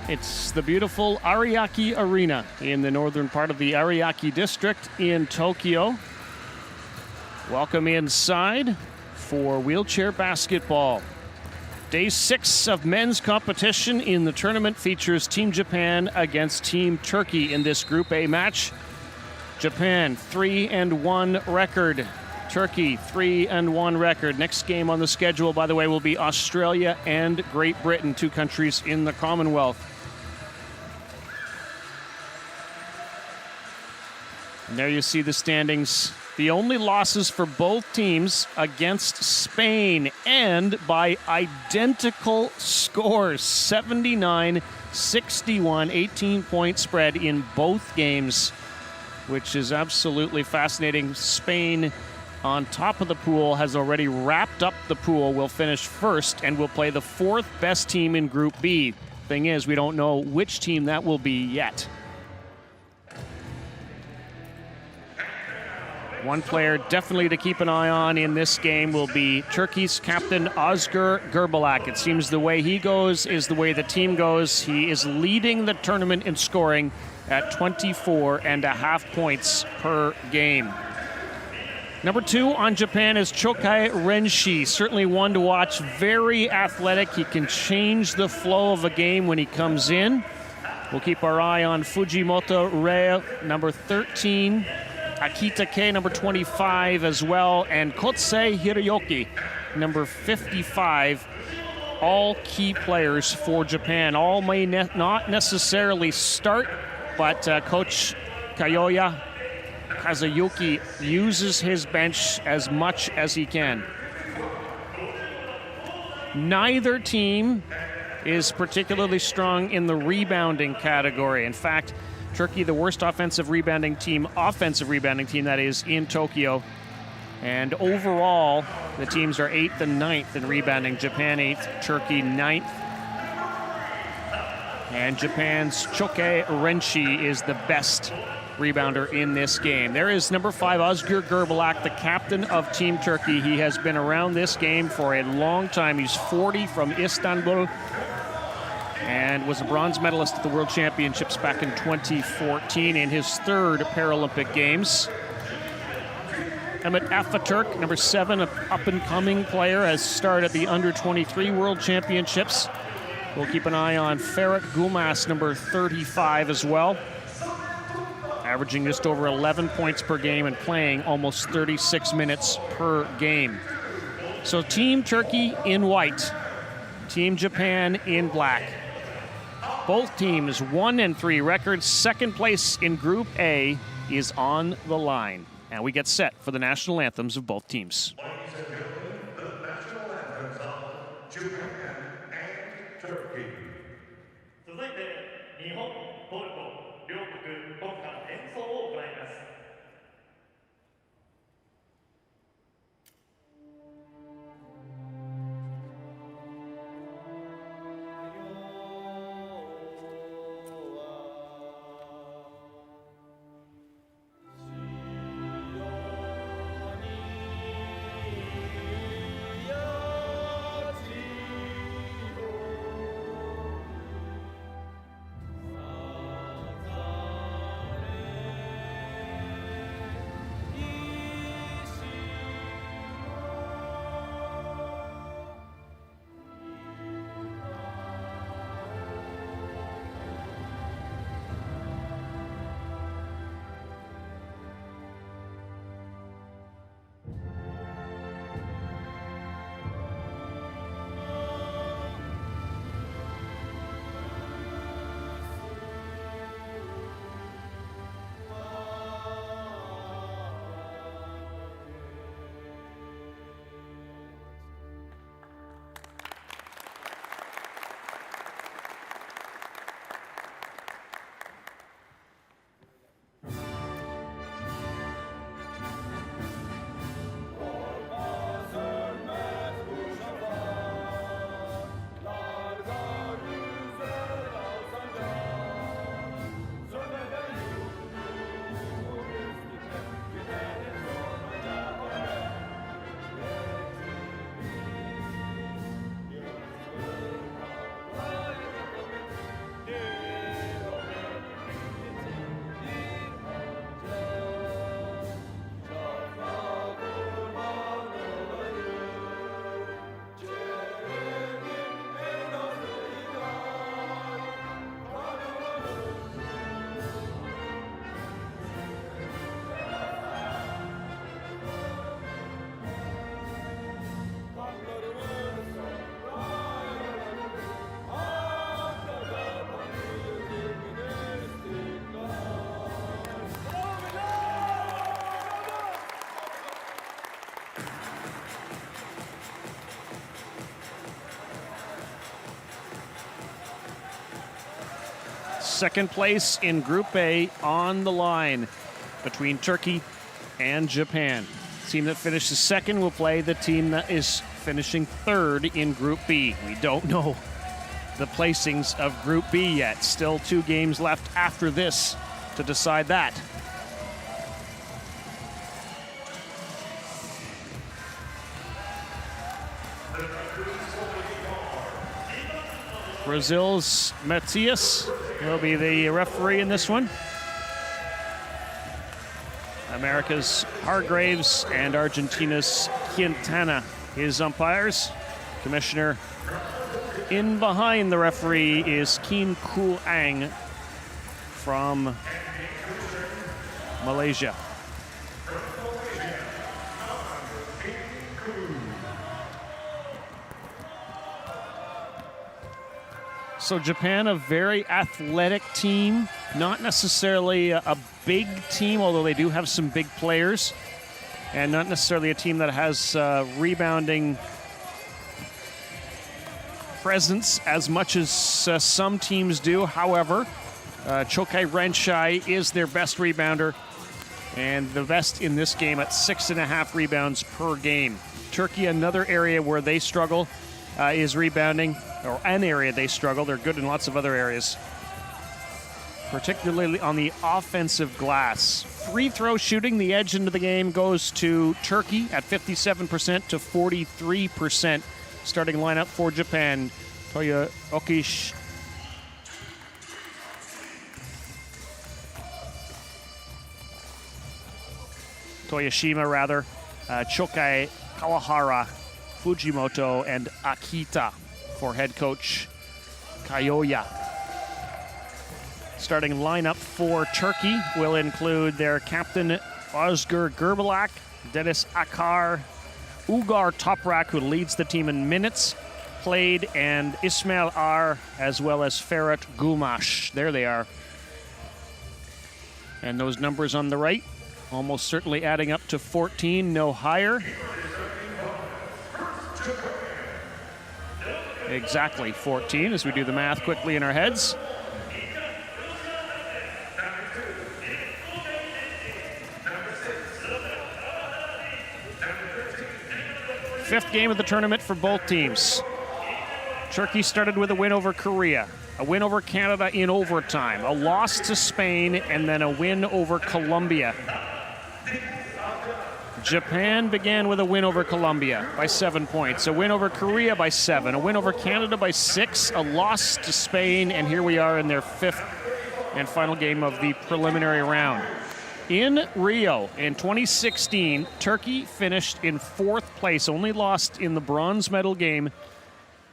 It's the beautiful Ariake Arena in the northern part of the Ariake district in Tokyo. Welcome inside for wheelchair basketball. Day 6 of men's competition in the tournament features Team Japan against Team Turkey in this Group A match. Japan 3-1 record. Turkey 3-1 record. Next game on the schedule, by the way, will be Australia and Great Britain, 2 countries in the Commonwealth. And there you see the standings. The only losses for both teams against Spain, and by identical scores, 79-61, 18-point spread in both games, which is absolutely fascinating. Spain, on top of the pool, has already wrapped up the pool, will finish first, and will play the 4th best team in Group B. Thing is, we don't know which team that will be yet. One player definitely to keep an eye on in this game will be Turkey's captain, Özgür Gürbalak. It seems the way he goes is the way the team goes. He is leading the tournament in scoring at 24.5 points per game. Number 2 on Japan is Chokai Renshi, certainly one to watch. Very athletic. He can change the flow of a game when he comes in. We'll keep our eye on Fujimoto Rei, number 13. Akita Kei, number 25 as well, and Kotse Hiroyuki, number 55. All key players for Japan. All may not necessarily start, but Coach Kayoya Kazuyuki uses his bench as much as he can. Neither team is particularly strong in the rebounding category. In fact, Turkey, the worst offensive rebounding team that is, in Tokyo. And overall, the teams are 8th and 9th in rebounding. Japan 8th, Turkey 9th. And Japan's Chokai Renshi is the best rebounder in this game. There is number 5, Özgür Gürbalak, the captain of Team Turkey. He has been around this game for a long time. He's 40 from Istanbul, and was a bronze medalist at the World Championships back in 2014 in his 3rd Paralympic Games. Mehmet Afaturk, number 7, an up-and-coming player, has started at the Under-23 World Championships. We'll keep an eye on Ferit Gulmas, number 35 as well, averaging just over 11 points per game and playing almost 36 minutes per game. So Team Turkey in white, Team Japan in black. Both teams 1-3 records. 2nd place in Group A is on the line. And we get set for the national anthems of both teams. Ladies and gentlemen, the national anthems of Japan and Turkey. 続いて日本、トルコ両国国歌の演奏を行います。Second place in Group A on the line between Turkey and Japan. The team that finishes second will play the team that is finishing third in Group B. We don't know the placings of Group B yet. Still 2 games left after this to decide that. Brazil's Matias will be the referee in this one. America's Hargraves and Argentina's Quintana, his umpires. Commissioner in behind the referee is Keen Kul Ang from Malaysia. So Japan, a very athletic team, not necessarily a big team, although they do have some big players, and not necessarily a team that has rebounding presence as much as some teams do. However, Chokai Renshai is their best rebounder, and the best in this game at 6.5 rebounds per game. Turkey, another area where they struggle, is rebounding, or an area they struggle. They're good in lots of other areas, particularly on the offensive glass. Free throw shooting, the edge into the game goes to Turkey at 57% to 43%. Starting lineup for Japan: Toya Okish, Toyoshima rather, Chokai, Kawahara, Fujimoto, and Akita for head coach Kayoya. Starting lineup for Turkey will include their captain Özgür Gürbalak, Dennis Akar, Ugar Toprak, who leads the team in minutes played, and Ismail Ar, as well as Ferhat Gumash. There they are. And those numbers on the right, almost certainly adding up to 14, no higher. Exactly 14 as we do the math quickly in our heads. Fifth game of the tournament for both teams. Turkey started with a win over Korea, a win over Canada in overtime, a loss to Spain, and then a win over Colombia. Japan began with a win over Colombia by 7 points, a win over Korea by 7, a win over Canada by 6, a loss to Spain, and here we are in their fifth and final game of the preliminary round. In Rio in 2016, Turkey finished in 4th place, only lost in the bronze medal game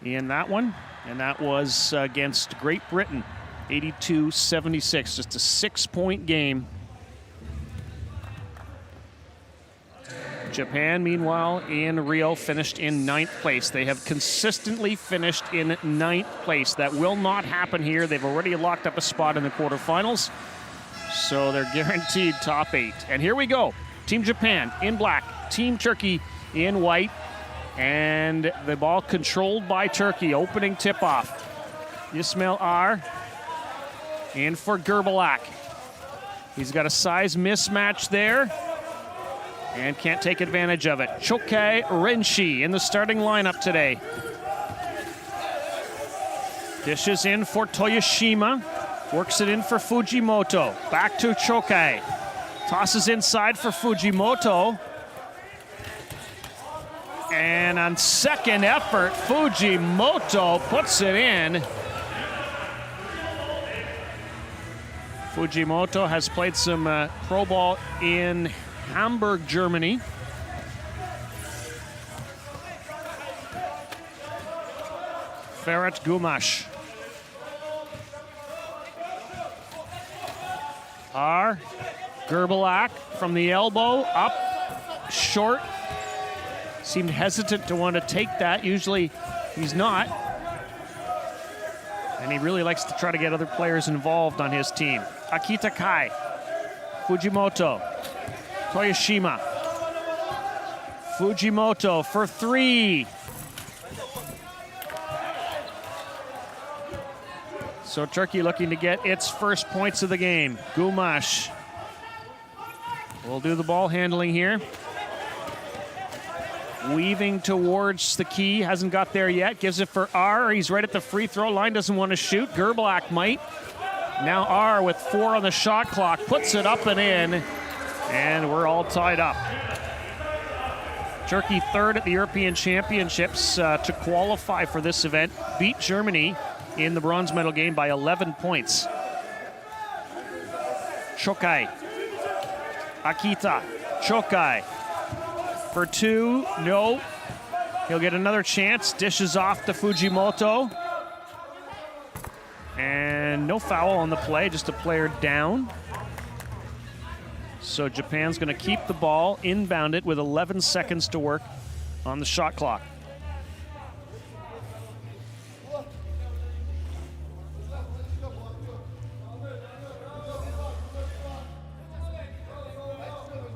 in that one, and that was against Great Britain, 82-76, just a 6-point game. Japan, meanwhile, in Rio finished in 9th place. They have consistently finished in 9th place. That will not happen here. They've already locked up a spot in the quarterfinals, so they're guaranteed top 8. And here we go. Team Japan in black, Team Turkey in white, and the ball controlled by Turkey. Opening tip-off. Ismail Ar in for Gürbalak. He's got a size mismatch there and can't take advantage of it. Chokai Renshi in the starting lineup today. Dishes in for Toyoshima. Works it in for Fujimoto. Back to Chokai. Tosses inside for Fujimoto. And on second effort, Fujimoto puts it in. Fujimoto has played some pro ball in Hamburg, Germany. Ferhat Gumash. Ar, Gürbalak from the elbow, up, short. Seemed hesitant to want to take that. Usually he's not. And he really likes to try to get other players involved on his team. Akita Kai, Fujimoto, Toyoshima. Fujimoto for 3. So Turkey looking to get its first points of the game. Gumash will do the ball handling here. Weaving towards the key, hasn't got there yet. Gives it for R. He's right at the free throw line, doesn't want to shoot. Gerbalak might. Now R with 4 on the shot clock, puts it up and in, and we're all tied up. Turkey third at the European Championships to qualify for this event. Beat Germany in the bronze medal game by 11 points. Chokai. Akita. Chokai. For 2, no. He'll get another chance. Dishes off to Fujimoto. And no foul on the play, just a player down. So Japan's going to keep the ball, inbound it with 11 seconds to work on the shot clock.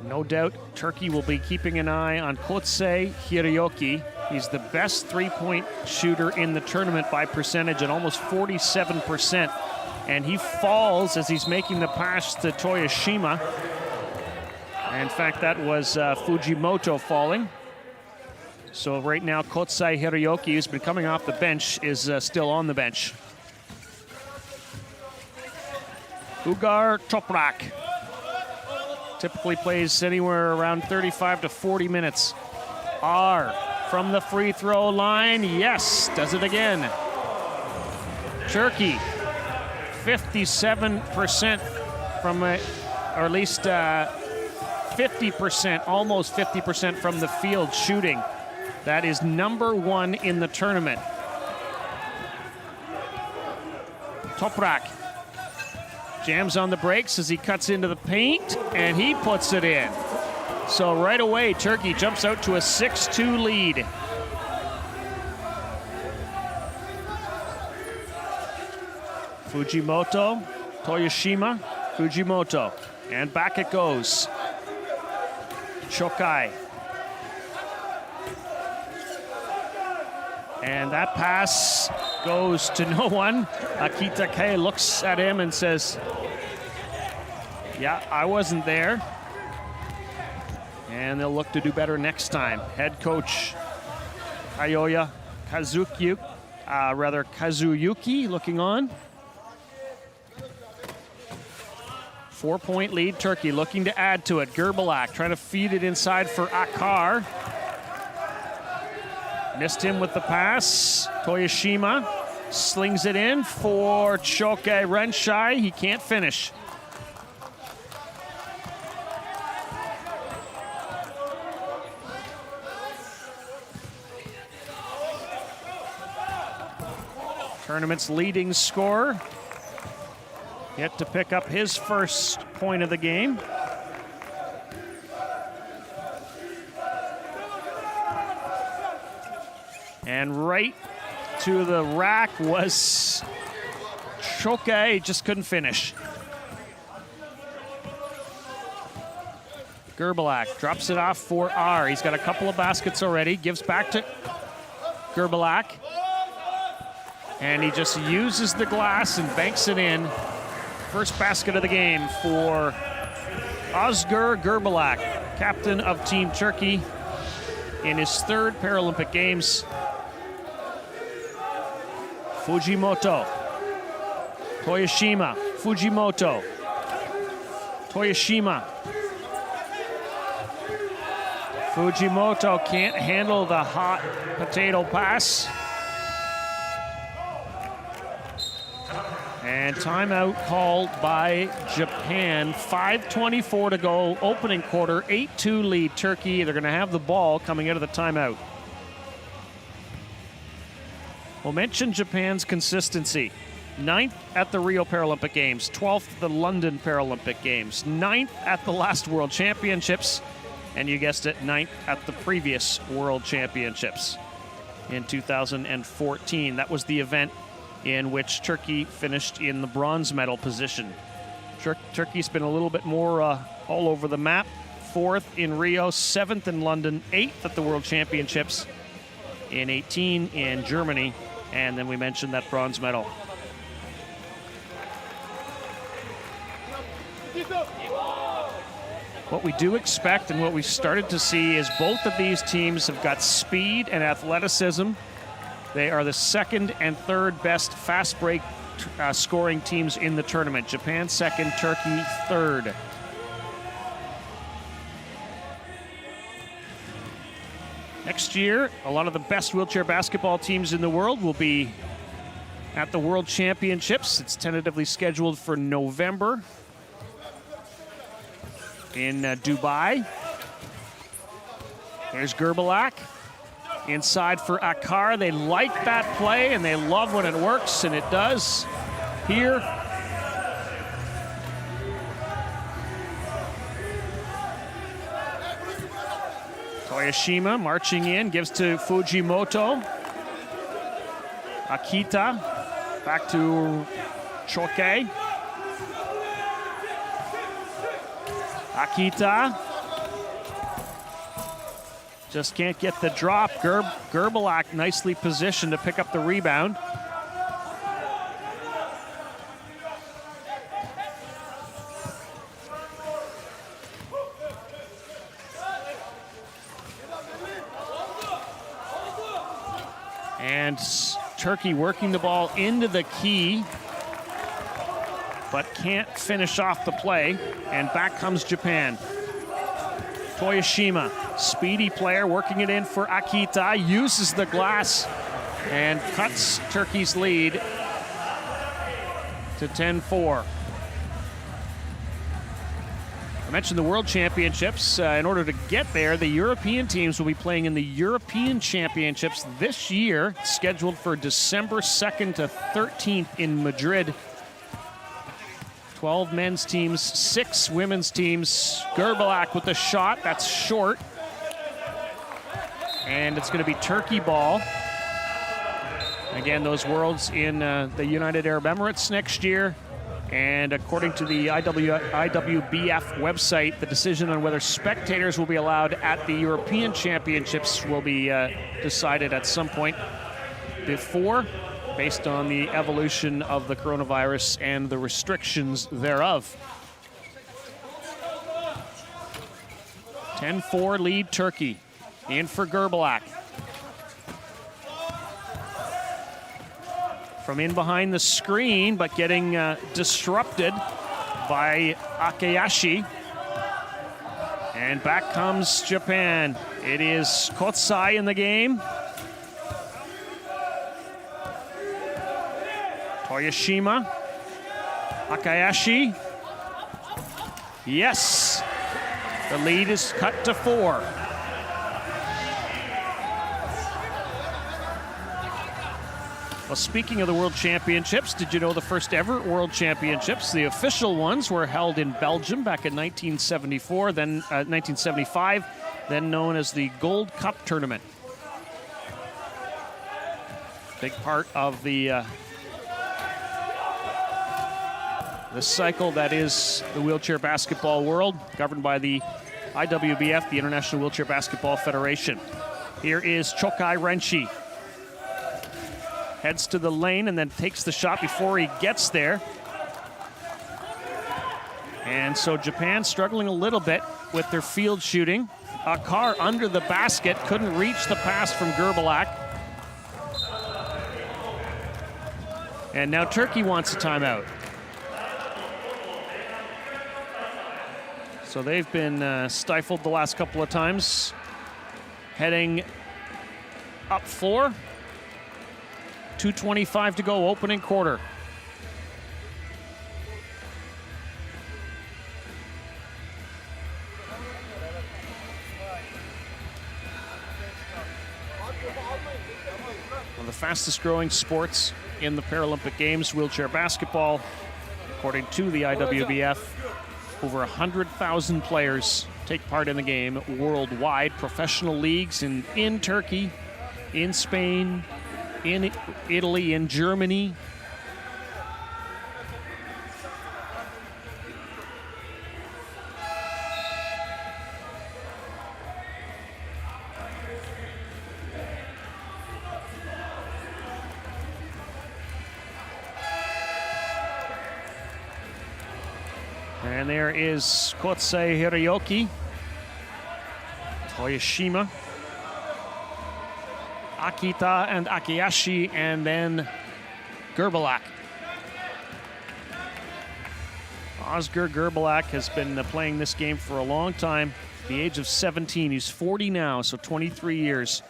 No doubt Turkey will be keeping an eye on Kotsei Hiroyuki. He's the best three-point shooter in the tournament by percentage at almost 47%. And he falls as he's making the pass to Toyoshima. In fact, that was Fujimoto falling. So right now, Kotsei Hiroyuki, who's been coming off the bench, is still on the bench. Ugar Toprak typically plays anywhere around 35 to 40 minutes. R from the free throw line, yes, does it again. Turkey, 57% from, or at least 50%, almost 50% from the field shooting. That is number 1 in the tournament. Toprak jams on the brakes as he cuts into the paint, and he puts it in. So right away, Turkey jumps out to a 6-2 lead. Fujimoto, Toyoshima, Fujimoto, and back it goes. Chokai. And that pass goes to no one. Akita Kei looks at him and says, yeah, I wasn't there. And they'll look to do better next time. Head coach Kayoya Kazuyuki looking on. 4-point lead, Turkey looking to add to it. Gerbalak trying to feed it inside for Akar. Missed him with the pass. Toyoshima slings it in for Choke Renshai. He can't finish. Tournament's leading scorer. Yet to pick up his first point of the game. And right to the rack was Choke, just couldn't finish. Gerbalak drops it off for R. He's got a couple of baskets already, gives back to Gerbalak. And he just uses the glass and banks it in. First basket of the game for Özgür Gerbalak, captain of Team Turkey in his third Paralympic Games. Fujimoto, Toyoshima, Fujimoto, Toyoshima. Fujimoto can't handle the hot potato pass. And timeout called by Japan. 5:24 to go, opening quarter, 8-2 lead Turkey. They're gonna have the ball coming out of the timeout. We'll mention Japan's consistency. 9th at the Rio Paralympic Games, 12th at the London Paralympic Games, 9th at the last World Championships, and you guessed it, 9th at the previous World Championships in 2014. That was the event in which Turkey finished in the bronze medal position. Turkey's been a little bit more all over the map. 4th in Rio, 7th in London, 8th at the World Championships in 18 in Germany, and then we mentioned that bronze medal. What we do expect and what we've started to see is both of these teams have got speed and athleticism. They are the second and third best fast break scoring teams in the tournament. Japan second, Turkey third. Next year, a lot of the best wheelchair basketball teams in the world will be at the World Championships. It's tentatively scheduled for November in Dubai. There's Gerbalak. Inside for Akar. They like that play and they love when it works, and it does here. Toyoshima marching in, gives to Fujimoto. Akita back to Choke. Akita just can't get the drop. Gerbalak nicely positioned to pick up the rebound. And Turkey working the ball into the key, but can't finish off the play. And back comes Japan. Toyoshima, speedy player, working it in for Akita, uses the glass and cuts Turkey's lead to 10-4. I mentioned the World Championships. In order to get there, the European teams will be playing in the European Championships this year, scheduled for December 2nd to 13th in Madrid. 12 men's teams, 6 women's teams. Gerbalak with the shot, that's short. And it's going to be Turkey ball. Again, those Worlds in the United Arab Emirates next year. And according to the IWBF website, the decision on whether spectators will be allowed at the European Championships will be decided at some point before, based on the evolution of the coronavirus and the restrictions thereof. 10-4 lead Turkey. In for Gerbalak. From in behind the screen, but getting disrupted by Akayashi. And back comes Japan. It is Kotsai in the game. Toyoshima. Akayashi. Yes. The lead is cut to 4. Well, speaking of the World Championships, did you know the first ever World Championships, the official ones, were held in Belgium back in 1974, then 1975, then known as the Gold Cup Tournament. Big part of the cycle that is the wheelchair basketball world, governed by the IWBF, the International Wheelchair Basketball Federation. Here is Chokai Renshi. Heads to the lane and then takes the shot before he gets there. And so Japan struggling a little bit with their field shooting. Akar under the basket, couldn't reach the pass from Gerbalak. And now Turkey wants a timeout. So they've been stifled the last couple of times. Heading up 4. 2:25 to go, opening quarter. One of the fastest growing sports in the Paralympic Games, wheelchair basketball. According to the IWBF, over 100,000 players take part in the game worldwide. Professional leagues in Turkey, in Spain, in Italy, in Germany. And And there is Kotsei Hiroyuki, Toyoshima, Akita and Akiyashi, and then Gerbalak. Oscar Gerbalak has been playing this game for a long time. At the age of 17, he's 40 now, so 23 years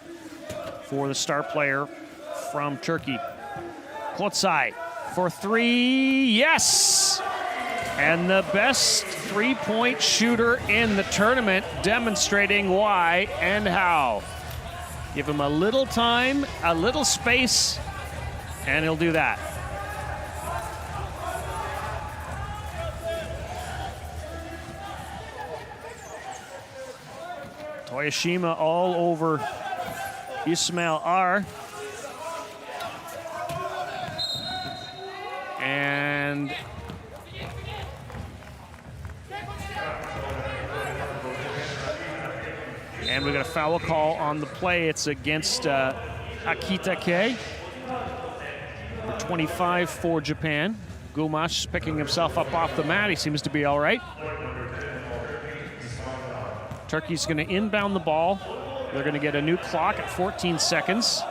for the star player from Turkey. Kotsai for three, yes! And the best three-point shooter in the tournament, demonstrating why and how. Give him a little time, a little space, and he'll do that. Toyoshima all over Ismail R. And we got a foul call on the play. It's against Akita K. Number 25 for Japan. Gumash picking himself up off the mat. He seems to be all right. Turkey's going to inbound the ball. They're going to get a new clock at 14 seconds.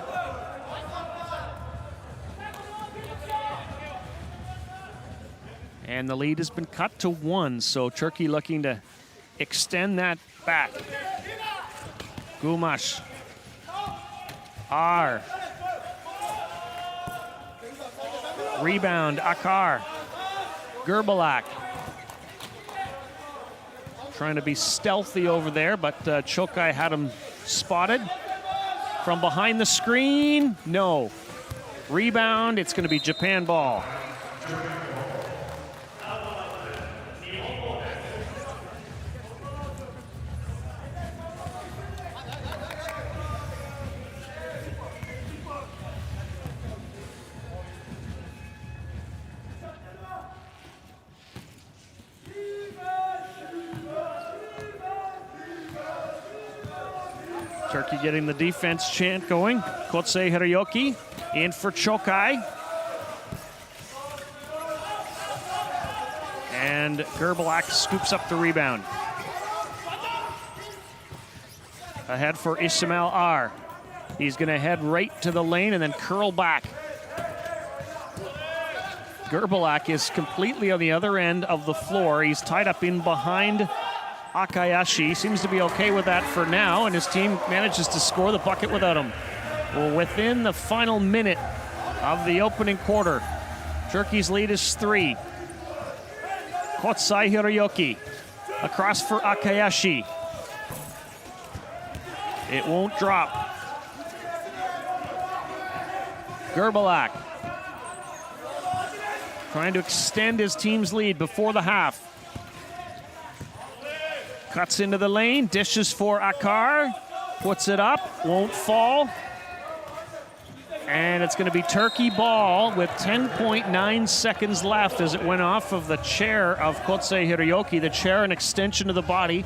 And the lead has been cut to 1, so Turkey looking to extend that back. Gumash. R. Rebound, Akar. Gerbalak. Trying to be stealthy over there, but Chokai had him spotted. From behind the screen, no. Rebound, it's going to be Japan ball. Turkey getting the defense chant going. Kotsei Hiroyuki in for Chokai. And Gerbalak scoops up the rebound. Ahead for Ismail R. He's going to head right to the lane and then curl back. Gerbalak is completely on the other end of the floor. He's tied up in behind Akayashi. Seems to be okay with that for now, and his team manages to score the bucket without him. Well, within the final minute of the opening quarter, Turkey's lead is 3. Kotsai Hiroyuki across for Akayashi. It won't drop. Gerbalak trying to extend his team's lead before the half. Cuts into the lane, dishes for Akar, puts it up, won't fall. And it's going to be Turkey ball with 10.9 seconds left as it went off of the chair of Kotsei Hiroyuki, the chair an extension of the body.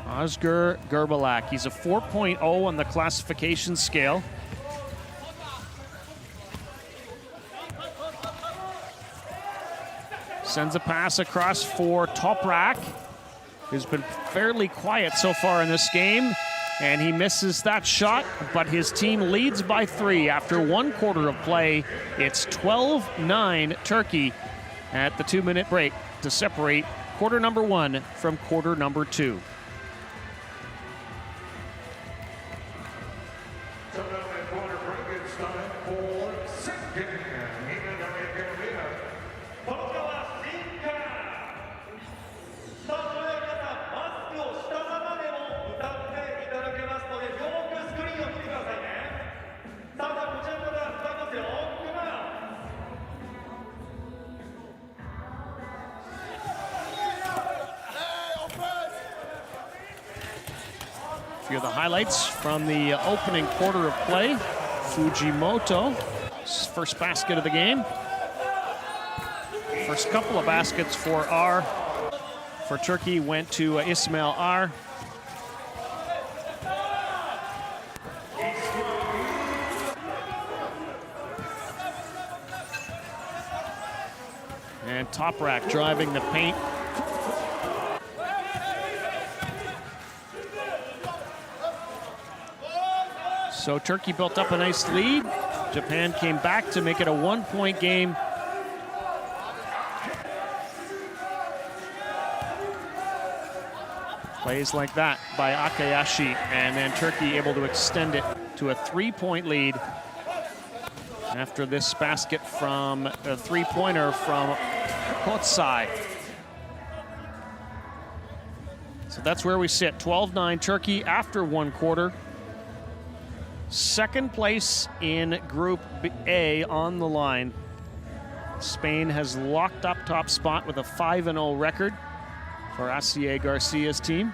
Oscar Gerbalak, he's a 4.0 on the classification scale. Sends a pass across for Toprak, who's been fairly quiet so far in this game, and he misses that shot, but his team leads by 3 after 1 quarter of play. It's 12-9 Turkey at the 2-minute break to separate quarter number 1 from quarter number 2. Here are the highlights from the opening quarter of play. Fujimoto, first basket of the game. First couple of baskets for Turkey went to Ismail R. And Toprak driving the paint. So Turkey built up a nice lead. Japan came back to make it a 1-point game. Plays like that by Akayashi, and then Turkey able to extend it to a 3-point lead after this basket from a 3-pointer from Kotsai. So that's where we sit, 12-9 Turkey after 1 quarter. Second place in Group A on the line. Spain has locked up top spot with a 5-0 record for Asier Garcia's team.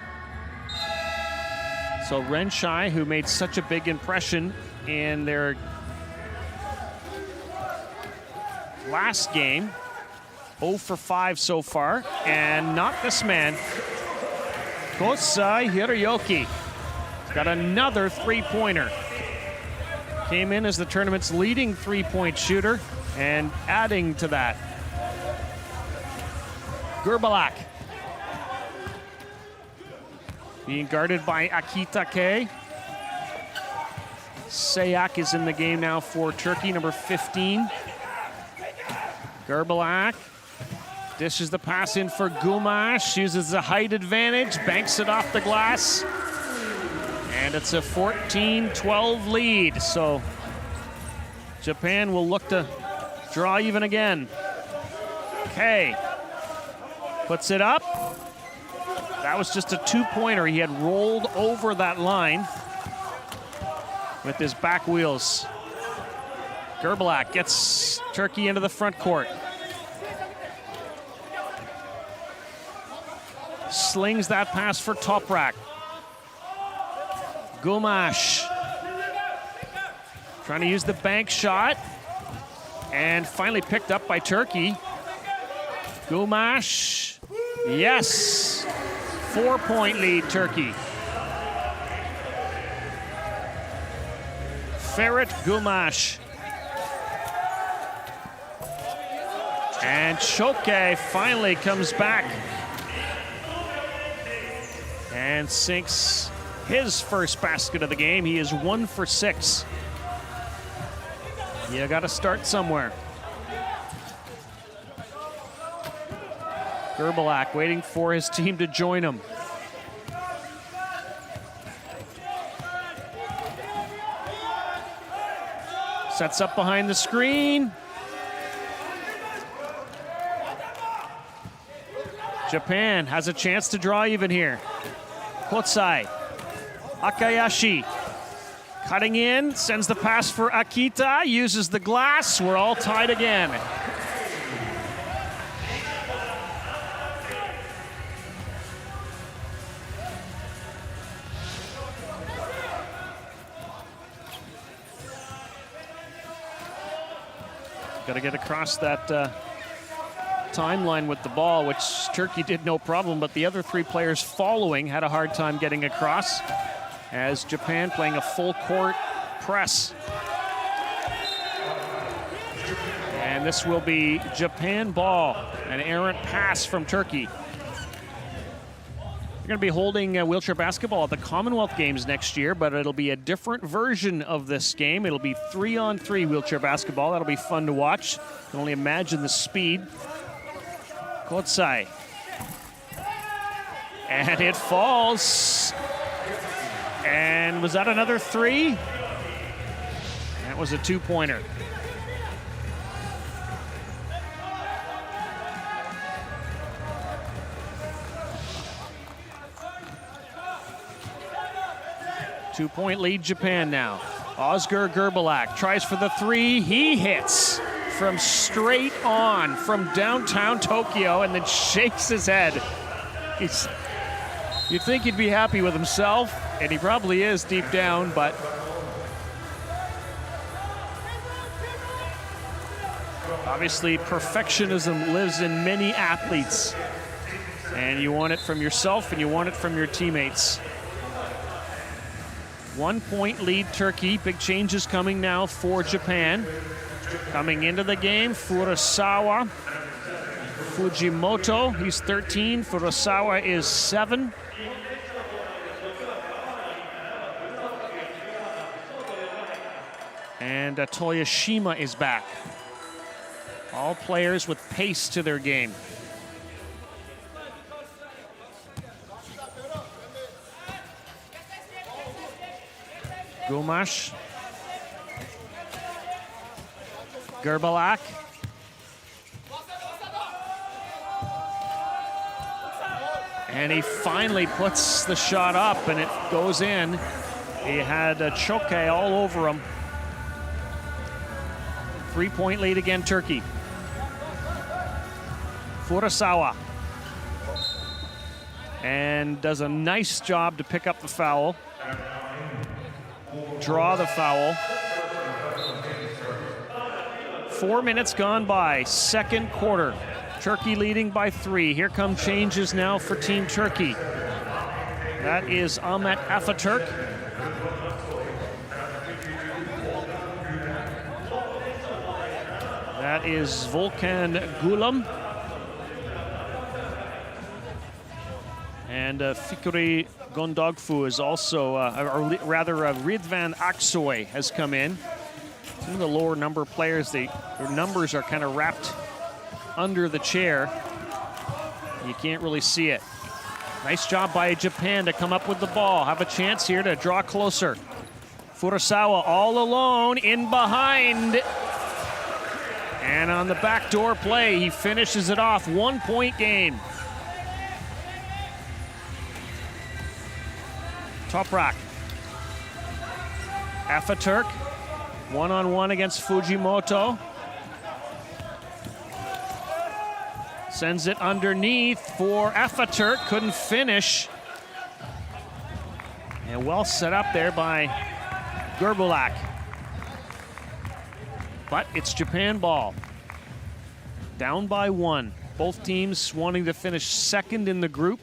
So Renshai, who made such a big impression in their last game, 0 for 5 so far, and not this man, Kosai Hiroyuki. He's got another 3-pointer. Came in as the tournament's leading 3-point shooter, and adding to that, Gerbalak being guarded by Akitake. Sayak is in the game now for Turkey, number 15. Gerbalak dishes the pass in for Gumash, uses the height advantage, banks it off the glass. And it's a 14-12 lead, so Japan will look to draw even again. Kay puts it up. That was just a 2-pointer. He had rolled over that line with his back wheels. Gerbalak gets Turkey into the front court. Slings that pass for Toprak. Gumash trying to use the bank shot, and finally picked up by Turkey. Gumash, yes, 4-point lead Turkey. Ferret Gumash. And Choke finally comes back and sinks his first basket of the game. He is 1 for 6. You got to start somewhere. Gerbalak waiting for his team to join him. Sets up behind the screen. Japan has a chance to draw even here. Kotsai. Akayashi cutting in, sends the pass for Akita, uses the glass. We're all tied again. Got to get across that timeline with the ball, which Turkey did no problem, but the other 3 players following had a hard time getting across, as Japan playing a full court press. And this will be Japan ball, an errant pass from Turkey. They're going to be holding wheelchair basketball at the Commonwealth Games next year, but it'll be a different version of this game. It'll be 3-on-3 wheelchair basketball. That'll be fun to watch. You can only imagine the speed. Kotsai. And it falls. And was that another 3? That was a 2-pointer. Two-point lead Japan now. Özgür Gerbalak tries for the 3. He hits from straight on from downtown Tokyo and then shakes his head. You'd think he'd be happy with himself, and he probably is deep down, but obviously perfectionism lives in many athletes, and you want it from yourself and you want it from your teammates. 1-point lead Turkey. Big changes coming now for Japan. Coming into the game, Furusawa. Fujimoto, he's 13. Furusawa is 7. And Toyoshima is back. All players with pace to their game. Gumash. Gerbalak. And he finally puts the shot up, and it goes in. He had Choke all over him. 3-point lead again, Turkey. Furusawa. And does a nice job to pick up the foul. Draw the foul. 4 minutes gone by, second quarter. Turkey leading by 3. Here come changes now for Team Turkey. That is Ahmet Atatürk. That is Volkan Gulam. And Fikri Gondogfu is also, or rather Ridvan Aksoy has come in. Some of the lower number players, their numbers are kind of wrapped under the chair. You can't really see it. Nice job by Japan to come up with the ball. Have a chance here to draw closer. Furusawa all alone in behind. And on the backdoor play, he finishes it off. 1-point game. Toprak. Atatürk. One-on-one against Fujimoto. Sends it underneath for Atatürk. Couldn't finish. And well set up there by Gerbalak. But it's Japan ball. Down by 1. Both teams wanting to finish second in the group.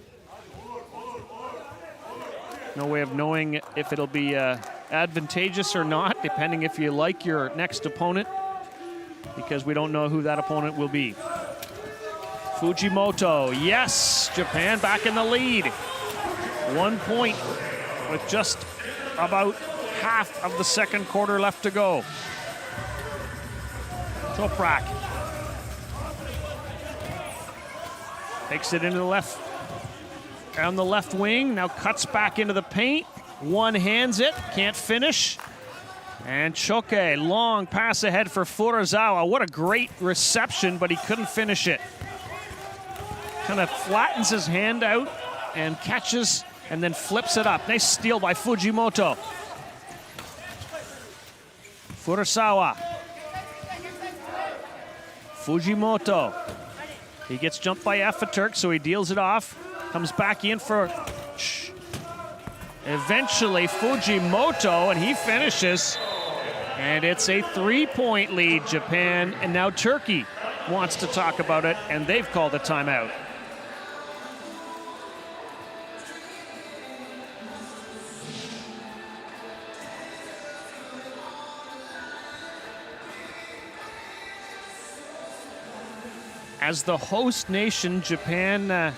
No way of knowing if it'll be advantageous or not, depending if you like your next opponent, because we don't know who that opponent will be. Fujimoto, yes, Japan back in the lead. 1 point with just about half of the second quarter left to go. Toprak takes it into the left, on the left wing, now cuts back into the paint. One hands it, can't finish. And Choke, long pass ahead for Furusawa. What a great reception, but he couldn't finish it. Kind of flattens his hand out and catches and then flips it up. Nice steal by Fujimoto. Furusawa. Fujimoto. He gets jumped by Atatürk, so he deals it off. Comes back in for eventually Fujimoto, and he finishes. And it's a 3-point lead, Japan. And now Turkey wants to talk about it, and they've called a timeout. As the host nation, Japan,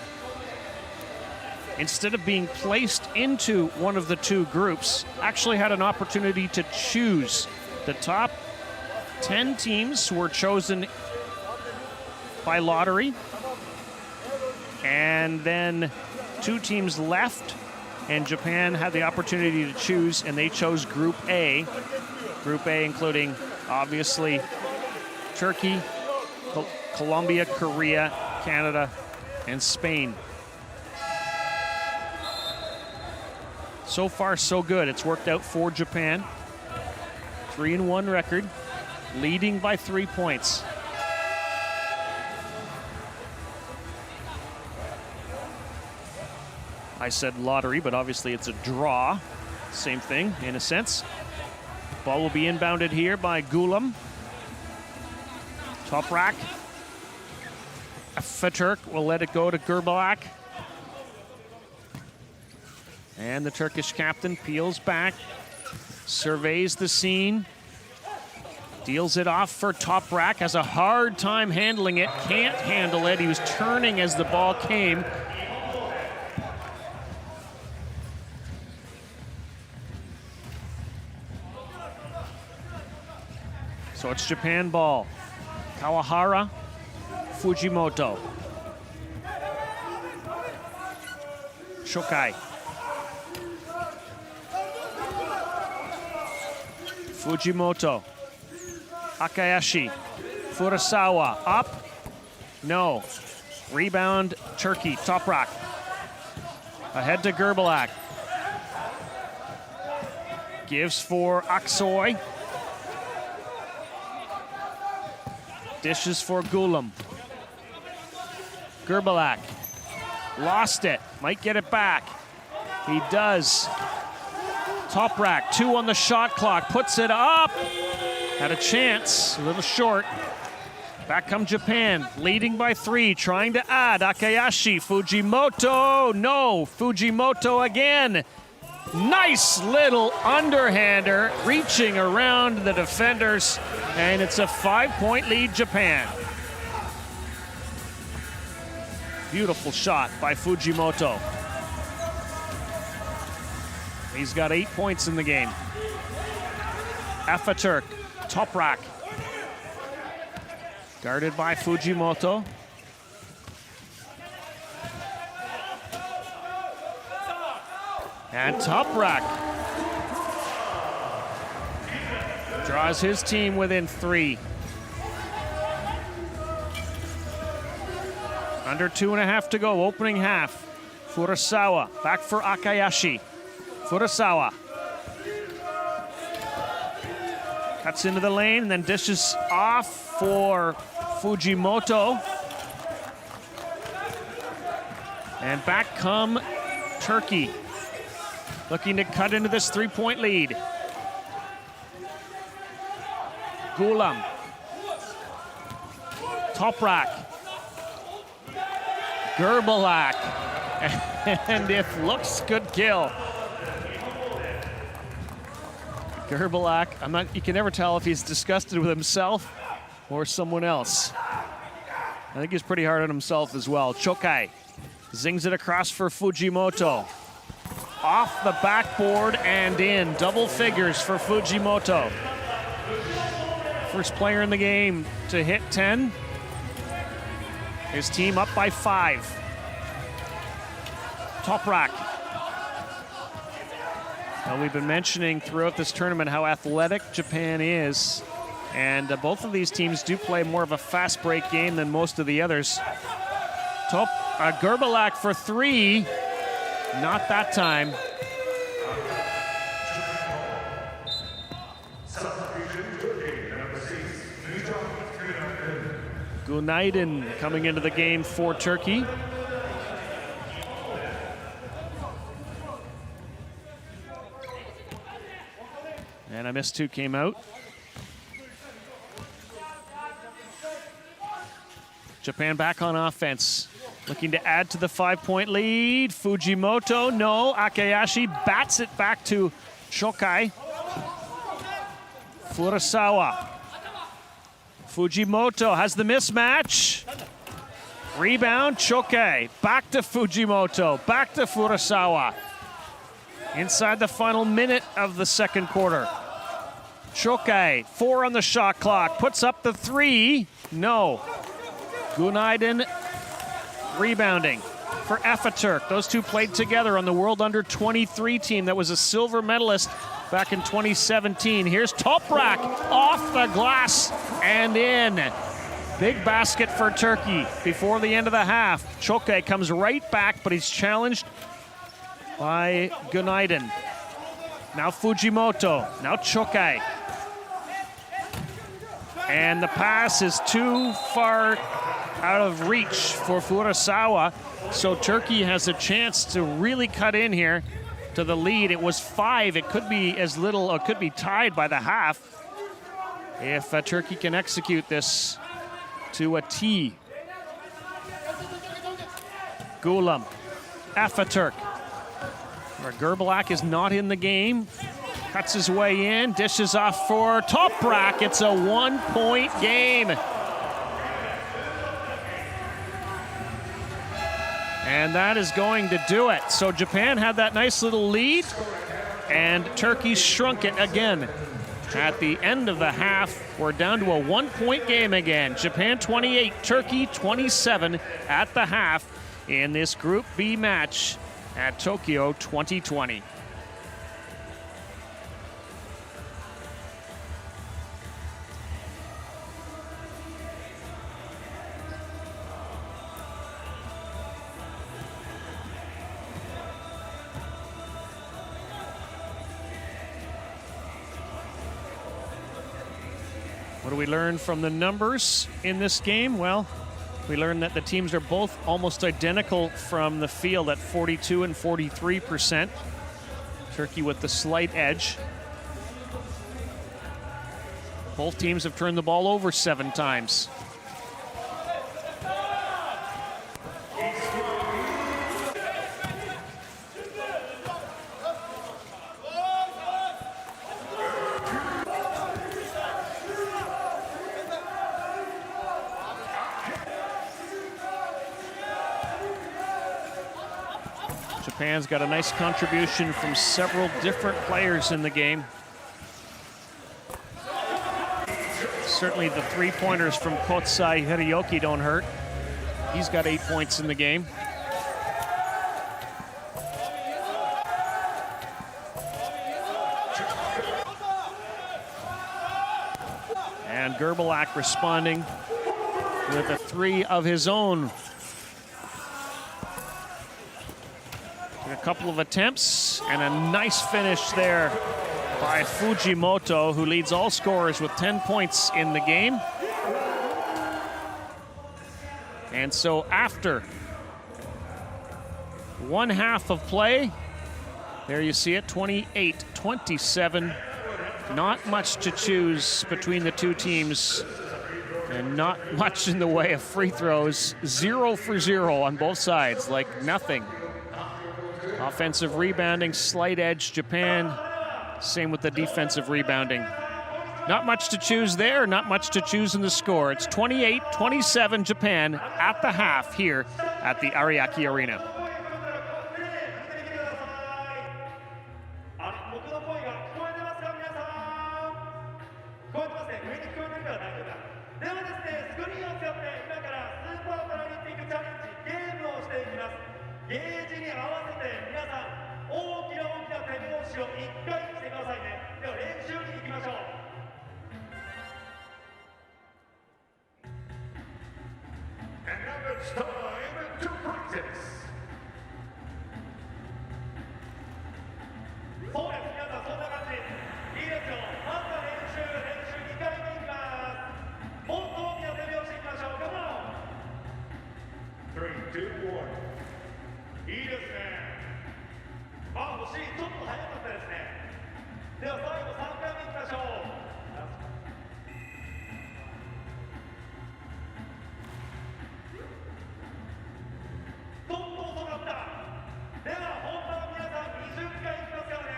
instead of being placed into one of the two groups, actually had an opportunity to choose. The top 10 teams were chosen by lottery, and then 2 teams left, and Japan had the opportunity to choose, and they chose Group A. Group A including, obviously, Turkey, Colombia, Korea, Canada, and Spain. So far, so good. It's worked out for Japan. 3-1 record, leading by 3 points. I said lottery, but obviously it's a draw. Same thing, in a sense. Ball will be inbounded here by Gulam. Toprak. Atatürk will let it go to Gerbalak. And the Turkish captain peels back, surveys the scene, Deals it off for Toprak, has a hard time handling it, can't handle it. He was turning as the ball came. So it's Japan ball. Kawahara, Fujimoto. Shokai. Fujimoto. Akayashi. Furusawa. Up. No. Rebound, Turkey. Toprak. Ahead to Gerbalak. Gives for Aksoy. Dishes for Gulam. Gerbalak. Lost it. Might get it back. He does. Toprak, 2 on the shot clock. Puts it up. Had a chance. A little short. Back come Japan. Leading by 3. Trying to add. Akayashi. Fujimoto. No. Fujimoto again. Nice little underhander. Reaching around the defenders. And it's a 5-point lead, Japan. Beautiful shot by Fujimoto. He's got 8 points in the game. Afaturk, Toprak. Guarded by Fujimoto. And Toprak draws his team within 3. Under 2.5 to go, opening half. Furusawa, back for Akayashi. Furusawa. Cuts into the lane and then dishes off for Fujimoto. And back come Turkey. Looking to cut into this 3-point lead. Gulam. Toprak. Gerbalak. And if looks could kill. Gerbalak, you can never tell if he's disgusted with himself or someone else. I think he's pretty hard on himself as well. Chokai zings it across for Fujimoto. Off the backboard and in. Double figures for Fujimoto. First player in the game to hit 10. His team up by 5. Toprak. Now, we've been mentioning throughout this tournament how athletic Japan is. And both of these teams do play more of a fast break game than most of the others. Gerbalak for 3. Not that time. Gunaydin coming into the game for Turkey. And I missed 2 came out. Japan back on offense. Looking to add to the 5-point lead. Fujimoto, no. Akayashi bats it back to Shokai. Furusawa. Fujimoto has the mismatch. Rebound, Chokai. Back to Fujimoto. Back to Furusawa. Inside the final minute of the second quarter. Chokai, 4 on the shot clock. Puts up the 3. No. Gunaydin rebounding for Afaturk. Those two played together on the World Under-23 team that was a silver medalist back in 2017. Here's Toprak off the glass and in. Big basket for Turkey before the end of the half. Chokai comes right back, but he's challenged by Gunaydin. Now Fujimoto, now Chokai. And the pass is too far out of reach for Furusawa. So Turkey has a chance to really cut in here to the lead. It was 5. It could be as little, or could be tied by the half if Turkey can execute this to a T. Gulam, Afaturk. Gerbalak is not in the game. cuts his way in, dishes off for Toprak. It's a 1-point game. And that is going to do it. So Japan had that nice little lead, and Turkey shrunk it again. At the end of the half, we're down to a 1-point game again. Japan 28, Turkey 27 at the half in this Group B match at Tokyo 2020. What do we learn from the numbers in this game? Well, we learned that the teams are both almost identical from the field at 42 and 43%. Turkey with the slight edge. Both teams have turned the ball over 7 times. Japan's got a nice contribution from several different players in the game. Certainly the 3-pointers from Kotsai Hiroyuki don't hurt. He's got 8 points in the game. And Gerbalak responding with a 3 of his own. A couple of attempts and a nice finish there by Fujimoto, who leads all scorers with 10 points in the game. And so after 1 half of play, there you see it, 28-27. Not much to choose between the two teams, and not much in the way of free throws. 0 for 0 on both sides, like nothing. Offensive rebounding, slight edge Japan. Same with the defensive rebounding. Not much to choose there, not much to choose in the score. It's 28-27 Japan at the half here at the Ariake Arena. And now it's time to practice. そうです、皆さんそんな感じ。いいですよ。まずは練習2回目いきます。もっと大きな手拍子いきましょう。Come on! 3, 2, 1. いいですね。あ、惜しい。ちょっと早かったですね。では最後3回目いきましょう。ちょっと遅かった。では本番皆さん20回いきますからね。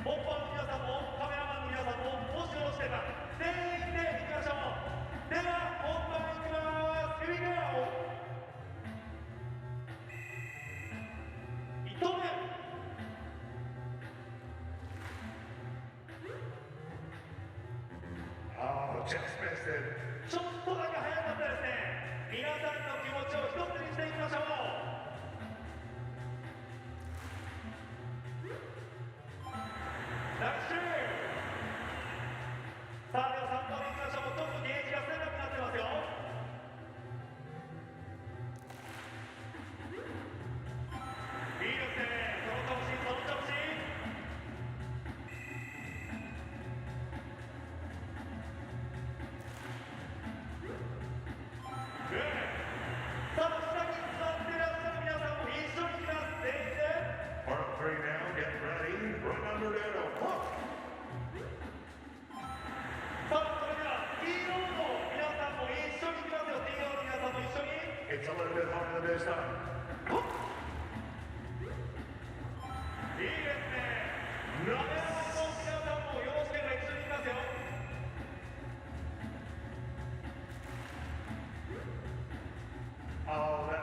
本番の皆さんもカメラマンの皆さんももしよろしければ全員でいきましょう。では本番いきます。Here we go! 1投目。Oh, just missed it. ちょっとだけ早かったですね。皆さんの気持ちを一つにしていきましょう。ナイスシュート。さあでは3投目いきましょう。ちょっとゲージが狭くなってますよ。いいですね。その調子、その調子。さあ下に座っていらっしゃる皆さんも一緒にいきます。全員で。Part 3 now, get ready. Remember to walk. さあそれでは T ロード皆さんも一緒にいきますよ。 T ロード皆さんも一緒に。 It's a little bit harder this time. いいですね。カメラマンの皆さん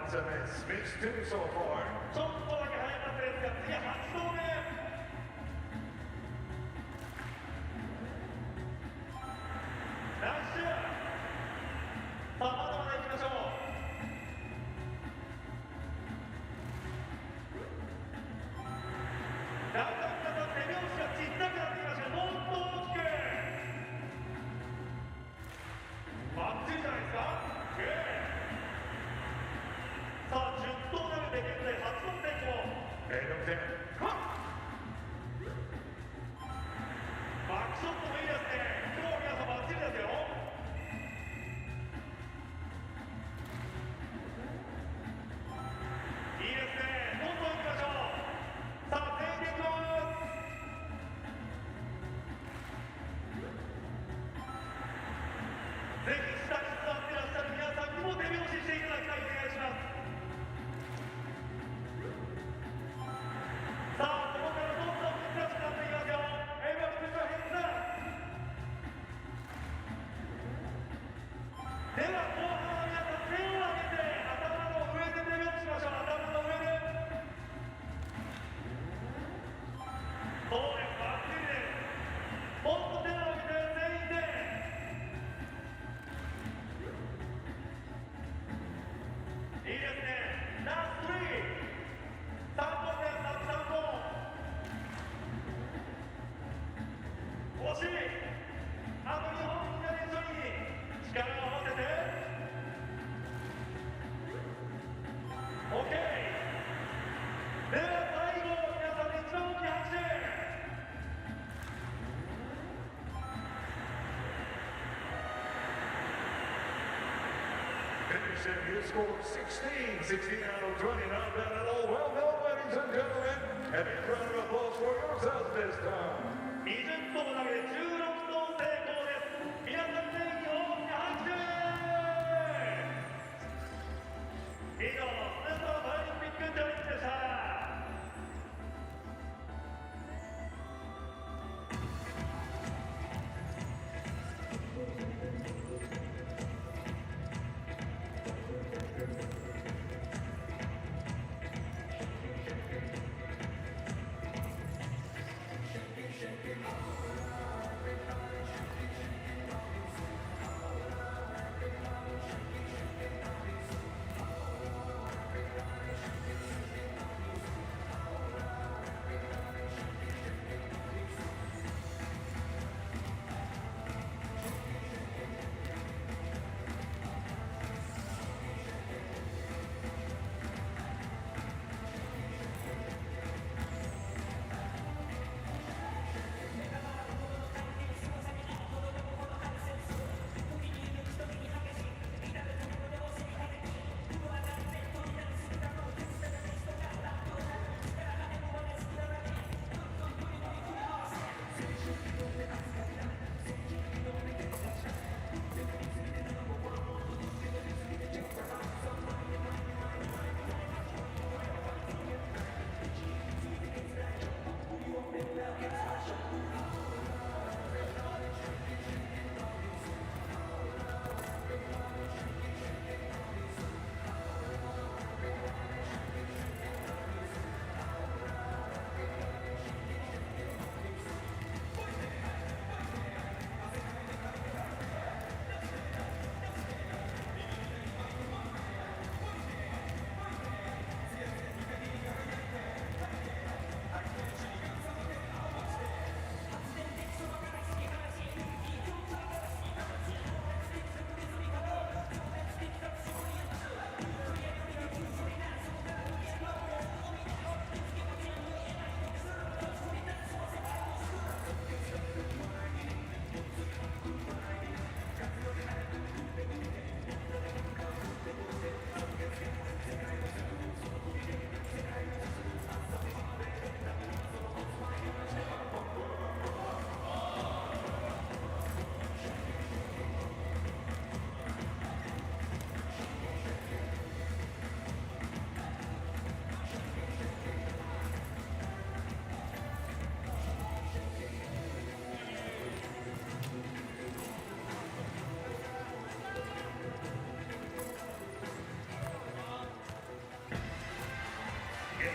performance and it speaks to so far. ちょっとだけ早かったですが、次8投目。ナイスシュー。さあ、まだまだ行きましょう。だんだん皆さん手拍子が小さくなってきましたが、もっと大きく。バッチリじゃないですか。さあ、10投投げて現在8得点を。8of 10. バックショットもいいですね。今日皆さんバッチリですよ。いいですね。どんどん行きましょう。さあ、全員でいきます。ぜひ下に座ってらっしゃる皆さんにも手拍子していただきたい。お願いします。さあ、ここからどんどん難しくなっていきますよ。Everyone put your hands up。では、後半は皆さん手を挙げて頭の上で手拍子しましょう。頭の上で。そうです、バッチリです。もっと手を挙げて全員で。いいですね。ラスト3。3本です。あと3本。惜しい。あと2本みんなで一緒に力を合わせて。OK。では最後、皆さんで一番大きい拍手。Finish and you scored 16 out of 20. Not bad at all. Well done, ladies and gentlemen. And a round of applause for yourselves this time. 20投投げて16投成功です。皆さん全員に大きな拍手。以上、スーパーパラリンピックチャレンジでした。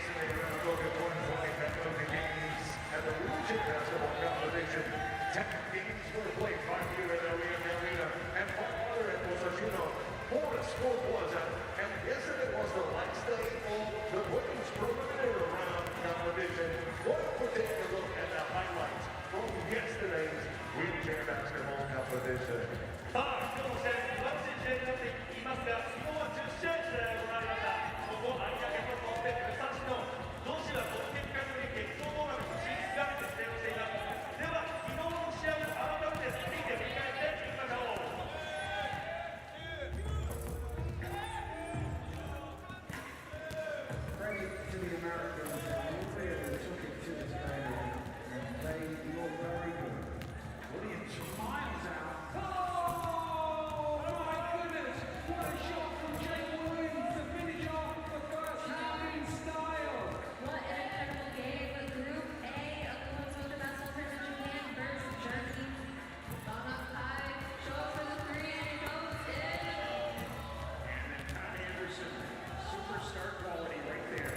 yesterday around the 2020 Paralympic Games at the wheelchair basketball competition. 10 games were played, 5 here in Arena, and 5 other at Osashino. 4 sport was and yesterday was the last day of the women's preliminary round competition. We'll take a look at the highlights from yesterday's wheelchair basketball competition. さあ、今日の試合、素晴らしい試合になっていますが、昨日は10試合行われました。ここ有明コスモスで武蔵野女子はこの結果により決勝トーナメント進出が決定をしています。では、昨日の試合を改めて見て振り返っていきましょう。Credit to the Americans, they really took it to the stadium and they look very good. Williams from miles out. Oh my goodness! What a shot from Jake Williams to finish off the first half in style. What an incredible game with Group A of the Women's Wheelchair Basketball Tournament, Japan versus Germany. Ball up high, show up for the three, and it goes in. And then Todd Anderson, superstar quality right there.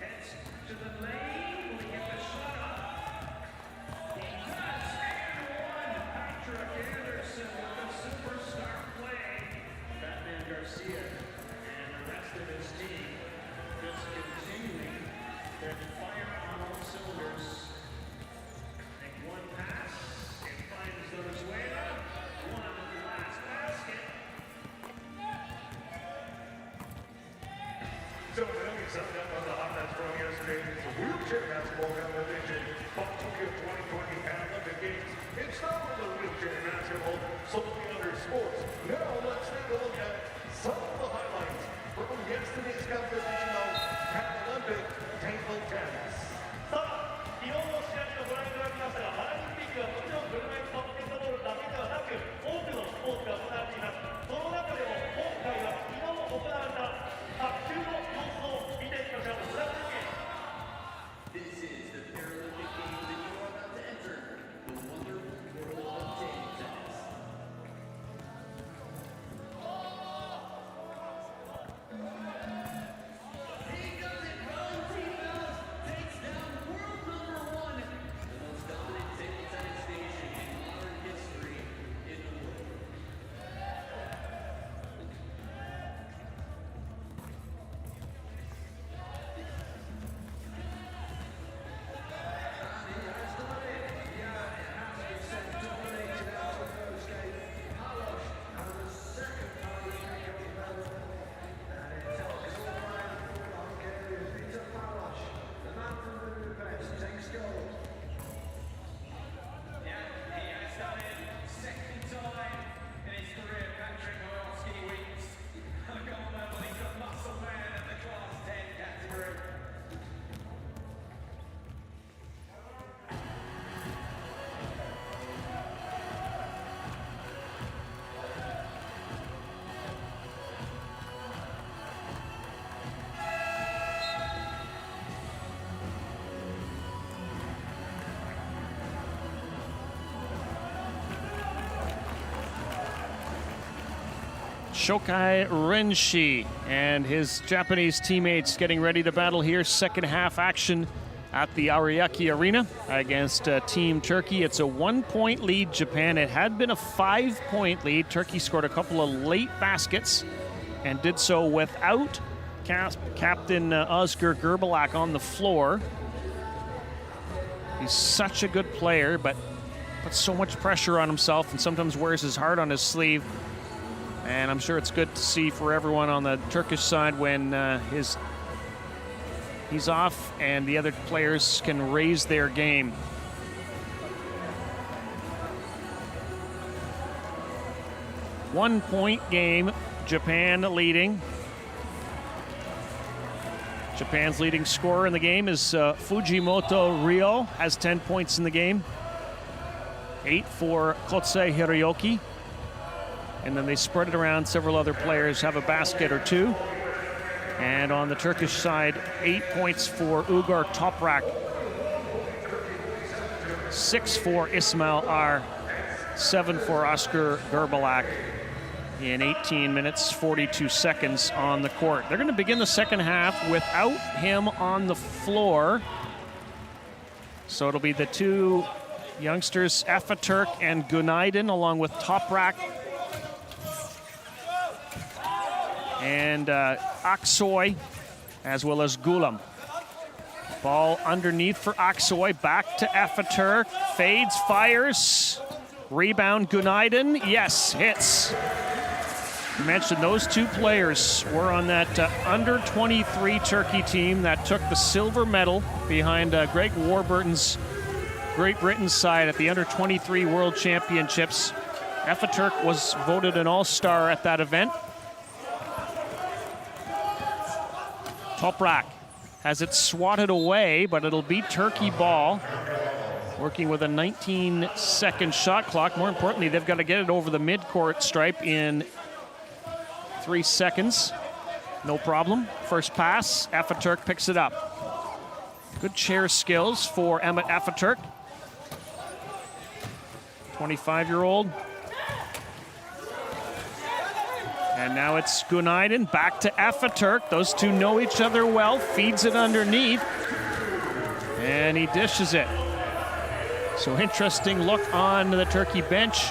Heads to the lane, will he get the shot up? He does, and one. Patrick Anderson with the superstar play. Batman Garcia and the rest of his team just continuing their fire on all cylinders. Make one pass, it finds Venezuela. One last basket. So we summed up on the highlights from yesterday's wheelchair basketball competition from Tokyo 2020 Paralympic Games. It's not with the wheelchair basketball, so many other sports. Now let's take a look at some of the highlights from yesterday's competition of Paralympic table tennis. さあ、昨日の試合をご覧いただきましたが、パラリンピックはもちろん車椅子バスケットボールだけではなく、多くのスポーツが行われています。その中でも今回は昨日行われた卓球の様子を見ていきましょう。ブラジルゲーム。 This is the Paralympic Games that you are about to enter, the wonderful world of table tennis. He does it, Valentina takes down world number 1, the most dominant table tennis nation in modern history in the world. Shokai Renshi and his Japanese teammates getting ready to battle here. Second half action at the Ariake Arena against Team Turkey. It's a 1-point lead, Japan. It had been a 5-point lead. Turkey scored a couple of late baskets and did so without Captain Özgür Gerbalak on the floor. He's such a good player, but puts so much pressure on himself and sometimes wears his heart on his sleeve. And I'm sure it's good to see for everyone on the Turkish side when he's off and the other players can raise their game. One-point game, Japan leading. Japan's leading scorer in the game is Fujimoto Ryo, has 10 points in the game. 8 for Kotse Hiroyuki. And then they spread it around. Several other players have a basket or two. And on the Turkish side, 8 points for Ugar Toprak. 6 for Ismail Ar. 7 for Özgür Gerbalak. in 18 minutes, 42 seconds on the court. They're going to begin the second half without him on the floor. So it'll be the two youngsters, Afaturk and Günaydın, along with Toprak and Aksoy, as well as Gulam. Ball underneath for Aksoy, back to Afaturk, fades, fires, rebound Günaydın, yes, hits. You mentioned those two players were on that under 23 Turkey team that took the silver medal behind Greg Warburton's Great Britain side at the under 23 World Championships. Afaturk was voted an all-star at that event. Toprak has it swatted away, but it'll be Turkey ball. Working with a 19-second shot clock. More importantly, they've got to get it over the mid-court stripe in 3 seconds. No problem. First pass, Afaturk picks it up. Good chair skills for Emmett Afaturk. 25-year-old. And now it's Günaydın back to Afaturk. Those two know each other well. Feeds it underneath. And he dishes it. So interesting look on the Turkey bench.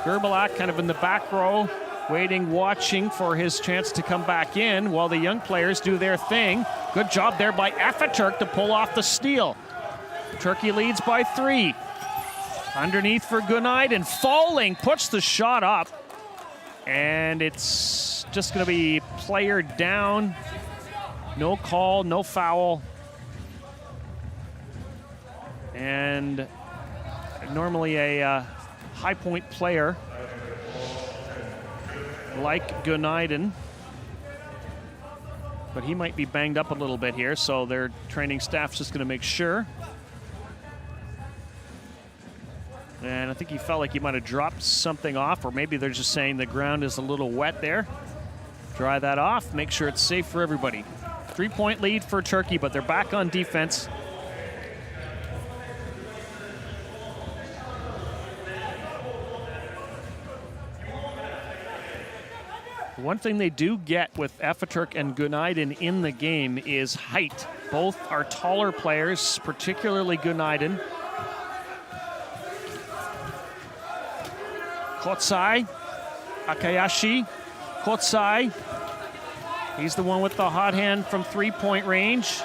Gerbelak kind of in the back row, waiting, watching for his chance to come back in while the young players do their thing. Good job there by Afaturk to pull off the steal. Turkey leads by 3. Underneath for Günaydın, falling, puts the shot up. And it's just going to be player down. No call, no foul. And normally a high point player like Günaydın, but he might be banged up a little bit here, so their training staff's just going to make sure. And I think he felt like he might have dropped something off, or maybe they're just saying the ground is a little wet there. Dry that off, make sure it's safe for everybody. 3-point lead for Turkey, but they're back on defense. One thing they do get with Afaturk and Günaydın in the game is height. Both are taller players, particularly Günaydın. Kotsay, Akayashi, Kotsay. He's the one with the hot hand from 3-point range.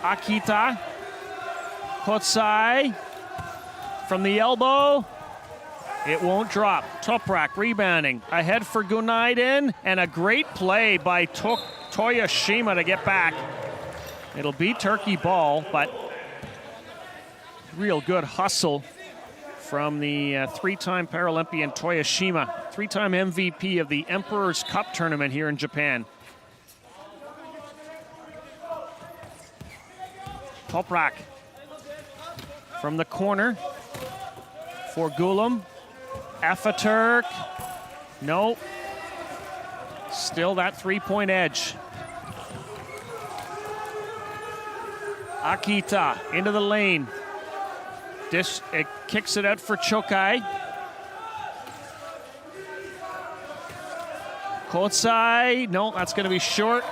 Akita, Kotsay from the elbow. It won't drop. Toprak rebounding. Ahead for Günaydın, and a great play by Toyashima to get back. It'll be Turkey ball, but real good hustle from the 3-time Paralympian Toyashima, 3-time MVP of the Emperor's Cup tournament here in Japan. Toprak from the corner for Gulam. Afaturk, no. Still that 3-point edge. Akita into the lane. It kicks it out for Chokai. Kotsay, no, that's going to be short.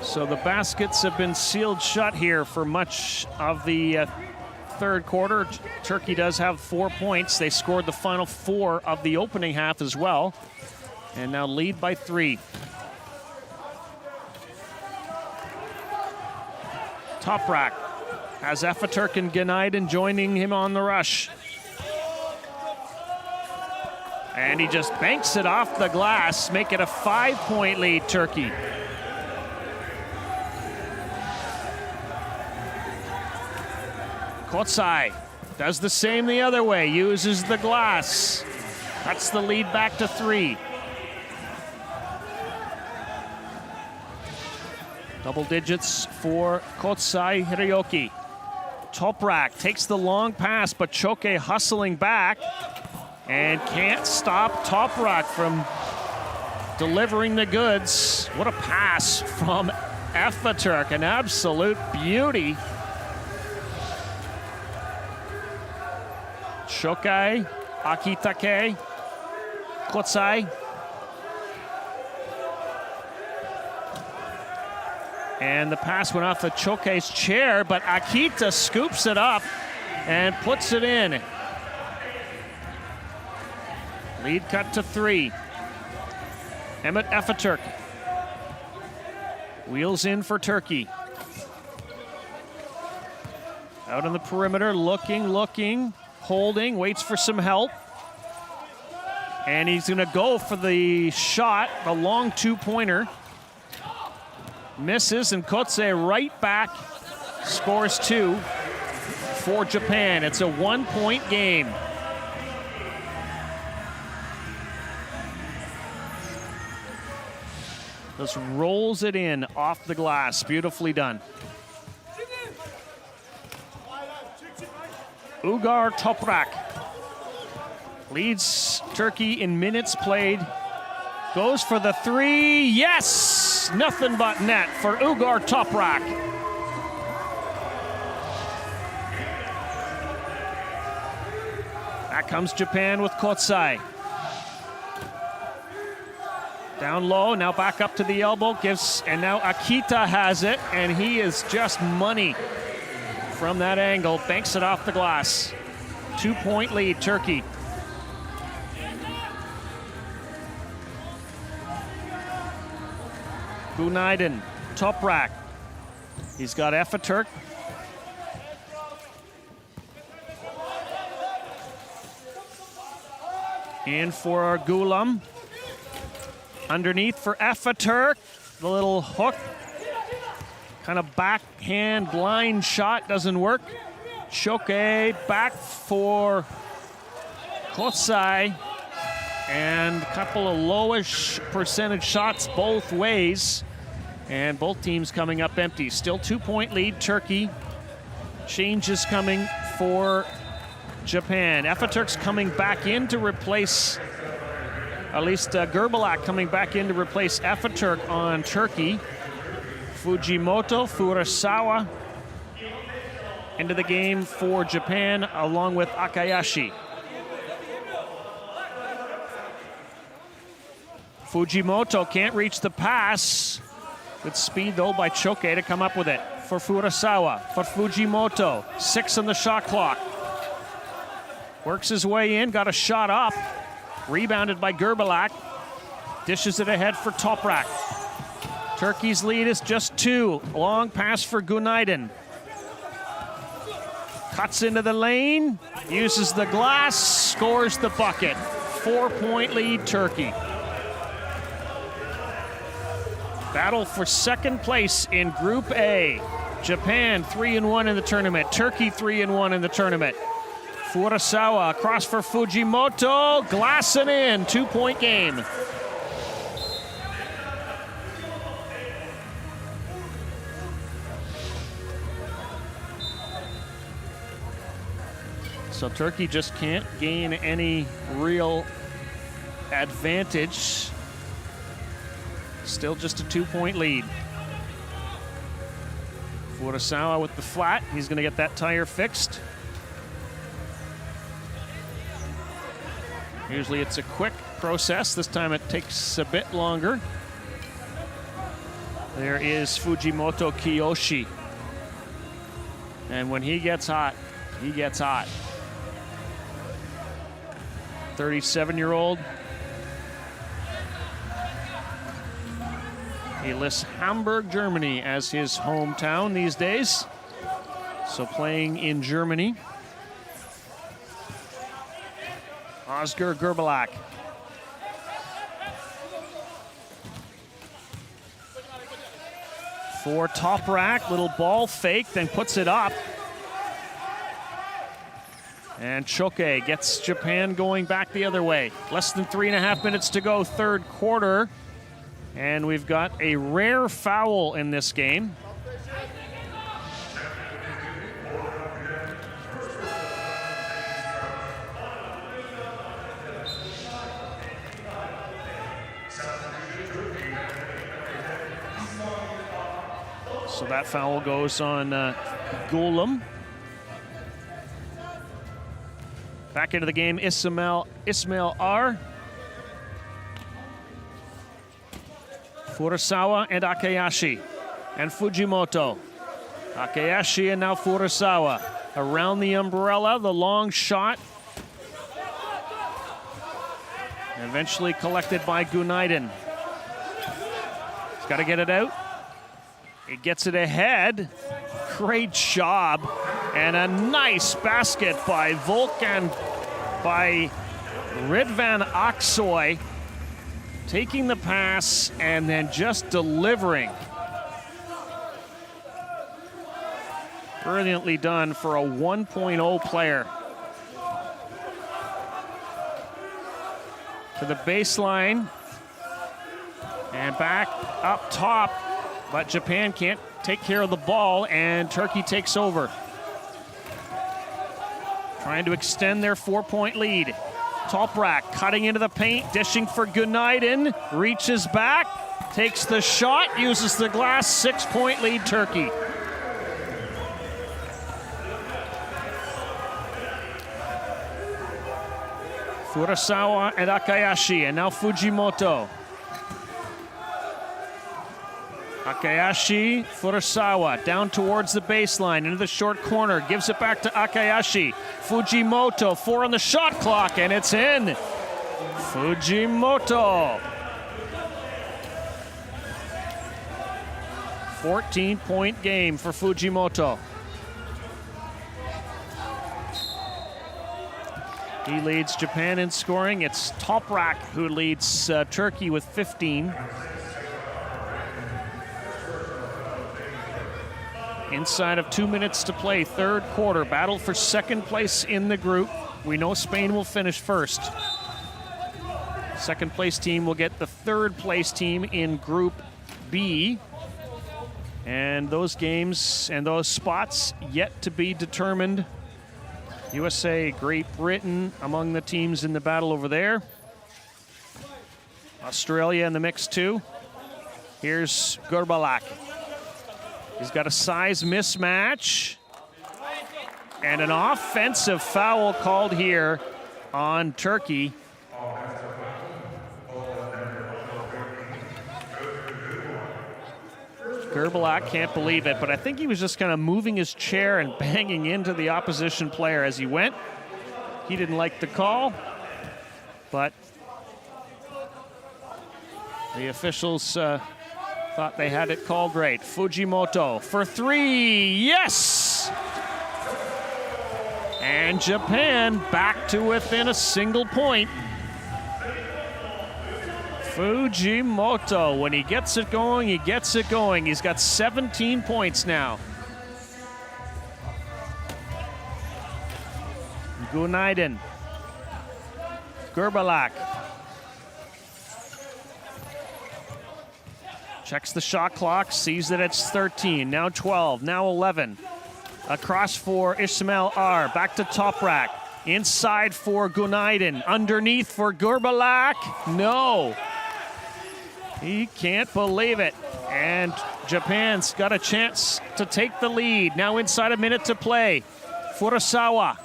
So the baskets have been sealed shut here for much of the third quarter. Turkey does have 4 points. They scored the final 4 of the opening half as well, and now lead by 3. Toprak has Afaturk and Günaydın joining him on the rush. And he just banks it off the glass, make it a 5-point lead, Turkey. Kotsay does the same the other way, uses the glass. Cuts the lead back to 3. Double digits for Kotsay Hiroyuki. Toprak takes the long pass, but Choke hustling back and can't stop Toprak from delivering the goods. What a pass from Afaturk, an absolute beauty. Shokai, Akitake, Kotsai. And the pass went off of Chokei's chair, but Akita scoops it up and puts it in. Lead cut to 3. Emmett Efeturk wheels in for Turkey. Out on the perimeter, looking, holding, waits for some help. And he's gonna go for the shot, the long 2-pointer. Misses, and Kotse right back, scores 2 for Japan. It's a 1-point game. Just rolls it in off the glass. Beautifully done. Ugar Toprak leads Turkey in minutes played. Goes for the 3. Yes! Nothing but net for Ugar Toprak. Back comes Japan with Kotsai. Down low, now back up to the elbow, and now Akita has it, and he is just money from that angle, banks it off the glass. 2-point lead, Turkey. Gunaydın, Toprak. He's got Efeturk. In for Gulam. Underneath for Efeturk. The little hook. Kind of backhand blind shot doesn't work. Choke back for Kotsai. And a couple of lowish percentage shots both ways. And both teams coming up empty. Still 2-point lead, Turkey. Changes coming for Japan. Efeturk's coming back in to replace, at least Gerbalak coming back in to replace Efeturk on Turkey. Fujimoto, Furusawa into the game for Japan, along with Akayashi. Fujimoto can't reach the pass. Good speed, though, by Choke to come up with it. For Furusawa, for Fujimoto. 6 on the shot clock. Works his way in, got a shot up. Rebounded by Gerbalak. Dishes it ahead for Toprak. Turkey's lead is just 2. Long pass for Gunaydın. Cuts into the lane, uses the glass, scores the bucket. 4-point lead, Turkey. Battle for second place in Group A. Japan 3-1 in the tournament. Turkey 3-1 in the tournament. Furusawa across for Fujimoto. Glassing in. 2-point game. So Turkey just can't gain any real advantage. Still just a 2-point lead. Furusawa with the flat. He's going to get that tire fixed. Usually it's a quick process. This time it takes a bit longer. There is Fujimoto Kiyoshi. And when he gets hot, he gets hot. 37-year-old. He lists Hamburg, Germany as his hometown these days. So playing in Germany. Özgür Gerbalak. For Toprak, little ball fake, then puts it up. And Choke gets Japan going back the other way. Less than 3.5 minutes to go, third quarter. And we've got a rare foul in this game. So that foul goes on Gulam. Back into the game, Ismail R. Furusawa and Akayashi. And Fujimoto. Akayashi and now Furusawa. Around the umbrella, the long shot. Eventually collected by Gunaiden. He's got to get it out. He gets it ahead. Great job. And a nice basket by Ridvan Aksoy. Taking the pass and then just delivering. Brilliantly done for a 1.0 player. To the baseline. And back up top. But Japan can't take care of the ball, and Turkey takes over. Trying to extend their 4-point lead. Toprak cutting into the paint, dishing for Gunaiden. Reaches back, takes the shot, uses the glass. 6-point lead, Turkey. Furusawa and Akayashi, and now Fujimoto. Akayashi, Furusawa, down towards the baseline, into the short corner, gives it back to Akayashi. Fujimoto, 4 on the shot clock, and it's in. Fujimoto. 14-point game for Fujimoto. He leads Japan in scoring. It's Toprak who leads Turkey with 15. Inside of 2 minutes to play, third quarter. Battle for second place in the group. We know Spain will finish first. Second place team will get the third place team in Group B. And those games and those spots yet to be determined. USA, Great Britain among the teams in the battle over there. Australia in the mix too. Here's Gurbalak. He's got a size mismatch. And an offensive foul called here on Turkey. Gurbalak can't believe it, but I think he was just kind of moving his chair and banging into the opposition player as he went. He didn't like the call, but the officials thought they had it called right. Fujimoto for 3, yes! And Japan back to within a single point. Fujimoto, when he gets it going, he gets it going. He's got 17 points now. Gunaiden. Gurbalak. Checks the shot clock, sees that it's 13, now 12, now 11. Across for Ismail R, back to Toprak. Inside for Gunaiden, underneath for Gurbalak. No. He can't believe it. And Japan's got a chance to take the lead. Now inside a minute to play. Furusawa.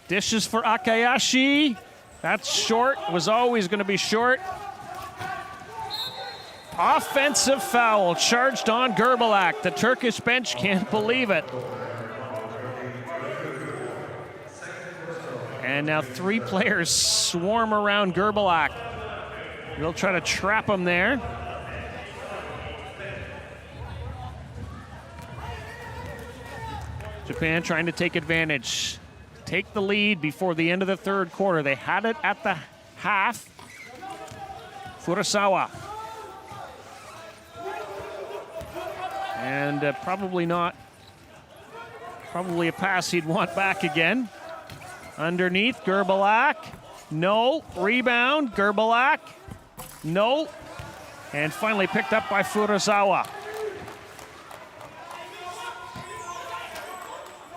Dishes for Akayashi. That's short, was always going to be short. Offensive foul charged on Gurbalak. The Turkish bench can't believe it. And now 3 players swarm around Gurbalak. They'll try to trap him there. Japan trying to take advantage. Take the lead before the end of the third quarter. They had it at the half. Furusawa. And probably a pass he'd want back again. Underneath, Gurbalak. No. Rebound, Gurbalak. No. And finally picked up by Furusawa.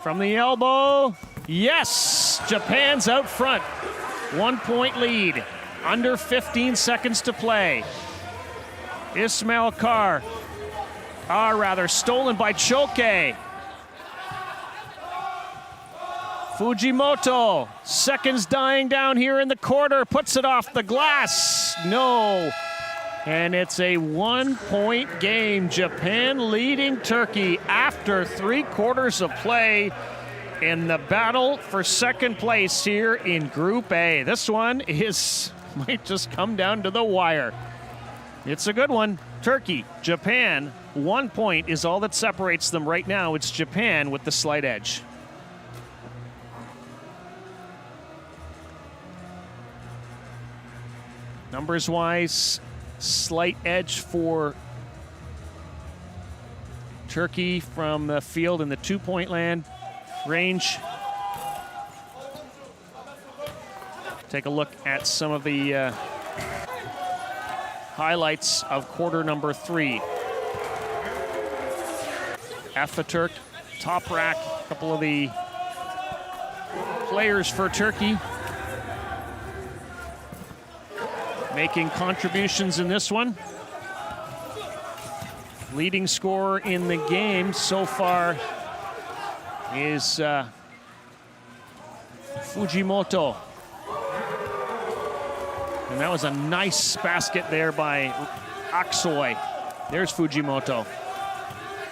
From the elbow. Yes! Japan's out front. 1-point lead. Under 15 seconds to play. Ismail Carr. Stolen by Choke. Fujimoto, seconds dying down here in the quarter, puts it off the glass. No. And it's a 1-point game. Japan leading Turkey after 3 quarters of play in the battle for second place here in Group A. This one might just come down to the wire. It's a good one. Turkey, Japan, 1 point is all that separates them right now. It's Japan with the slight edge. Numbers-wise, slight edge for Turkey from the field in the 2-point land range. Take a look at some of the highlights of quarter number 3. Atatürk, Toprak, a couple of the players for Turkey making contributions in this one. Leading scorer in the game so far is Fujimoto. And that was a nice basket there by Aksoy. There's Fujimoto.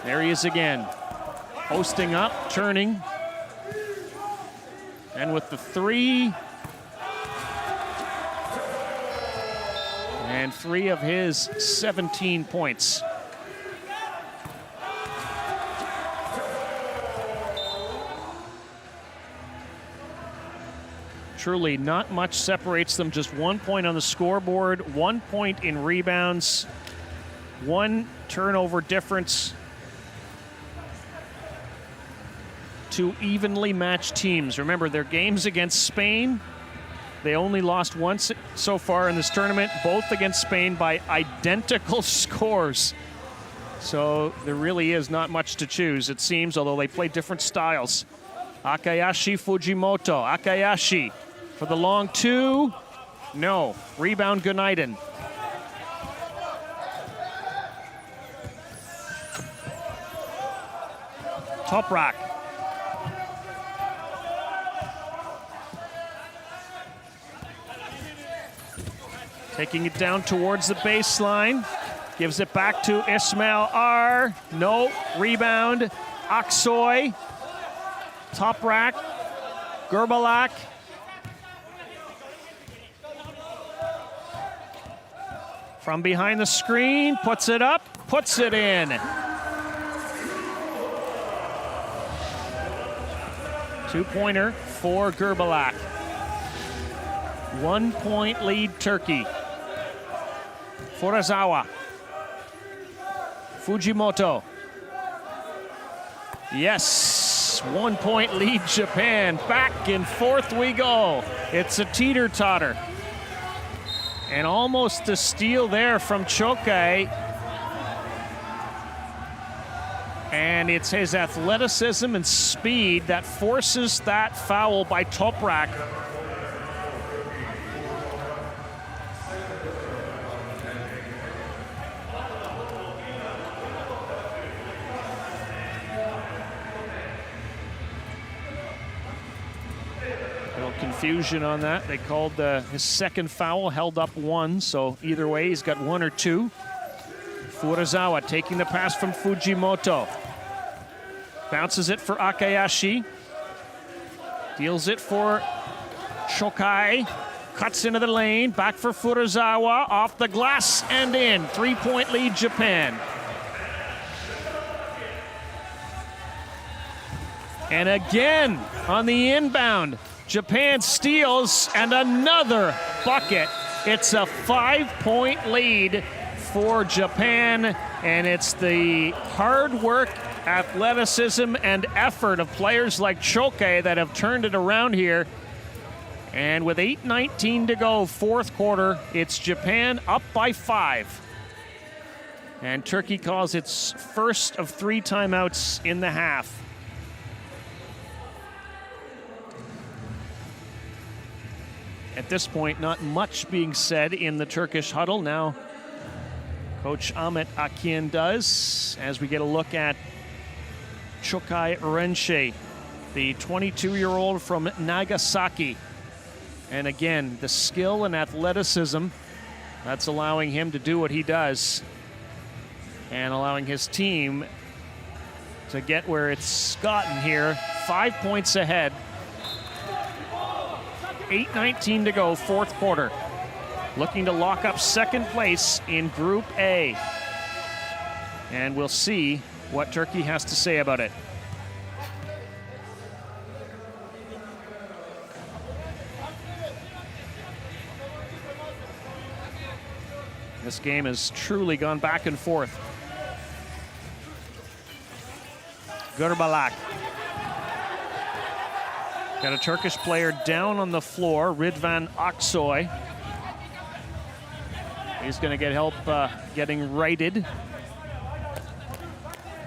There he is again. Posting up, turning. And with the 3. And 3 of his 17 points. Truly, not much separates them. Just 1 point on the scoreboard, 1 point in rebounds, 1 turnover difference. 2 evenly matched teams. Remember, their games against Spain, they only lost once so far in this tournament, both against Spain by identical scores. So there really is not much to choose, it seems, although they play different styles. Akayashi, Fujimoto. Akayashi for the long 2. No. Rebound, Gunaiden. Toprak. Taking it down towards the baseline. Gives it back to Ismail R. No. Rebound. Aksoy. Toprak. Gerbalak. From behind the screen, puts it up, puts it in. 2-pointer for Gerbalak. 1 point lead, Turkey. Furuzawa. Fujimoto. Yes, 1 point lead, Japan. Back and forth we go. It's a teeter-totter. And almost a steal there from Chokai. And it's his athleticism and speed that forces that foul by Toprak. Confusion on that. They called his second foul, held up 1, so either way, he's got 1 or 2. Furuzawa taking the pass from Fujimoto. Bounces it for Akayashi. Deals it for Chokai. Cuts into the lane, back for Furuzawa, off the glass and in. 3-point lead, Japan. And again, on the inbound, Japan steals and another bucket. It's a 5-point lead for Japan, and it's the hard work, athleticism, and effort of players like Chokai that have turned it around here. And with 8:19 to go, 4th quarter, it's Japan up by 5. And Turkey calls its first of 3 timeouts in the half. At this point, not much being said in the Turkish huddle. Now, Coach Ahmet Akin does, as we get a look at Chokai Renşe the 22-year-old from Nagasaki. And again, the skill and athleticism, that's allowing him to do what he does and allowing his team to get where it's gotten here. 5 points ahead. 8:19 to go, fourth quarter. Looking to lock up second place in Group A. And we'll see what Turkey has to say about it. This game has truly gone back and forth. Gurbalak. Got a Turkish player down on the floor, Ridvan Aksoy. He's going to get help getting righted.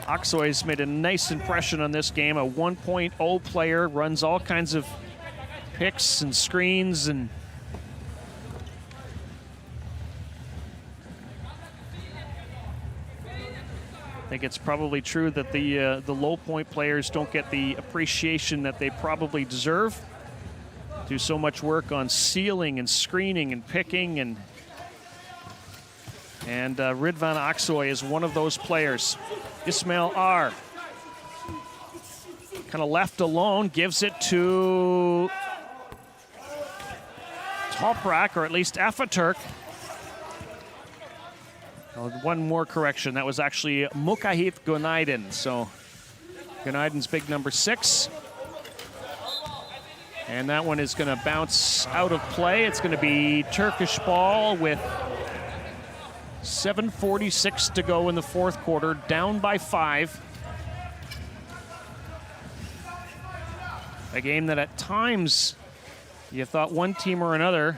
Aksoy's made a nice impression on this game, a 1.0 player, runs all kinds of picks and screens, and I think it's probably true that the low point players don't get the appreciation that they probably deserve. Do so much work on sealing and screening and picking, and Ridvan Aksoy is one of those players. Ismail R. Kind of left alone, gives it to Toprak, or at least Afaturk. Oh, one more correction, that was actually Mukahith Gunaydin. So Gunaydin's big number 6. And that one is going to bounce out of play. It's going to be Turkish ball with 7:46 to go in the fourth quarter, down by 5. A game that at times you thought one team or another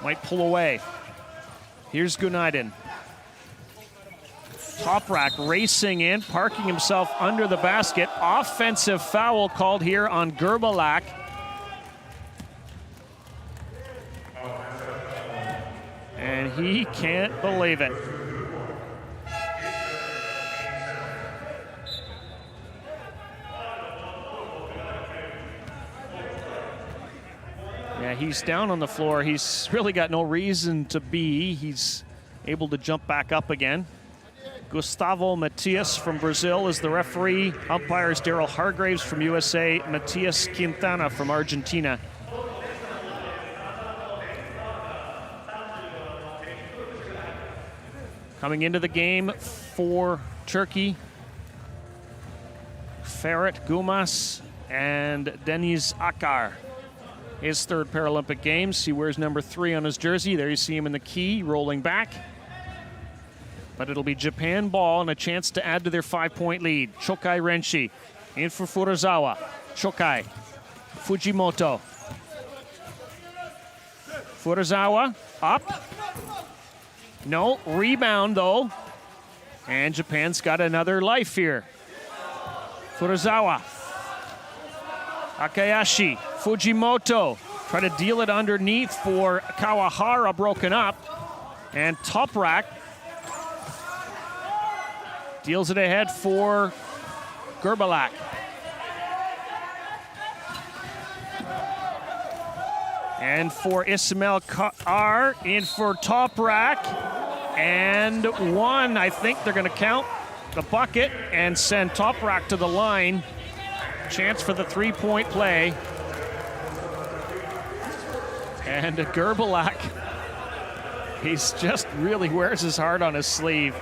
might pull away. Here's Gunaydin. Toprak racing in, parking himself under the basket. Offensive foul called here on Gurbalak. And he can't believe it. Yeah, he's down on the floor. He's really got no reason to be. He's able to jump back up again. Gustavo Matias from Brazil is the referee. Umpires Daryl Hargraves from USA, Matias Quintana from Argentina. Coming into the game for Turkey, Ferret Gumas and Deniz Akar. His third Paralympic Games. He wears number 3 on his jersey. There you see him in the key, rolling back. But it'll be Japan ball and a chance to add to their 5-point lead. Chokai Renshi in for Furuzawa. Chokai, Fujimoto. Furuzawa up. No, rebound though. And Japan's got another life here. Furuzawa. Akayashi, Fujimoto, try to deal it underneath for Kawahara, broken up. And Toprak deals it ahead for Gurbalak. And for Ismail R, in for Toprak. And one, I think they're gonna count the bucket and send Toprak to the line. Chance for the 3-point play. And Gurbalak, he's just really wears his heart on his sleeve.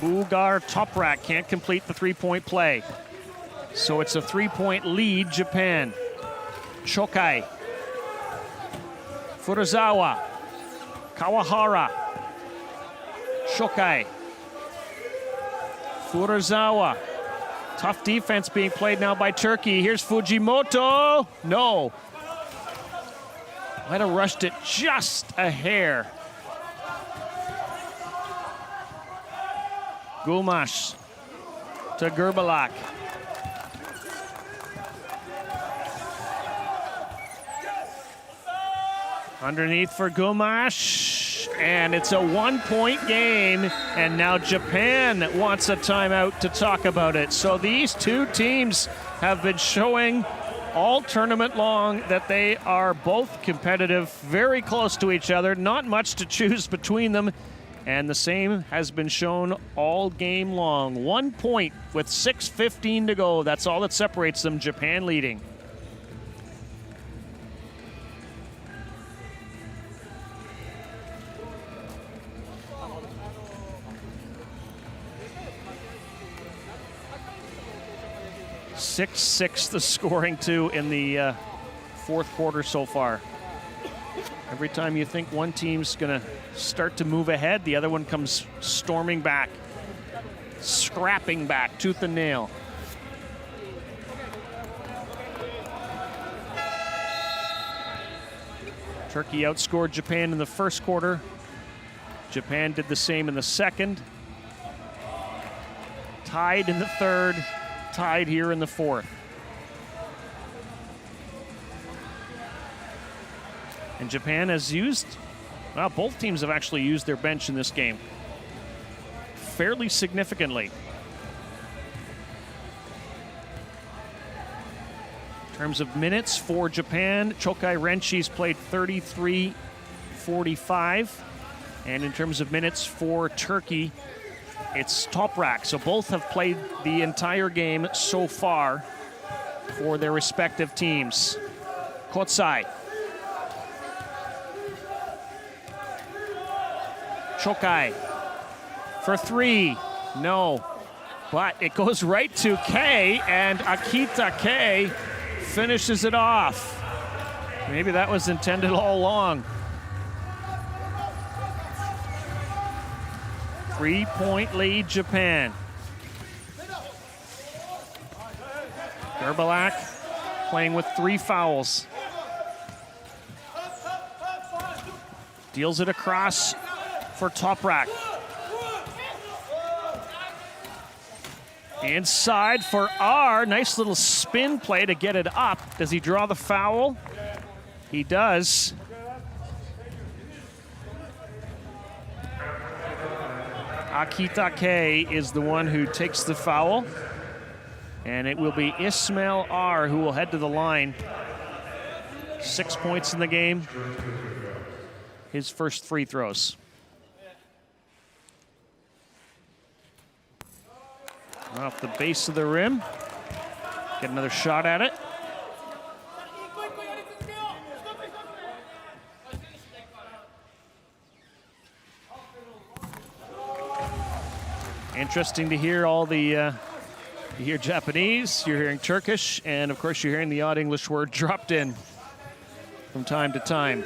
Ugar Toprak can't complete the 3-point play. So it's a 3-point lead, Japan. Chokai. Furuzawa. Kawahara. Chokai. Furuzawa. Tough defense being played now by Turkey. Here's Fujimoto. No. Might have rushed it just a hair. Gumash to Gurbalak. Underneath for Gumash, and it's a 1-point game, and now Japan wants a timeout to talk about it. So these two teams have been showing all tournament long that they are both competitive, very close to each other, not much to choose between them, and the same has been shown all game long. 1 point with 6:15 to go. That's all that separates them, Japan leading. Six the scoring to in the fourth quarter so far. Every time you think one team's gonna start to move ahead, the other one comes storming back, scrapping back, tooth and nail. Turkey outscored Japan in the first quarter. Japan did the same in the second. Tied in the third. Tied here in the fourth. And Japan has used, well, both teams have actually used their bench in this game fairly significantly. In terms of minutes for Japan, Chokai Renshi's played 33-45. And in terms of minutes for Turkey, it's Toprak. So both have played the entire game so far for their respective teams. Kotsai. Chokai for three. No. But it goes right to K, and Akita K finishes it off. Maybe that was intended all along. 3-point lead, Japan. Gerbalak playing with 3 fouls. Deals it across for Toprak. Inside for R. Nice little spin play to get it up. Does he draw the foul? He does. Akita K is the one who takes the foul. And it will be Ismail R who will head to the line. 6 points in the game. His first free throws. Off the base of the rim. Get another shot at it. Interesting to hear all the, you hear Japanese, you're hearing Turkish, and of course you're hearing the odd English word dropped in from time to time.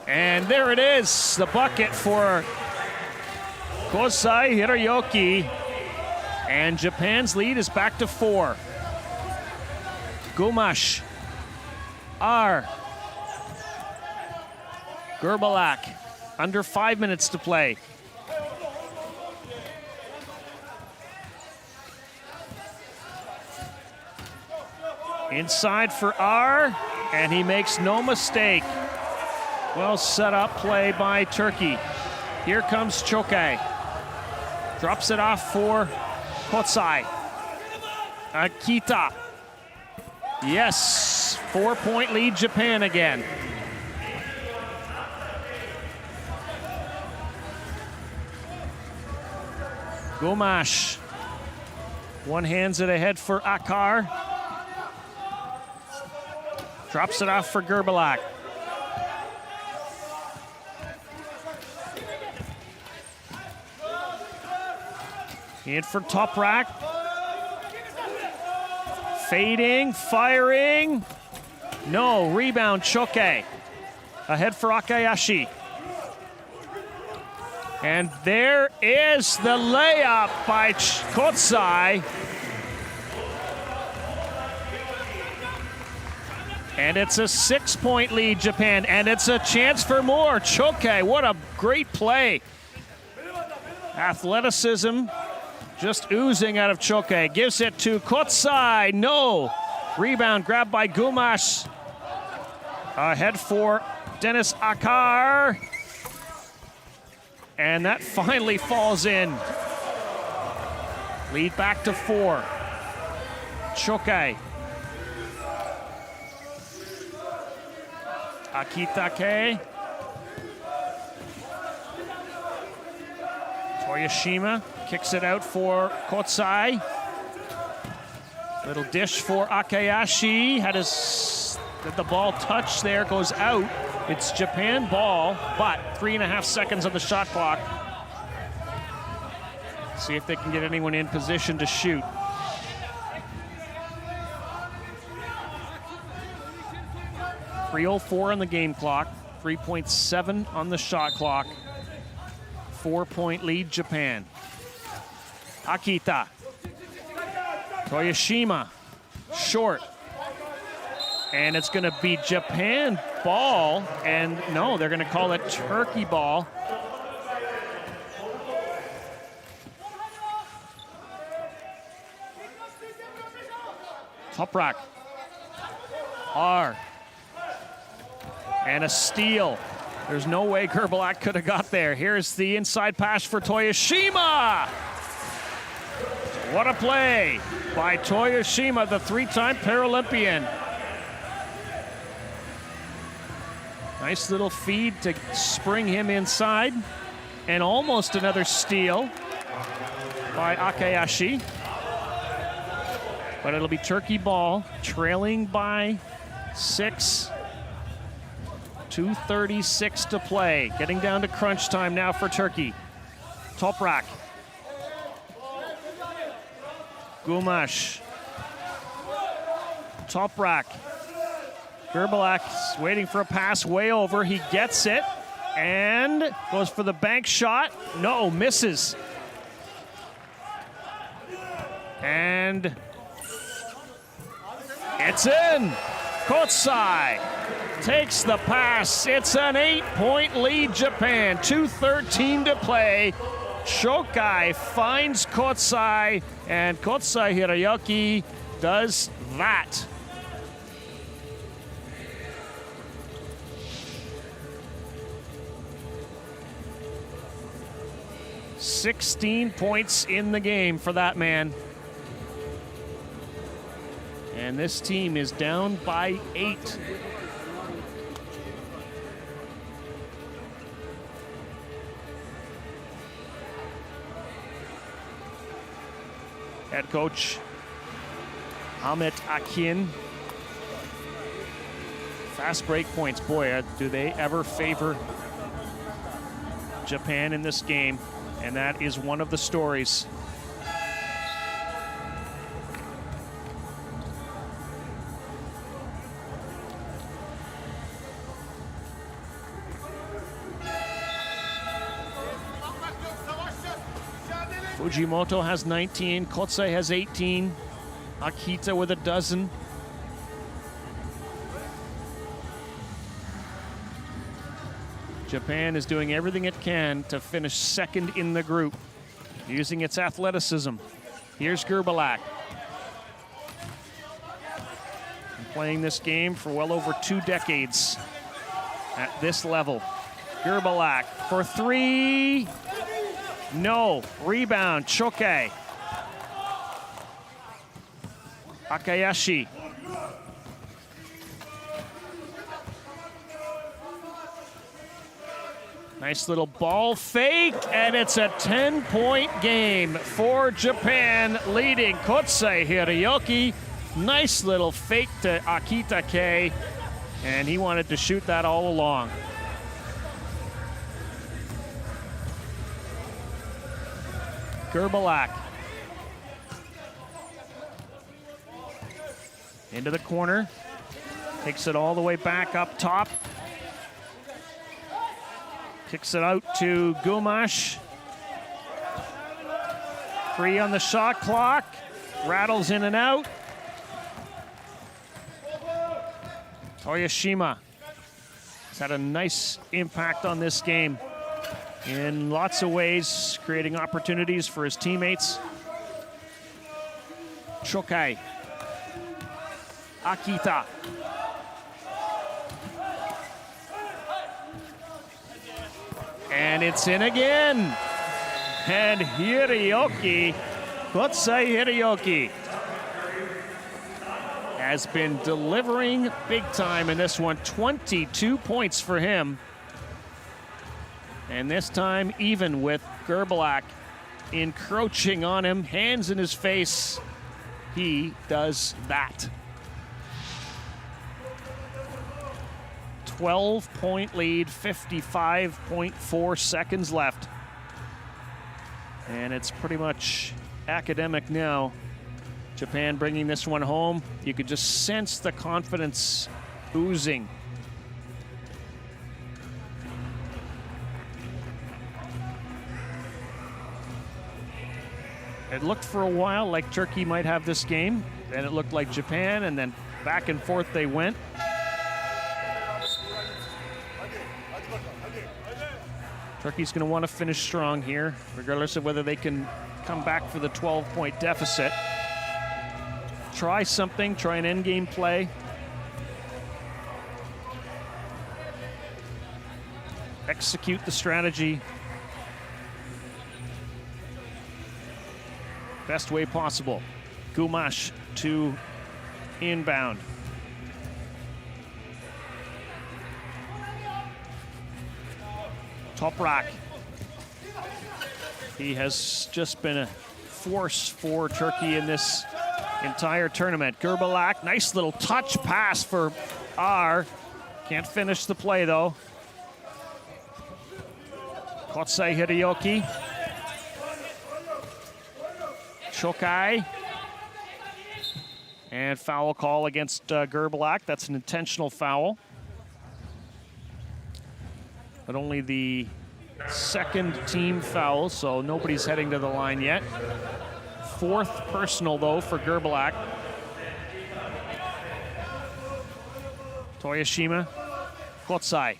And there it is, the bucket for Kosai Hiroyuki. And Japan's lead is back to 4. Gumash, R, Gerbalak, under 5 minutes to play. Inside for R, and he makes no mistake. Well set up play by Turkey. Here comes Chokai. Drops it off for Kotsai. Akita. Yes, 4-point lead Japan again. Gumash. One hands it ahead for Akar. Drops it off for Gerbalak. In for Toprak. Fading, firing. No, rebound, Choke. Ahead for Akayashi. And there is the layup by Kotsai. And it's a 6-point lead, Japan, and it's a chance for more. Choke, what a great play. Athleticism just oozing out of Choke. Gives it to Kotsai, no. Rebound grabbed by Gumash. Ahead for Dennis Akar. And that finally falls in. Lead back to 4. Chokai. Akitake. Toyoshima kicks it out for Kotsai. Little dish for Akayashi. Did the ball touch there? Goes out. It's Japan ball, but 3.5 seconds on the shot clock. See if they can get anyone in position to shoot. .304 on the game clock, 3.7 on the shot clock. 4-point lead, Japan. Akita. Toyoshima, short. And it's gonna be Japan ball, and no, they're gonna call it Turkey ball. Toprak. R. And a steal. There's no way Gerbalak could have got there. Here's the inside pass for Toyoshima. What a play by Toyoshima, the 3-time Paralympian. Nice little feed to spring him inside. And almost another steal by Akayashi. But it'll be Turkey ball, trailing by 6. 2:36 to play. Getting down to crunch time now for Turkey. Toprak. Gumash. Toprak. Gerbalak waiting for a pass way over. He gets it and goes for the bank shot. No, misses. And it's in. Kotsai takes the pass. It's an 8-point lead, Japan. 2:13 to play. Shokai finds Kotsai, and Kotsai Hiroyuki does that. $16 points in the game for that man. And this team is down by 8. Head coach Ahmet Akin. Fast break points. Boy, do they ever favor Japan in this game. And that is one of the stories. Fujimoto has 19, Kotsai has 18, Akita with a dozen. Japan is doing everything it can to finish second in the group, using its athleticism. Here's Gerbalak. Playing this game for well over 2 decades at this level. Gerbalak for 3. No. Rebound, Choke. Akayashi. Nice little ball fake, and it's a 10-point game for Japan, leading Kotsai Hiroyuki. Nice little fake to Akita K, and he wanted to shoot that all along. Gerbalak. Into the corner. Takes it all the way back up top. Kicks it out to Gumash. 3 on the shot clock. Rattles in and out. Toyoshima has had a nice impact on this game in lots of ways, creating opportunities for his teammates. Chokai. Akita. And it's in again. And Kotsai Hiroki has been delivering big time in this one. 22 points for him. And this time, even with Gerbalak encroaching on him, hands in his face, he does that. 12-point lead, 55.4 seconds left. And it's pretty much academic now. Japan bringing this one home. You could just sense the confidence oozing. It looked for a while like Turkey might have this game. Then it looked like Japan, and then back and forth they went. Turkey's going to want to finish strong here, regardless of whether they can come back for the 12-point deficit. Try something, try an endgame play. Execute the strategy best way possible. Gumash to inbound. Toprak. He has just been a force for Turkey in this entire tournament. Gerbalak, nice little touch pass for R. Can't finish the play though. Kotsai Hiroki. Shokai. And foul call against Gerbalak. That's an intentional foul. But only the second team foul, so nobody's heading to the line yet. Fourth personal, though, for Gerbalak. Toyoshima, Kotsai.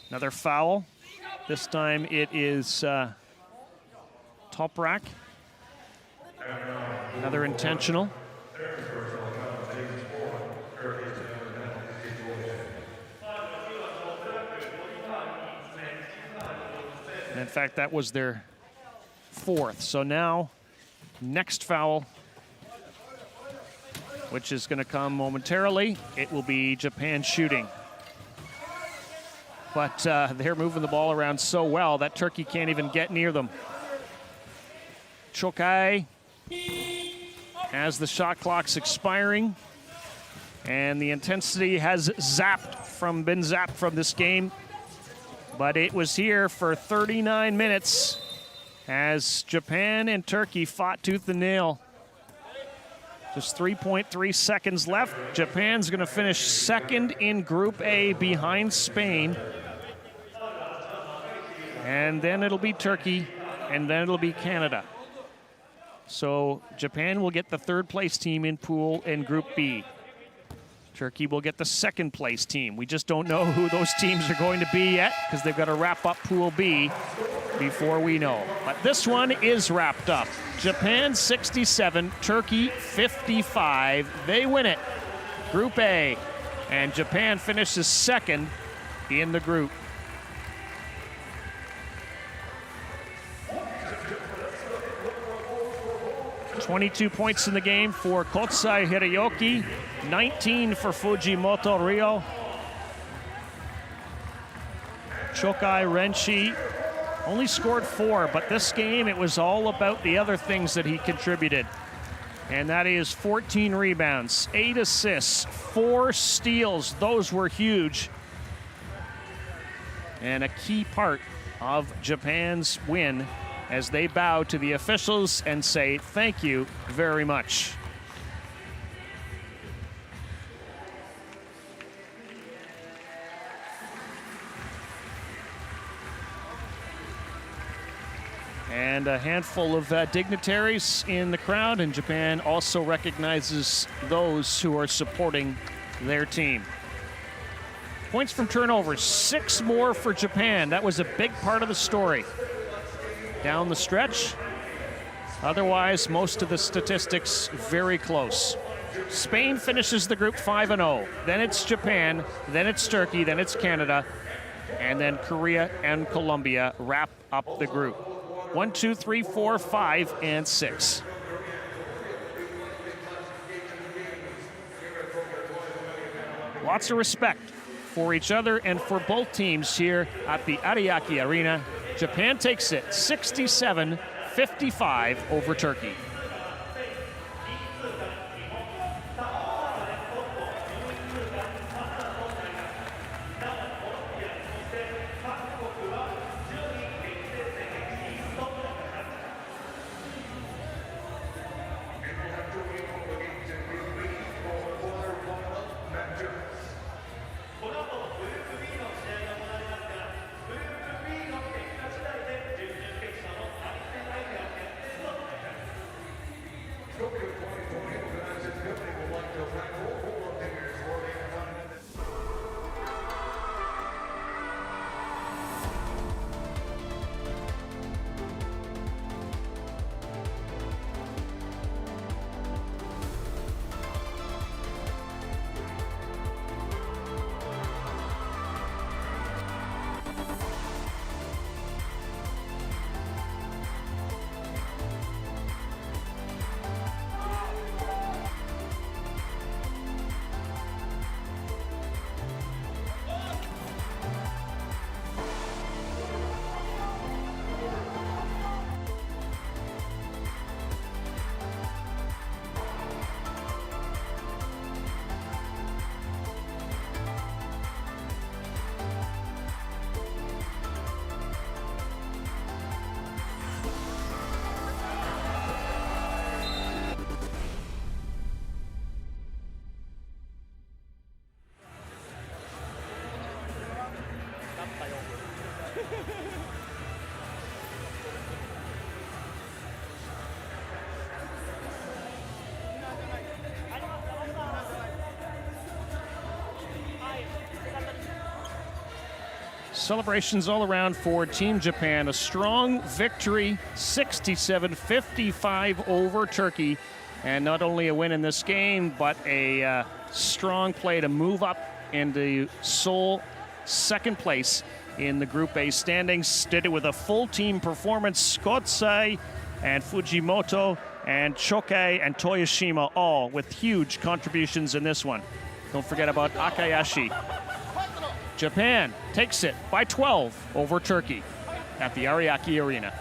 Another foul. This time it is Toprak. Another intentional. And in fact, that was their fourth. So now, next foul, which is going to come momentarily, it will be Japan shooting. But they're moving the ball around so well that Turkey can't even get near them. Shokai, as the shot clock's expiring, and the intensity has been zapped from this game. But it was here for 39 minutes as Japan and Turkey fought tooth and nail. Just 3.3 seconds left. Japan's going to finish second in Group A behind Spain. And then it'll be Turkey, and then it'll be Canada. So Japan will get the third place team in pool in Group B. Turkey will get the second place team. We just don't know who those teams are going to be yet because they've got to wrap up Pool B before we know. But this one is wrapped up. Japan 67, Turkey 55. They win it. Group A. And Japan finishes second in the group. $22 points in the game for Kotsai Hiroki, 19 for Fujimoto Ryo. Chokai Renshi only scored 4, but this game it was all about the other things that he contributed. And that is 14 rebounds, 8 assists, 4 steals. Those were huge. And a key part of Japan's win as they bow to the officials and say thank you very much. And a handful of dignitaries in the crowd, and Japan also recognizes those who are supporting their team. Points from turnovers, 6 more for Japan. That was a big part of the story down the stretch. Otherwise, most of the statistics very close. Spain finishes the group 5-0. Then it's Japan, then it's Turkey, then it's Canada. and then Korea and Colombia wrap up the group. 1, 2, 3, 4, 5, and 6. Lots of respect for each other and for both teams here at the Ariake Arena. Japan takes it 67-55 over Turkey. Celebrations all around for Team Japan. A strong victory, 67-55 over Turkey. And not only a win in this game, but a strong play to move up into sole second place in the Group A standings. Did it with a full team performance. Kotsai and Fujimoto and Choke and Toyoshima all with huge contributions in this one. Don't forget about Akayashi. Japan takes it by 12 over Turkey at the Ariake Arena.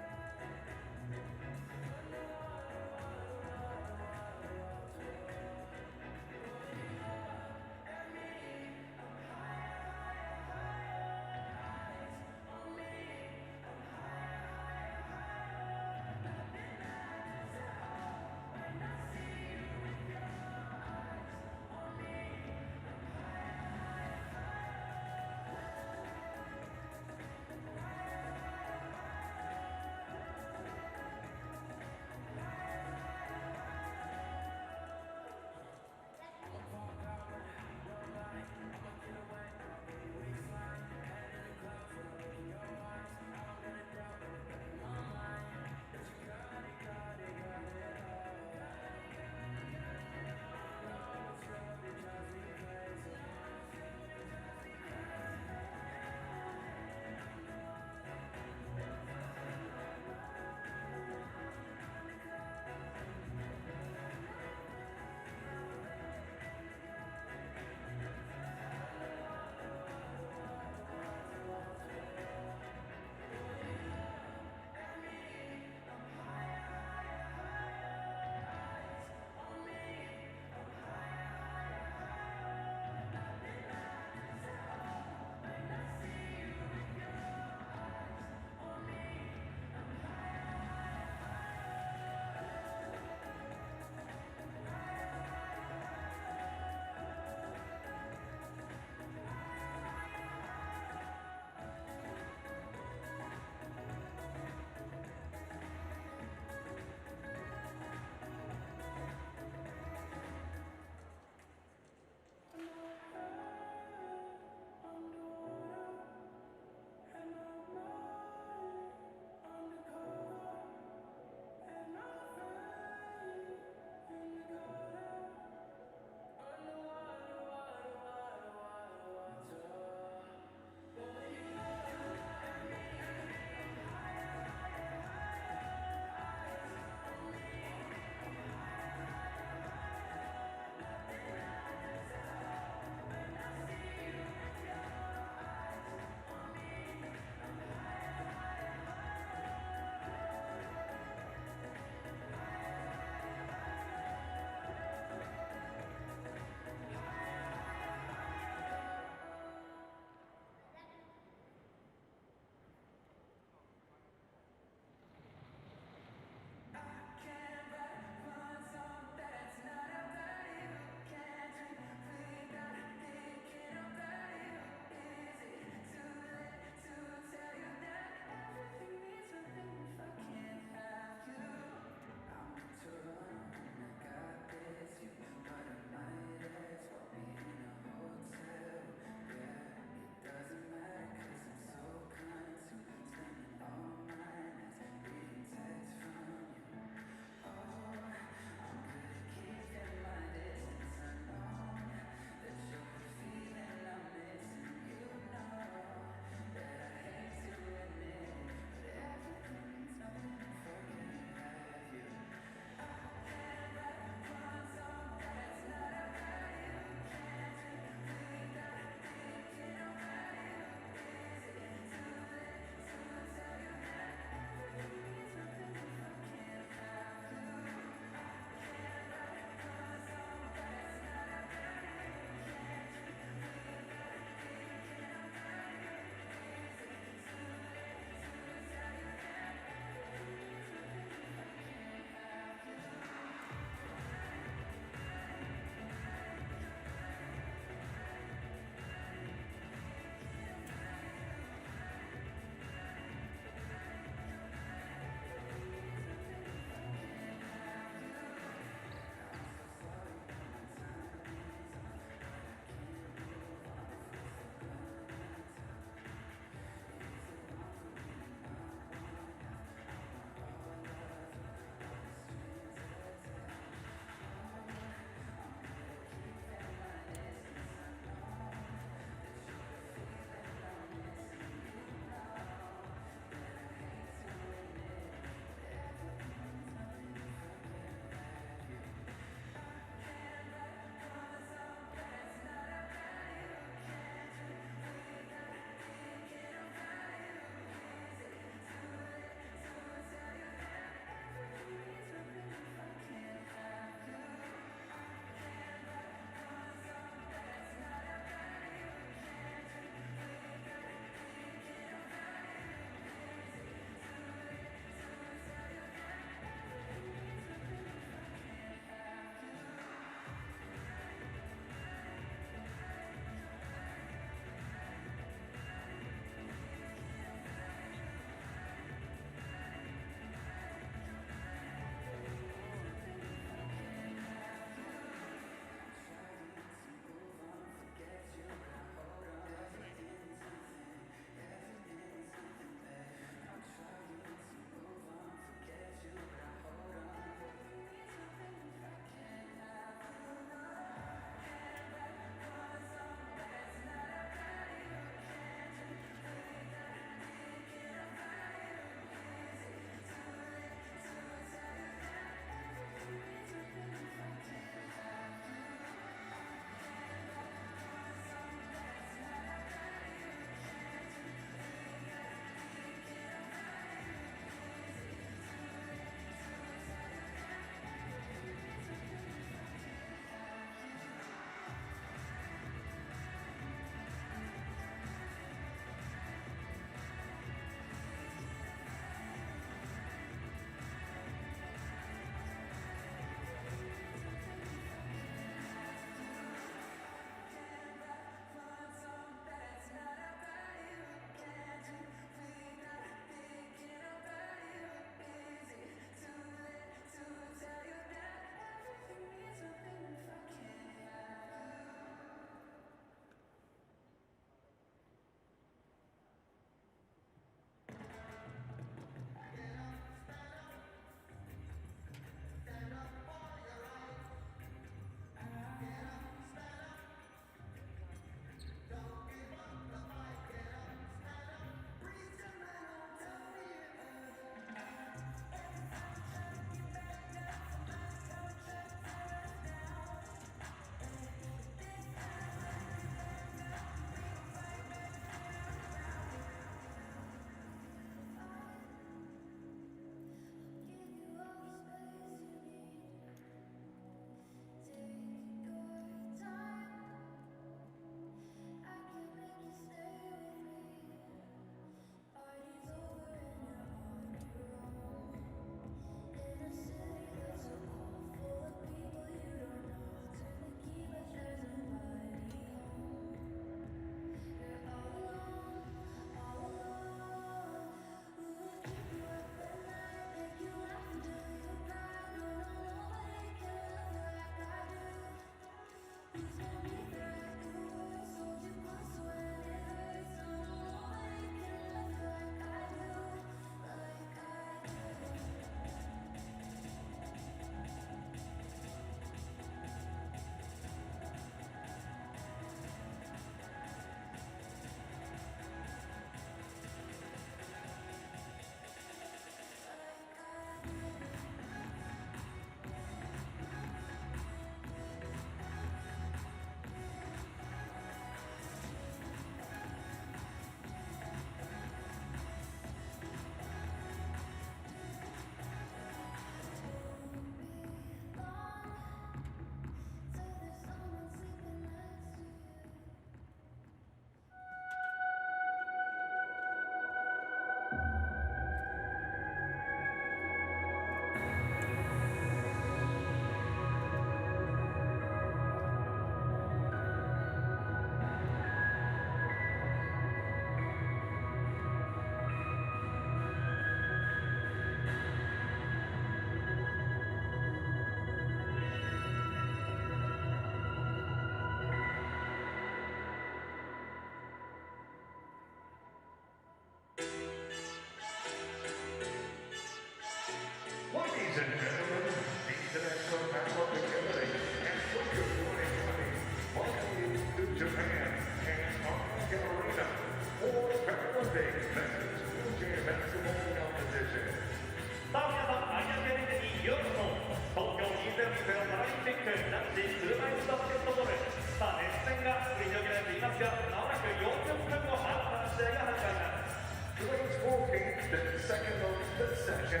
This session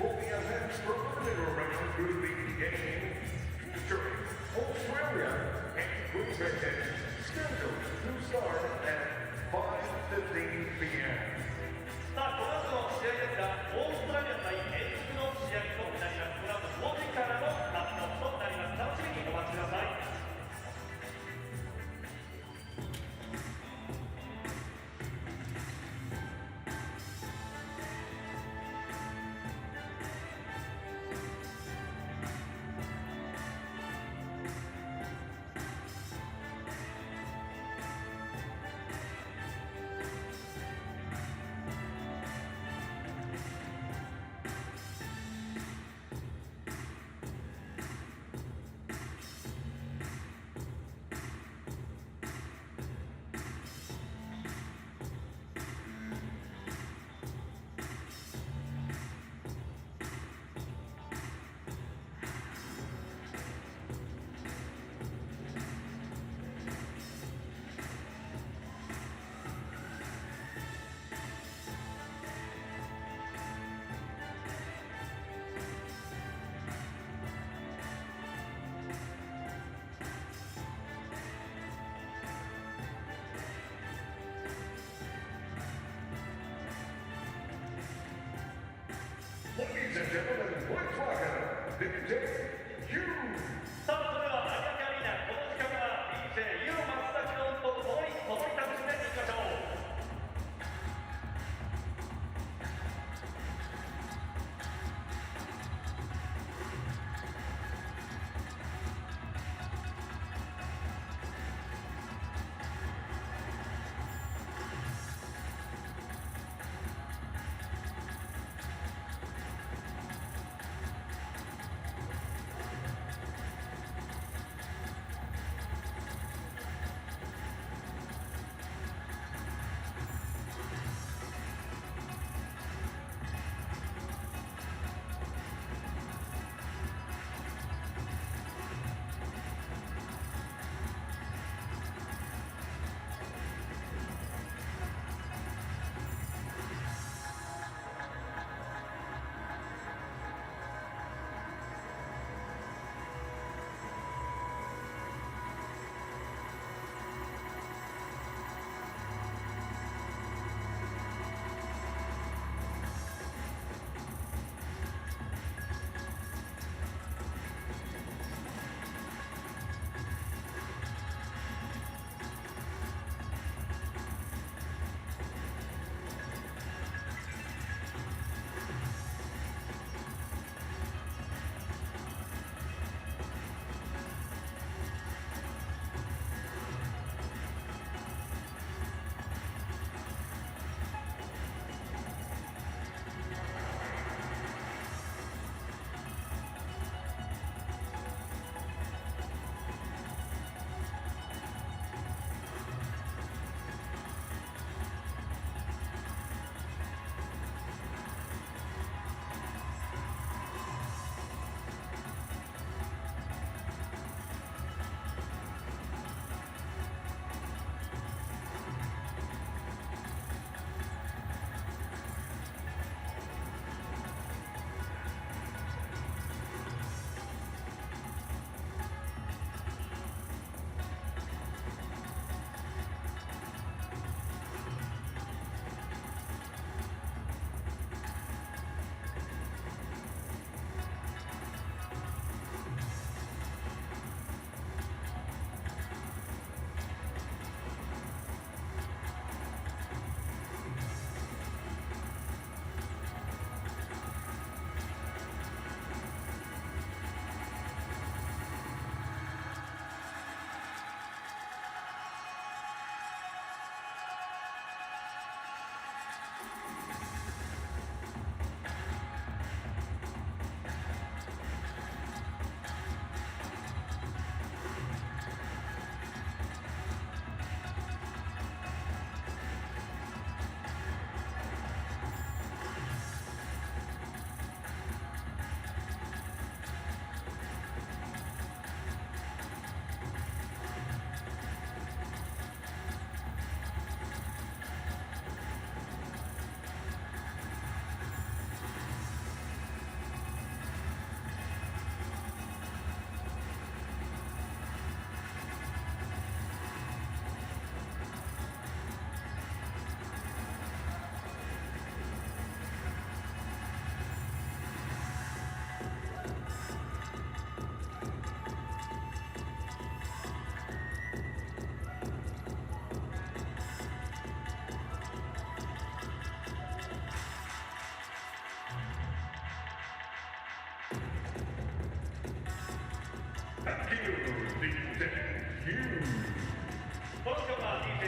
will be a men's preliminary round through the game featuring Australia and Great Britain, scheduled to start at 5:15 p.m. さあ、この後の試合ですが、オーストラリア対エジプトの試合となります。この後5時からのラップアップとなります。楽しみにお待ちください。Ladies and gentlemen, please welcome DJ Hughes. さあ、それでは有明アリーナ、この時間は DJ ユー松崎の音とともに楽しんでいきましょう。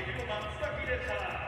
っている松崎でした。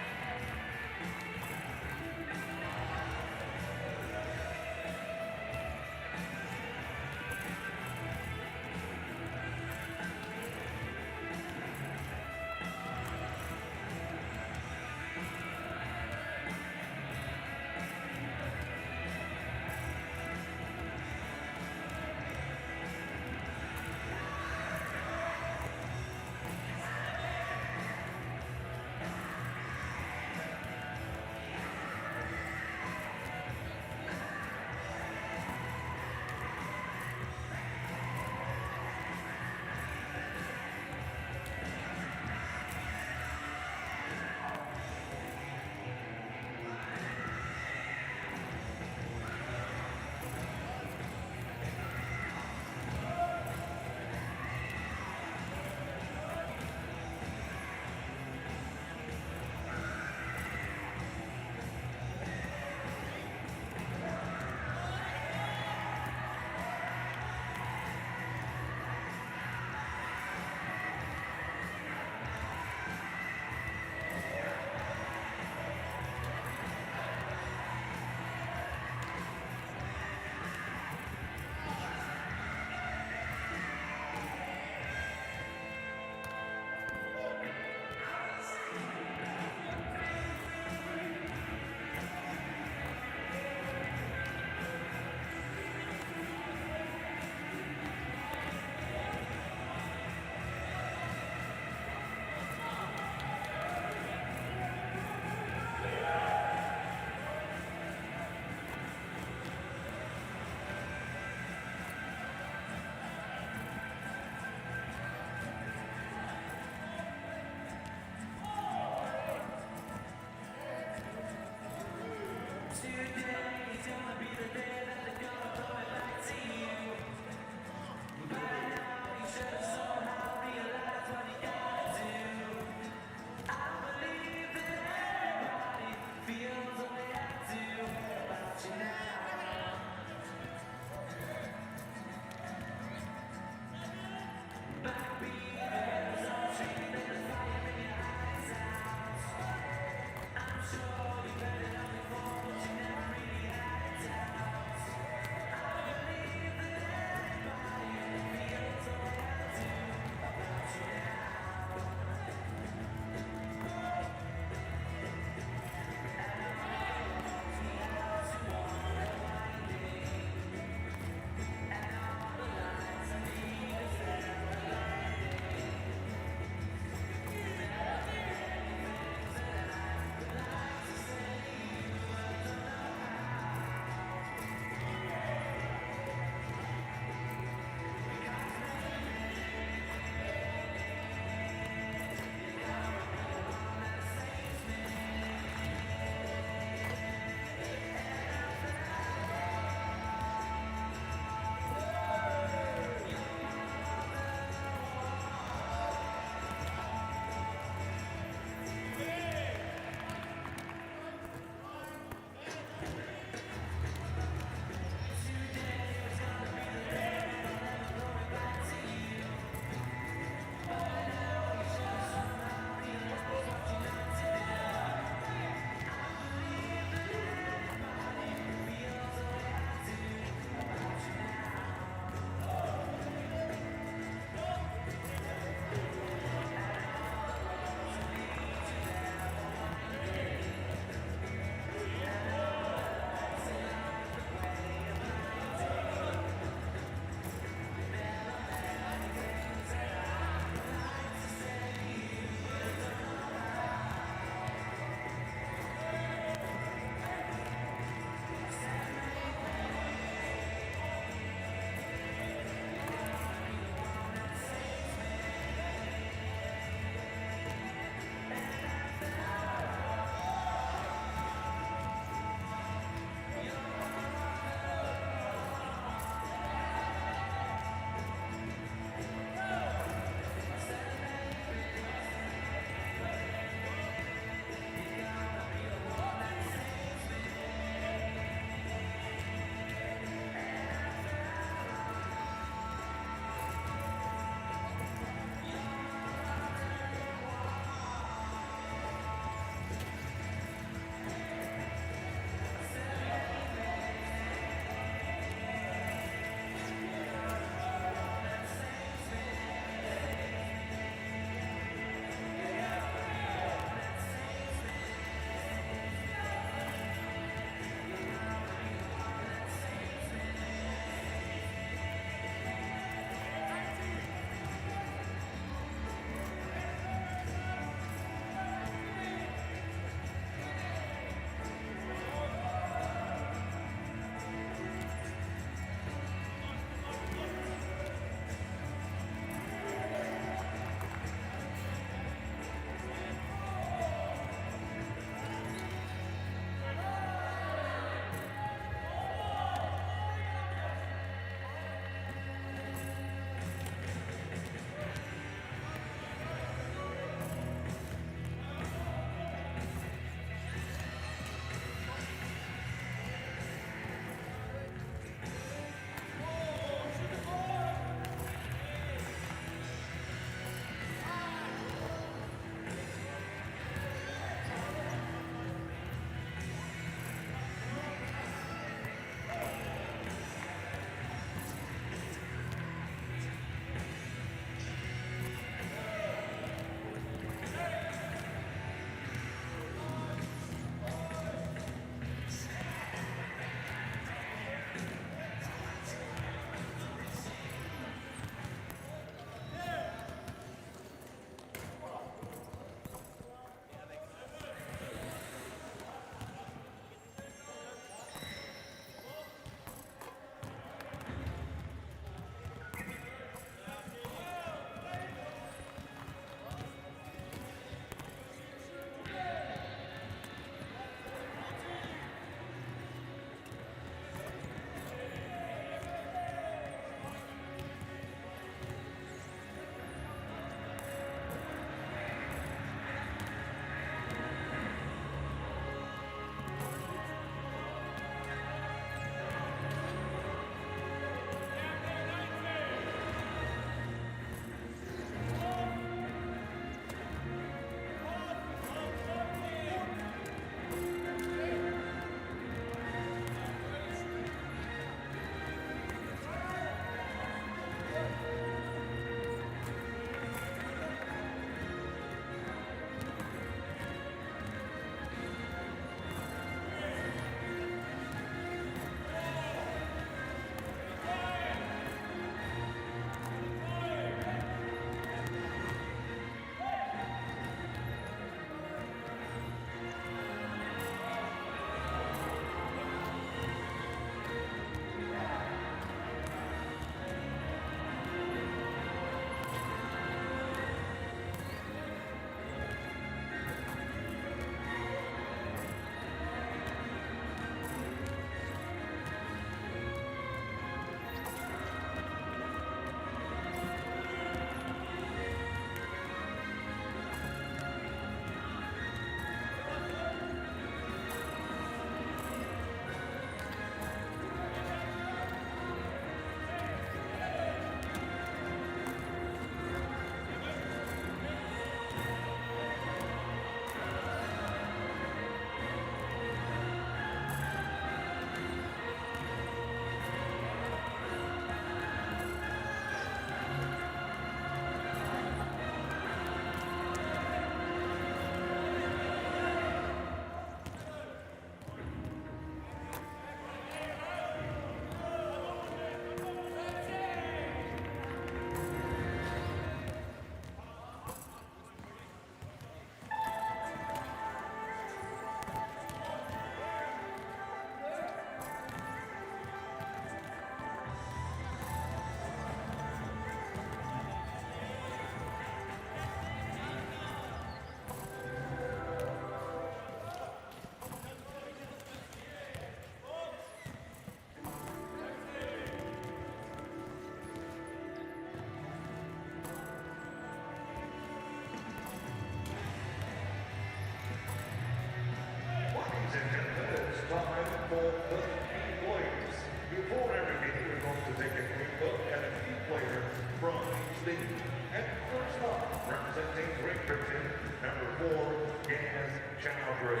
time for the key players. Before every game, we're going to take a quick look at a key player from each team. And first up, representing Great Britain, number 4, Gaz Chowdhury.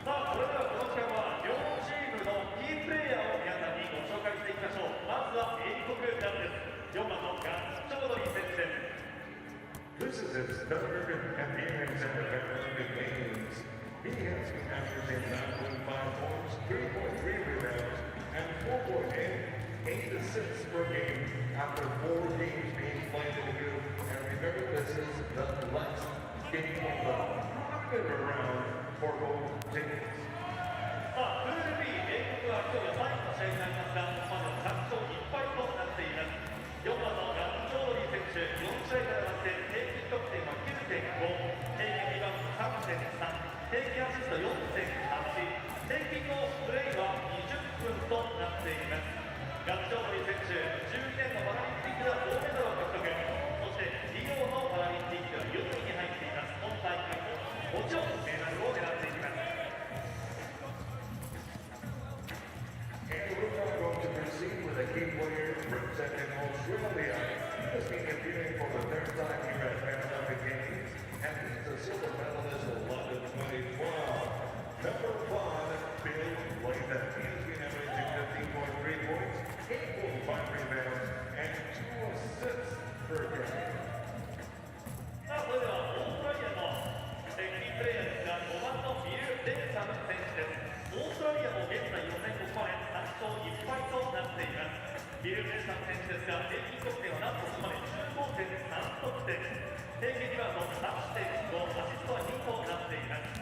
さあ、それではこの時間は両チームのキープレイヤーを皆さんにご紹介していきましょう。まずは英国ダンです。4番のガッツ・チョードリー選手です。 This is his third appearance at the Paralympic Games. He has been averaging 9.5 points, 3.3 rebounds, and 4.8 assists per game after 4 games being played in the group. And remember, this is the last game of the preliminary round for both teams. さあ、プール B、英国は今日が最後の試合になりますが、まだ3勝1敗となっています。4番のガッツ・チョードリー選手、4試合から終わって平均得点は 9.5、平均リバウンド 3.3、平均アシスト 4.8、平均のプレーは20分となっています。ガッツ・チョードリー選手、12年のパラリンピックでは銅メダルを獲得、そしてリオのパラリンピックでは4位に入っています。今大会ももちろんメダルを狙っていきます。 And we're now going to proceed with a key player representing Australia. He has been competing for the third time here at Paralympic Games, and he's a silver medalist of London 2012. Number 5, Bill Latham. He has been averaging 15.3 points, 8.5 rebounds, and 2 assists per game. さあ、それではオーストラリアのキープレイヤーですが、5番のビル・レイサム選手です。 オーストラリアも現在予選ここまで3勝1敗となっています。ビル・レイサム選手ですが、平均得点はなんとここまで 15.3 得点、平均リバウンド 3.5、アシストは2となっています。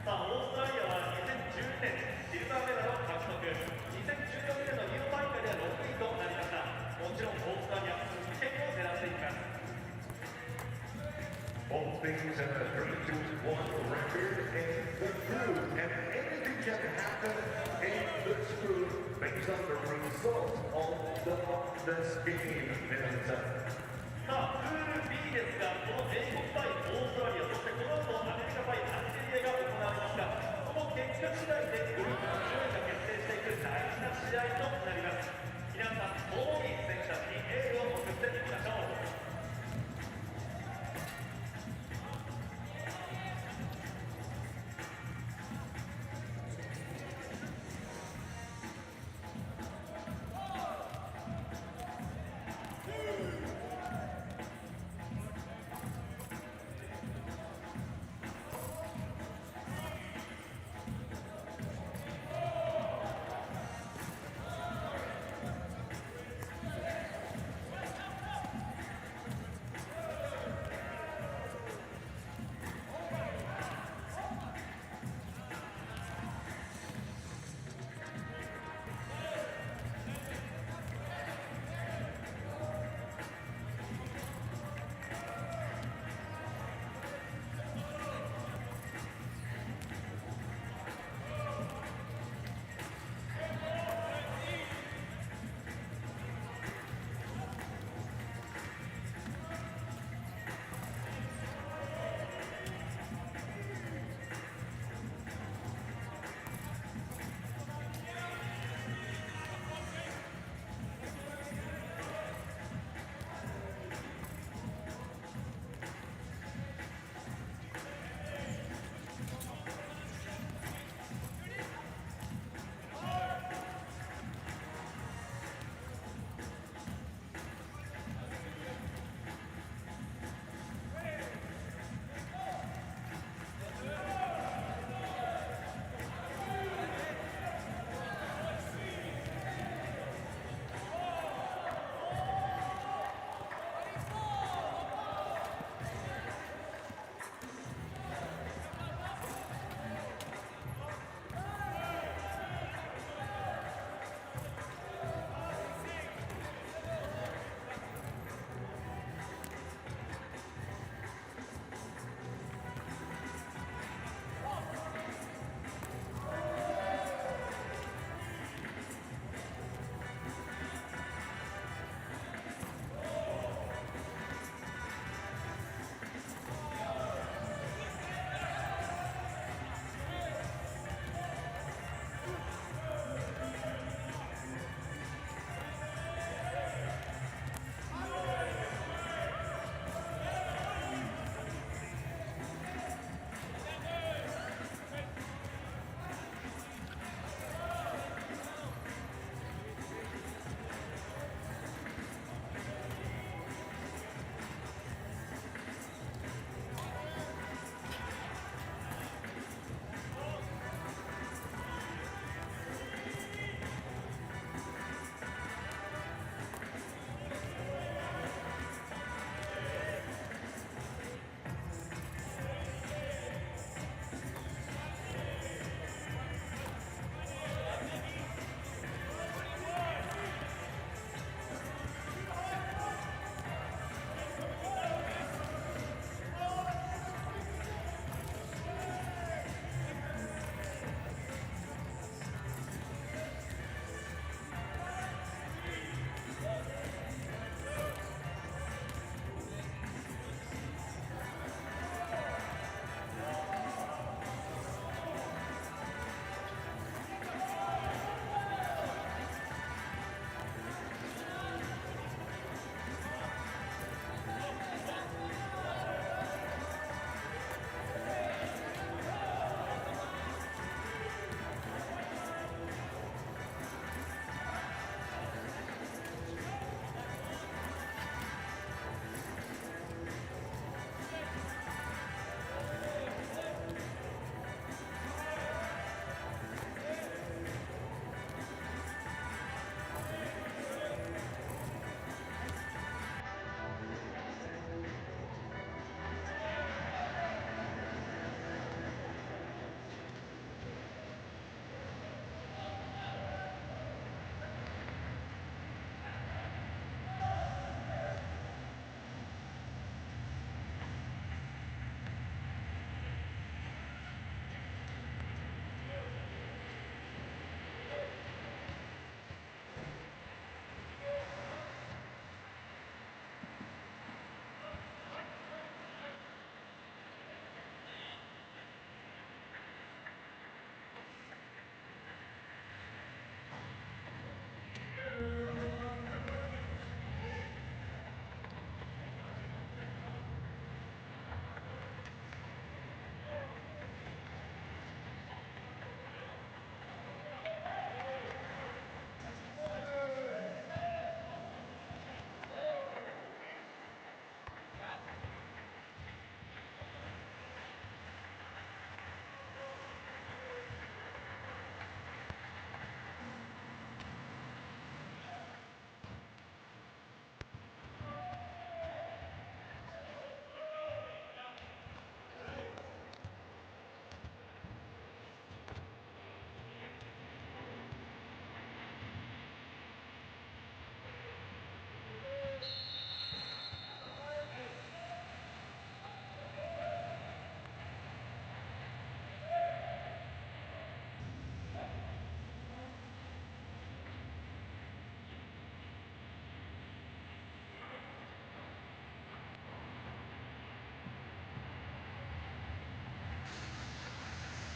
さあ、オーストラリアは2012年シルバーメダルを獲得、2014年のリオ大会では6位となりました。もちろんオーストラリア復権を狙っていきます。 Both teams have a 3-2-1 record in the group, and anything can happen in this group based on the result of this game. さあ、プール B ですが、この英国対オーストラリア、そしてこの後アメリカ対アルジェリアが行われますが、その結果次第でグループの順位が決定していく大事な試合となります。皆さん、共に選手たちにエールを送っていきましょう。 And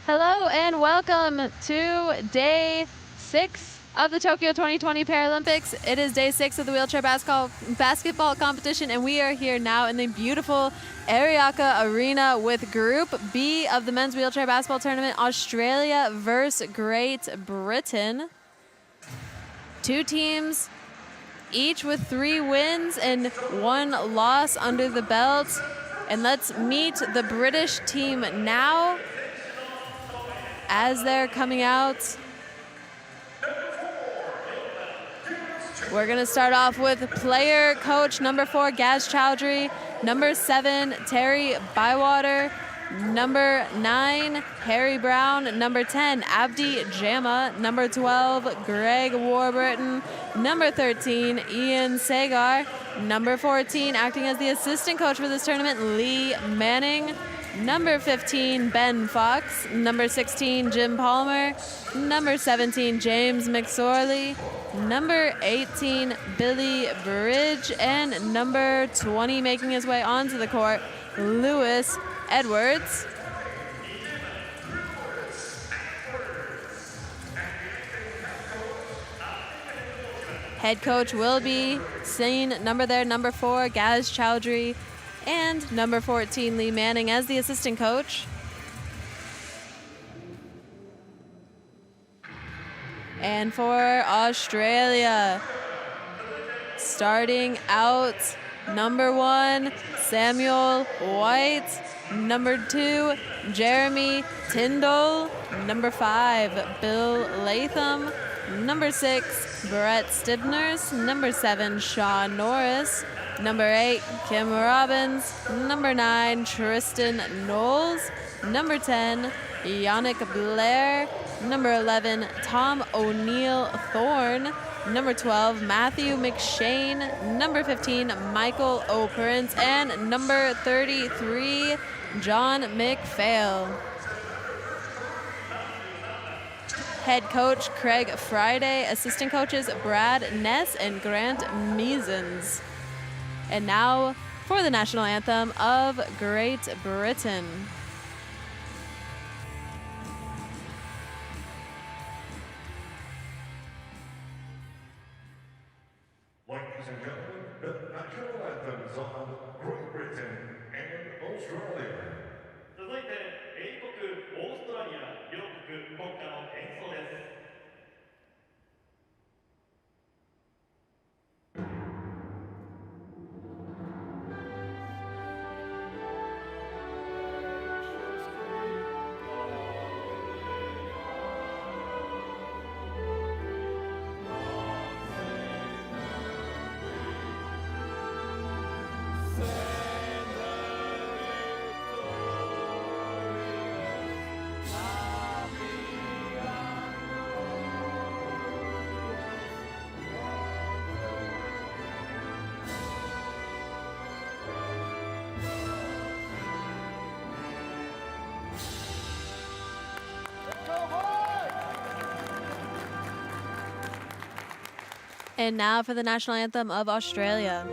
Hello and welcome to day 6 of the Tokyo 2020 Paralympics. It is day 6 of the wheelchair basketball competition, and we are here now in the beautiful Ariaka Arena with Group B of the men's wheelchair basketball tournament, Australia versus Great Britain. Two teams, each with 3 wins and 1 loss under the belt. And let's meet the British team now as they're coming out. We're gonna start off with player coach number 4, Gaz Chowdhury, number 7, Terry Bywater, number 9, Harry Brown, number 10, Abdi Jama, number 12, Greg Warburton, number 13, Ian Sagar, number 14, acting as the assistant coach for this tournament, Lee Manning, number 15, Ben Fox, number 16, Jim Palmer, number 17, James McSorley, number 18, Billy Bridge, and number 20, making his way onto the court, Lewis Edwards. Head coach will be seen number 4, Gaz Chowdhury, and number 14, Lee Manning as the assistant coach. And for Australia, starting out, number 1, Samuel White, number 2, Jeremy Tyndall, number 5, Bill Latham, number 6, Brett Stibners, number 7, Sean Norris, number 8, Kim Robbins, number 9, Tristan Knowles, number 10, Yannick Blair, number 11, Tom O'Neill Thorne, number 12, Matthew McShane, number 15, Michael O'Prince, and number 33, John McPhail. Head coach Craig Friday, assistant coaches Brad Ness and Grant Measons. And now for the national anthem of Great Britain. Ladies and gentlemen, the national anthems of Great Britain and Australia. 続いて英国オーストラリア両国国歌の演奏です。And now for the national anthem of Australia.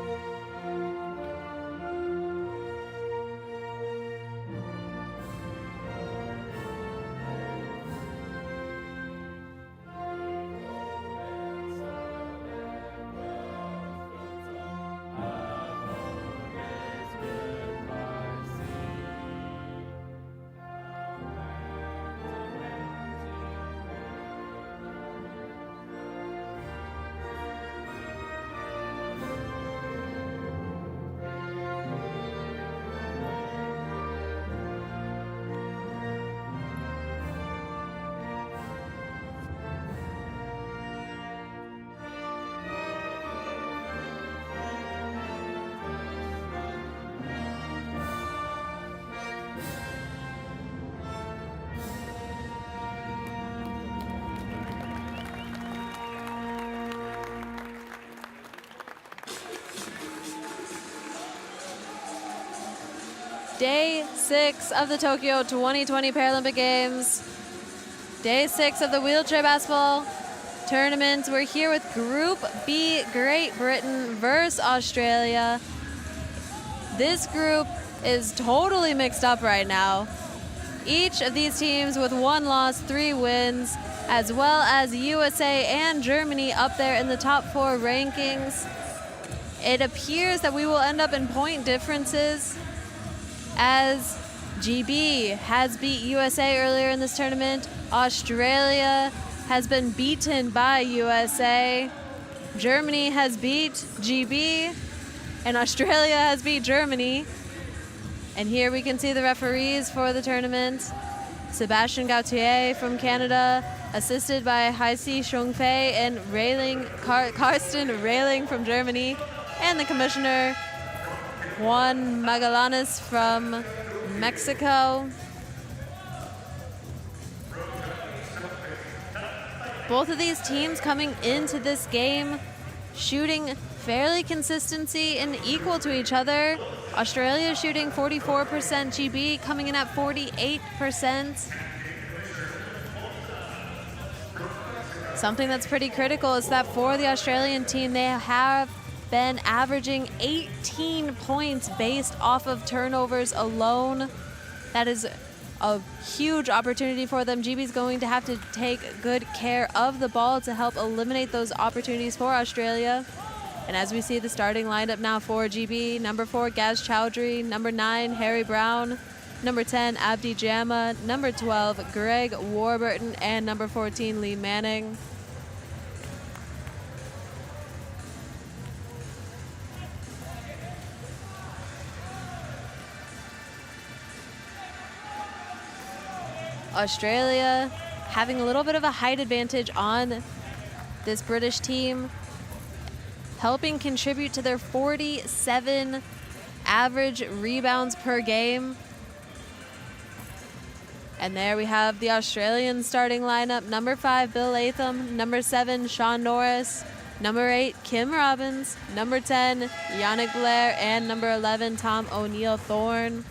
Day 6 of the Tokyo 2020 Paralympic Games. Day 6 of the wheelchair basketball tournament. We're here with Group B, Great Britain versus Australia. This group is totally mixed up right now. Each of these teams with 1 loss, 3 wins, as well as USA and Germany up there in the top 4 rankings. It appears that we will end up in point differences as GB has beat USA earlier in this tournament. Australia has been beaten by USA. Germany has beat GB, and Australia has beat Germany. And here we can see the referees for the tournament. Sebastian Gauthier from Canada, assisted by Heisi Xiongfei and Karsten Railing from Germany, and the commissioner, Juan Magallanes from Mexico. Both of these teams coming into this game shooting fairly consistency and equal to each other. Australia shooting 44%, GB coming in at 48%. Something that's pretty critical is that for the Australian team, they have been averaging 18 points based off of turnovers alone. That is a huge opportunity for them. GB's going to have to take good care of the ball to help eliminate those opportunities for Australia. And as we see the starting lineup now for GB, number 4, Gaz Chowdhury, number 9, Harry Brown, number 10, Abdi Jama, number 12, Greg Warburton, and number 14, Lee Manning. Australia having a little bit of a height advantage on this British team, helping contribute to their 47 average rebounds per game. And there we have the Australian starting lineup. Number 5, Bill Latham. Number 7, Sean Norris. Number 8, Kim Robbins. Number 10, Yannick Blair. And number 11, Tom O'Neill Thorne.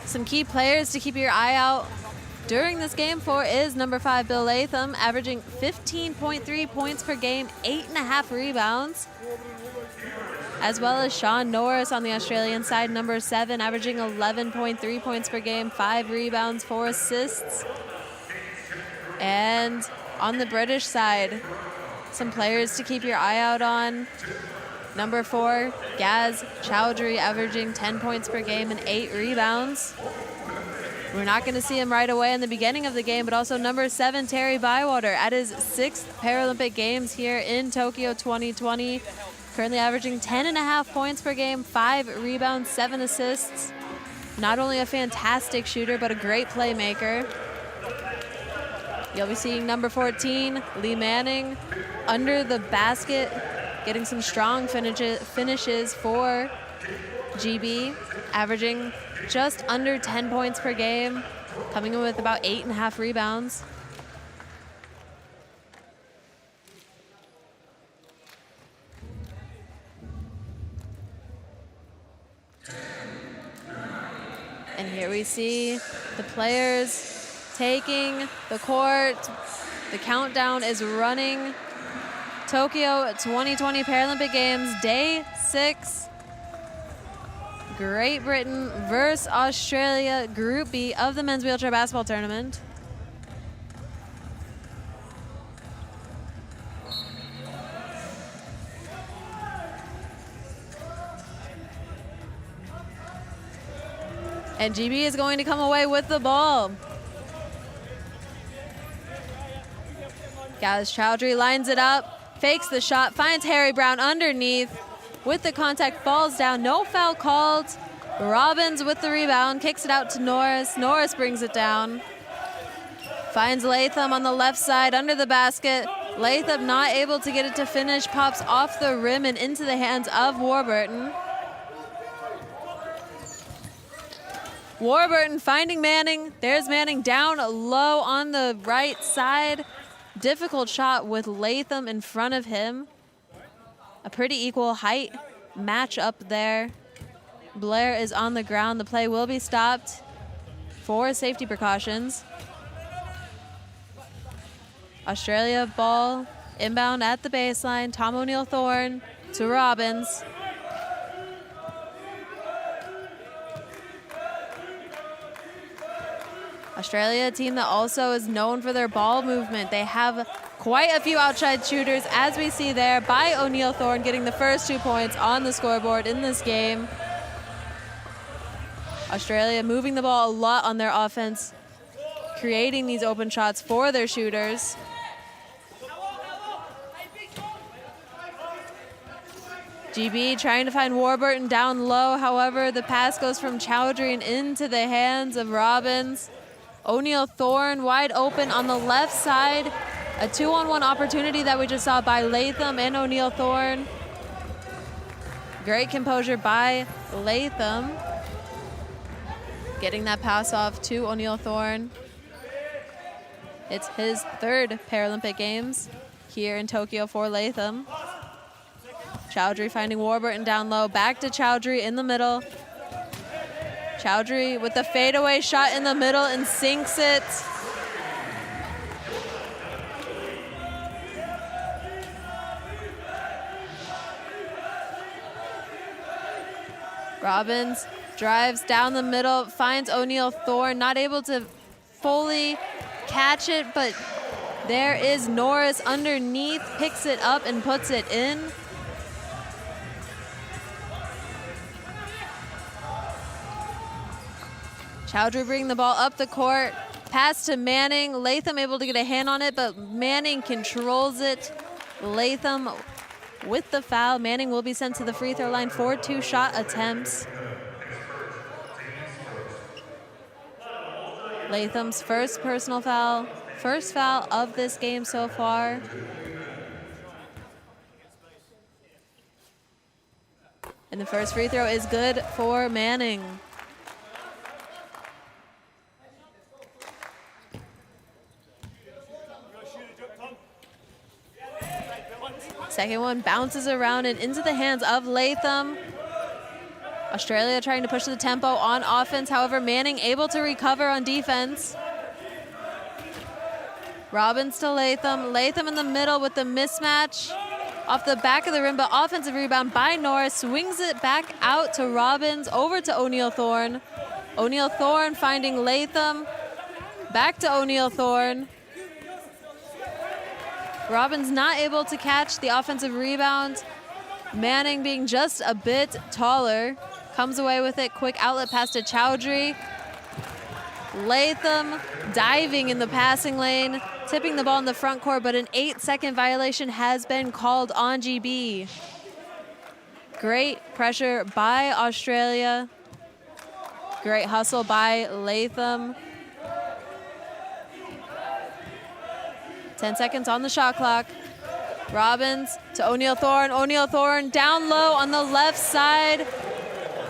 Some key players to keep your eye out during this game for is number 5, Bill Latham, averaging 15.3 points per game, 8.5 rebounds. As well as Sean Norris on the Australian side, number 7, averaging 11.3 points per game, 5 rebounds, 4 assists. And on the British side, some players to keep your eye out on. Number 4, Gaz Chowdhury, averaging 10 points per game and 8 rebounds. We're not going to see him right away in the beginning of the game, but also number 7, Terry Bywater, at his 6th Paralympic Games here in Tokyo 2020. Currently averaging 10.5 points per game, 5 rebounds, 7 assists. Not only a fantastic shooter, but a great playmaker. You'll be seeing number 14, Lee Manning, under the basket, getting some strong finishes for GB, averaging just under 10 points per game, coming in with about 8.5 rebounds. And here we see the players taking the court. The countdown is running. Tokyo 2020 Paralympic Games, Day 6. Great Britain versus Australia, Group B of the men's wheelchair basketball tournament. And GB is going to come away with the ball. Gaz Chowdhury lines it up, fakes the shot, finds Harry Brown underneath. With the contact, falls down, no foul called. Robbins with the rebound, kicks it out to Norris. Norris brings it down. Finds Latham on the left side under the basket. Latham not able to get it to finish, pops off the rim and into the hands of Warburton. Warburton finding Manning. There's Manning down low on the right side. Difficult shot with Latham in front of him. A pretty equal height match up there. Blair is on the ground. The play will be stopped for safety precautions. Australia ball inbound at the baseline. Tom O'Neill Thorne to Robbins. Australia, a team that also is known for their ball movement. They have quite a few outside shooters, as we see there by O'Neal Thorne, getting the first 2 points on the scoreboard in this game. Australia moving the ball a lot on their offense, creating these open shots for their shooters. GB trying to find Warburton down low. However, the pass goes from Chowdhury and into the hands of Robbins. O'Neal Thorne wide open on the left side. A 2-on-1 opportunity that we just saw by Latham and O'Neal Thorne. Great composure by Latham. Getting that pass off to O'Neal Thorne. It's his 3rd Paralympic Games here in Tokyo for Latham. Chowdhury finding Warburton down low. Back to Chowdhury in the middle. Chowdhury with the fadeaway shot in the middle and sinks it. Robbins drives down the middle, finds O'Neal Thorne, not able to fully catch it, but there is Norris underneath, picks it up and puts it in. Chowdhury bringing the ball up the court, pass to Manning. Latham able to get a hand on it, but Manning controls it. Latham with the foul. Manning will be sent to the free throw line for 2 shot attempts. Latham's first personal foul, first foul of this game so far. And the first free throw is good for Manning. Second one bounces around and into the hands of Latham. Australia trying to push the tempo on offense. However, Manning able to recover on defense. Robbins to Latham. Latham in the middle with the mismatch. Off the back of the rim, but offensive rebound by Norris. Swings it back out to Robbins, over to O'Neal Thorne. O'Neal Thorne finding Latham. Back to O'Neal Thorne. Robbins not able to catch the offensive rebound. Manning being just a bit taller. Comes away with it. Quick outlet pass to Chowdhury. Latham diving in the passing lane. Tipping the ball in the front court, but an 8-second violation has been called on GB. Great pressure by Australia. Great hustle by Latham. 10 seconds on the shot clock. Robbins to O'Neal Thorne. O'Neal Thorne down low on the left side.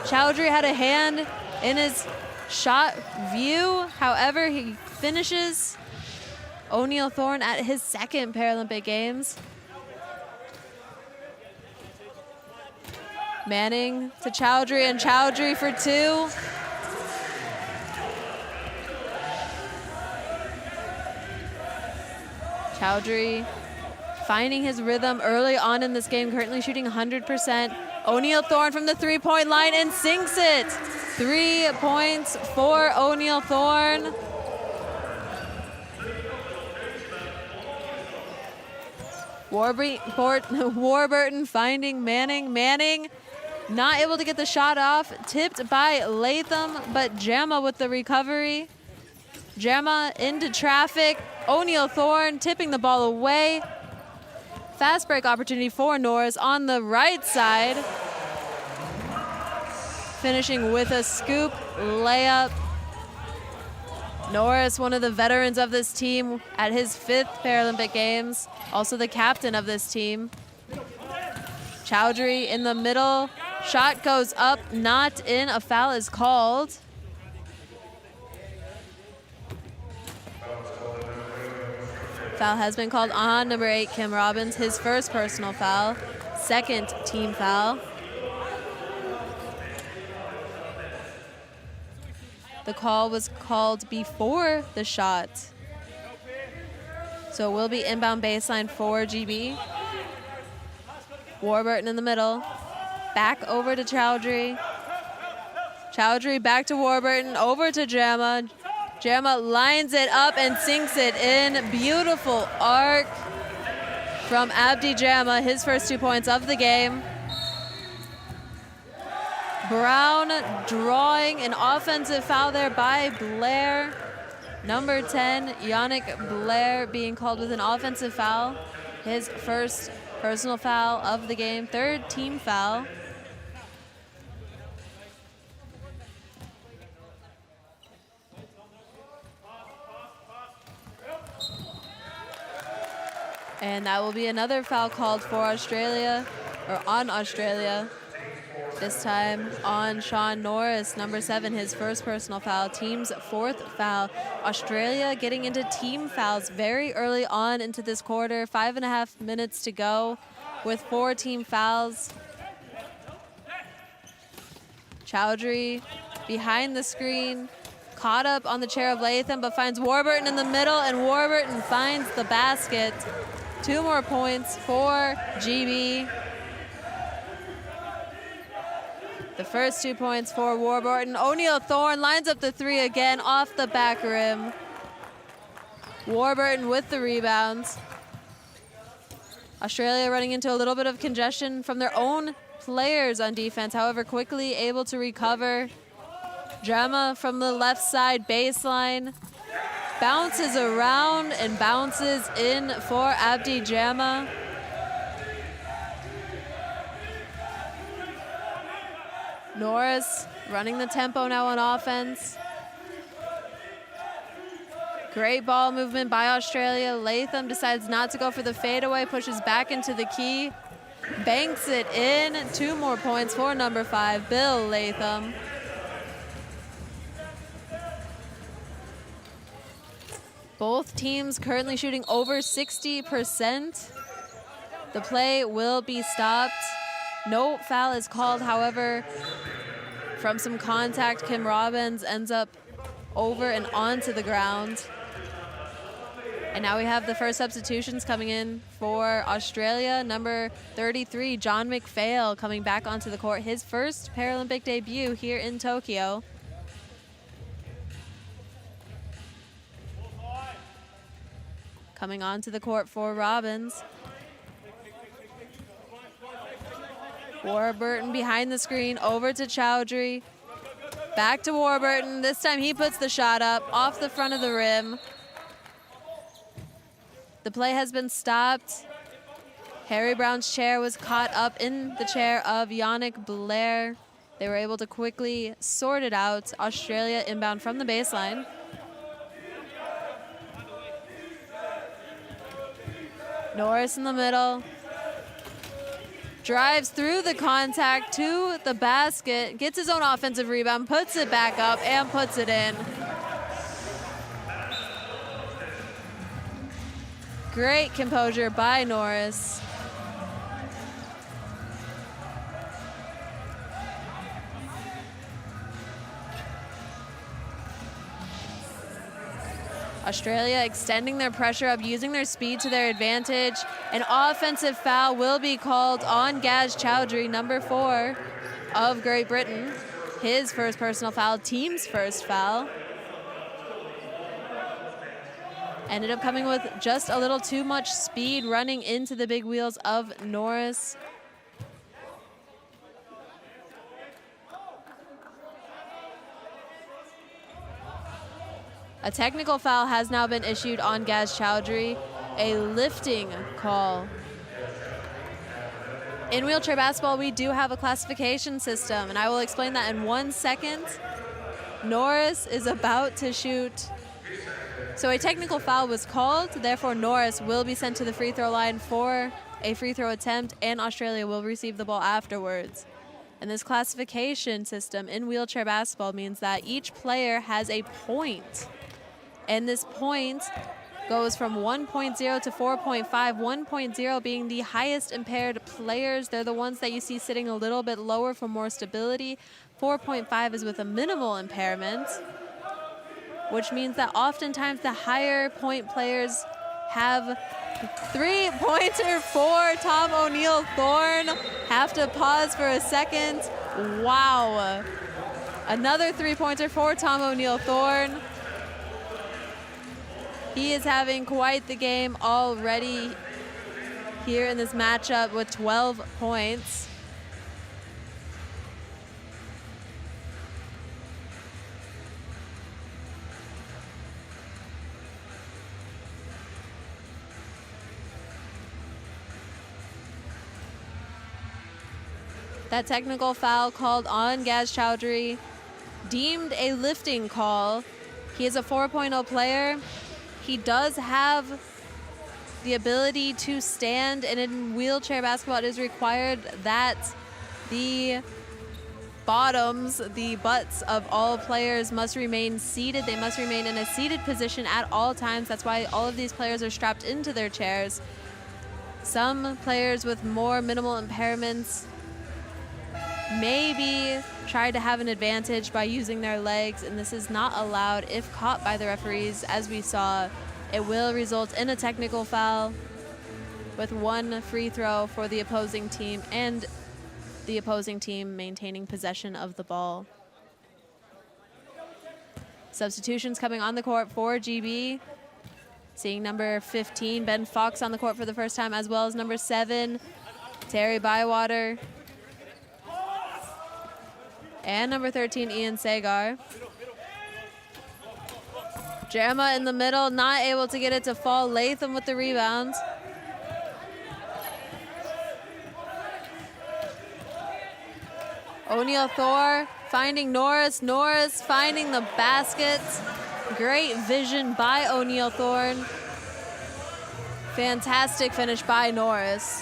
Chowdhury had a hand in his shot view. However, he finishes. O'Neal Thorne at his 2nd Paralympic Games. Manning to Chowdhury, and Chowdhury for 2. Chowdhury finding his rhythm early on in this game, currently shooting 100%. O'Neal Thorne from the 3-point line and sinks it. 3 points for O'Neal Thorne. Warburton finding Manning. Manning not able to get the shot off. Tipped by Latham, but Jamma with the recovery. Jamma into traffic. O'Neal Thorne tipping the ball away. Fast break opportunity for Norris on the right side. Finishing with a scoop layup. Norris, one of the veterans of this team at his 5th Paralympic Games, also the captain of this team. Chowdhury in the middle. Shot goes up, not in. A foul is called. Foul has been called on number 8, Kim Robbins, his first personal foul, 2nd team foul. The call was called before the shot. So it will be inbound baseline for GB. Warburton in the middle. Back over to Chowdhury. Chowdhury back to Warburton, over to Jamma. Jama lines it up and sinks it in. Beautiful arc from Abdi Jama, his first 2 points of the game. Brown drawing an offensive foul there by Blair. Number 10, Yannick Blair, being called with an offensive foul. His first personal foul of the game, third team foul. And that will be another foul called for Australia, or on Australia. This time on Sean Norris, number 7, his first personal foul, team's 4th foul. Australia getting into team fouls very early on into this quarter, 5.5 minutes to go with 4 team fouls. Chowdhury behind the screen, caught up on the chair of Latham, but finds Warburton in the middle, and Warburton finds the basket. 2 more points for GB. The first 2 points for Warburton. O'Neal Thorne lines up the 3 again off the back rim. Warburton with the rebounds. Australia running into a little bit of congestion from their own players on defense, however, quickly able to recover. Jama from the left side baseline. Bounces around and bounces in for Abdi Jama. Norris running the tempo now on offense. Great ball movement by Australia. Latham decides not to go for the fadeaway, pushes back into the key, banks it in. 2 more points for number 5, Bill Latham. Both teams currently shooting over 60%. The play will be stopped. No foul is called, however, from some contact, Kim Robbins ends up over and onto the ground. And now we have the first substitutions coming in for Australia. Number 33, John McPhail, coming back onto the court. His first Paralympic debut here in Tokyo. Coming onto the court for Robbins. Warburton behind the screen, over to Chowdhury. Back to Warburton. This time he puts the shot up off the front of the rim. The play has been stopped. Harry Brown's chair was caught up in the chair of Yannick Blair. They were able to quickly sort it out. Australia inbound from the baseline. Norris in the middle. Drives through the contact to the basket, gets his own offensive rebound, puts it back up, and puts it in. Great composure by Norris. Australia extending their pressure up, using their speed to their advantage. An offensive foul will be called on Gaz Chowdhury, number 4 of Great Britain. His first personal foul, team's first foul. Ended up coming with just a little too much speed, running into the big wheels of Norris. A technical foul has now been issued on Gaz Chowdhury, a lifting call. In wheelchair basketball, we do have a classification system, and I will explain that in 1 second. Norris is about to shoot. So a technical foul was called, therefore Norris will be sent to the free throw line for a free throw attempt, and Australia will receive the ball afterwards. And this classification system in wheelchair basketball means that each player has a point. And this point goes from 1.0 to 4.5, 1.0 being the highest impaired players. They're the ones that you see sitting a little bit lower for more stability. 4.5 is with a minimal impairment, which means that oftentimes the higher point players have 3-pointer for Tom O'Neal Thorne. Have to pause for a second. Wow. Another 3-pointer for Tom O'Neal Thorne. He is having quite the game already here in this matchup with 12 points. That technical foul called on Gaz Chowdhury, deemed a lifting call. He is a 4.0 player. He does have the ability to stand, and in wheelchair basketball it is required that the bottoms, the butts of all players must remain seated. They must remain in a seated position at all times. That's why all of these players are strapped into their chairs. Some players with more minimal impairments maybe try to have an advantage by using their legs, and this is not allowed if caught by the referees. As we saw, it will result in a technical foul with one free throw for the opposing team, and the opposing team maintaining possession of the ball. Substitutions coming on the court for GB. Seeing number 15, Ben Fox, on the court for the first time, as well as number 7, Terry Bywater. And number 13, Ian Sagar. Jerma in the middle, not able to get it to fall. Latham with the rebound. O'Neal Thor finding Norris. Norris finding the baskets. Great vision by O'Neal Thorne. Fantastic finish by Norris.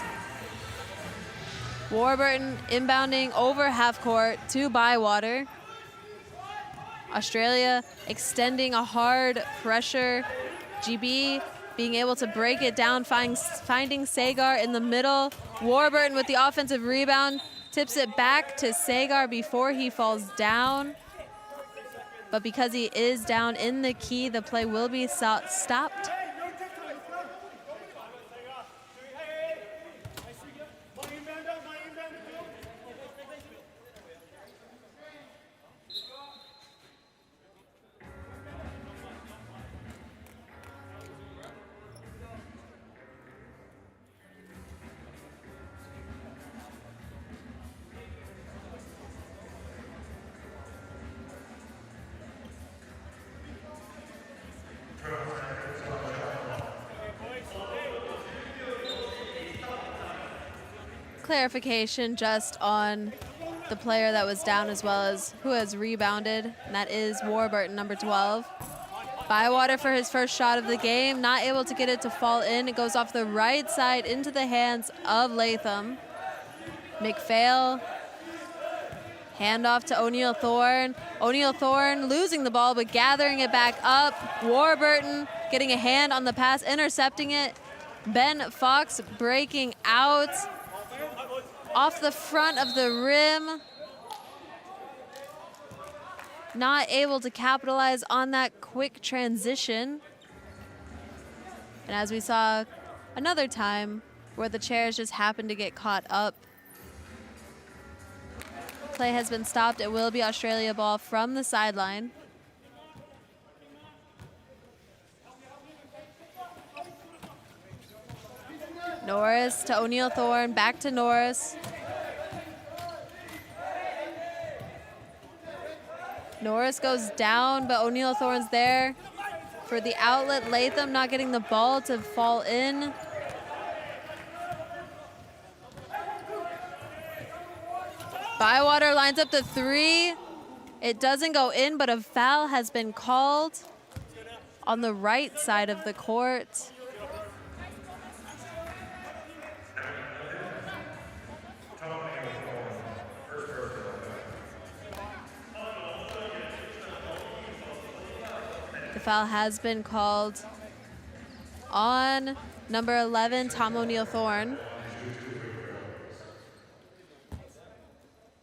Warburton inbounding over half court to Bywater. Australia extending a hard pressure. GB being able to break it down, finding Sagar in the middle. Warburton with the offensive rebound, tips it back to Sagar before he falls down. But because he is down in the key, the play will be stopped. Clarification just on the player that was down as well as who has rebounded, and that is Warburton, number 12. Bywater for his first shot of the game, not able to get it to fall in. It goes off the right side into the hands of Latham. McPhail, handoff to O'Neal Thorne. O'Neal Thorne losing the ball but gathering it back up. Warburton getting a hand on the pass, intercepting it. Ben Fox breaking out off the front of the rim. Not able to capitalize on that quick transition. And as we saw another time where the chairs just happened to get caught up. Play has been stopped. It will be Australia ball from the sideline. Norris to O'Neal Thorne, back to Norris. Norris goes down, but O'Neal Thorne's there for the outlet. Latham not getting the ball to fall in. Bywater lines up the 3. It doesn't go in, but a foul has been called on the right side of the court. The foul has been called on number 11, Tom O'Neal Thorne.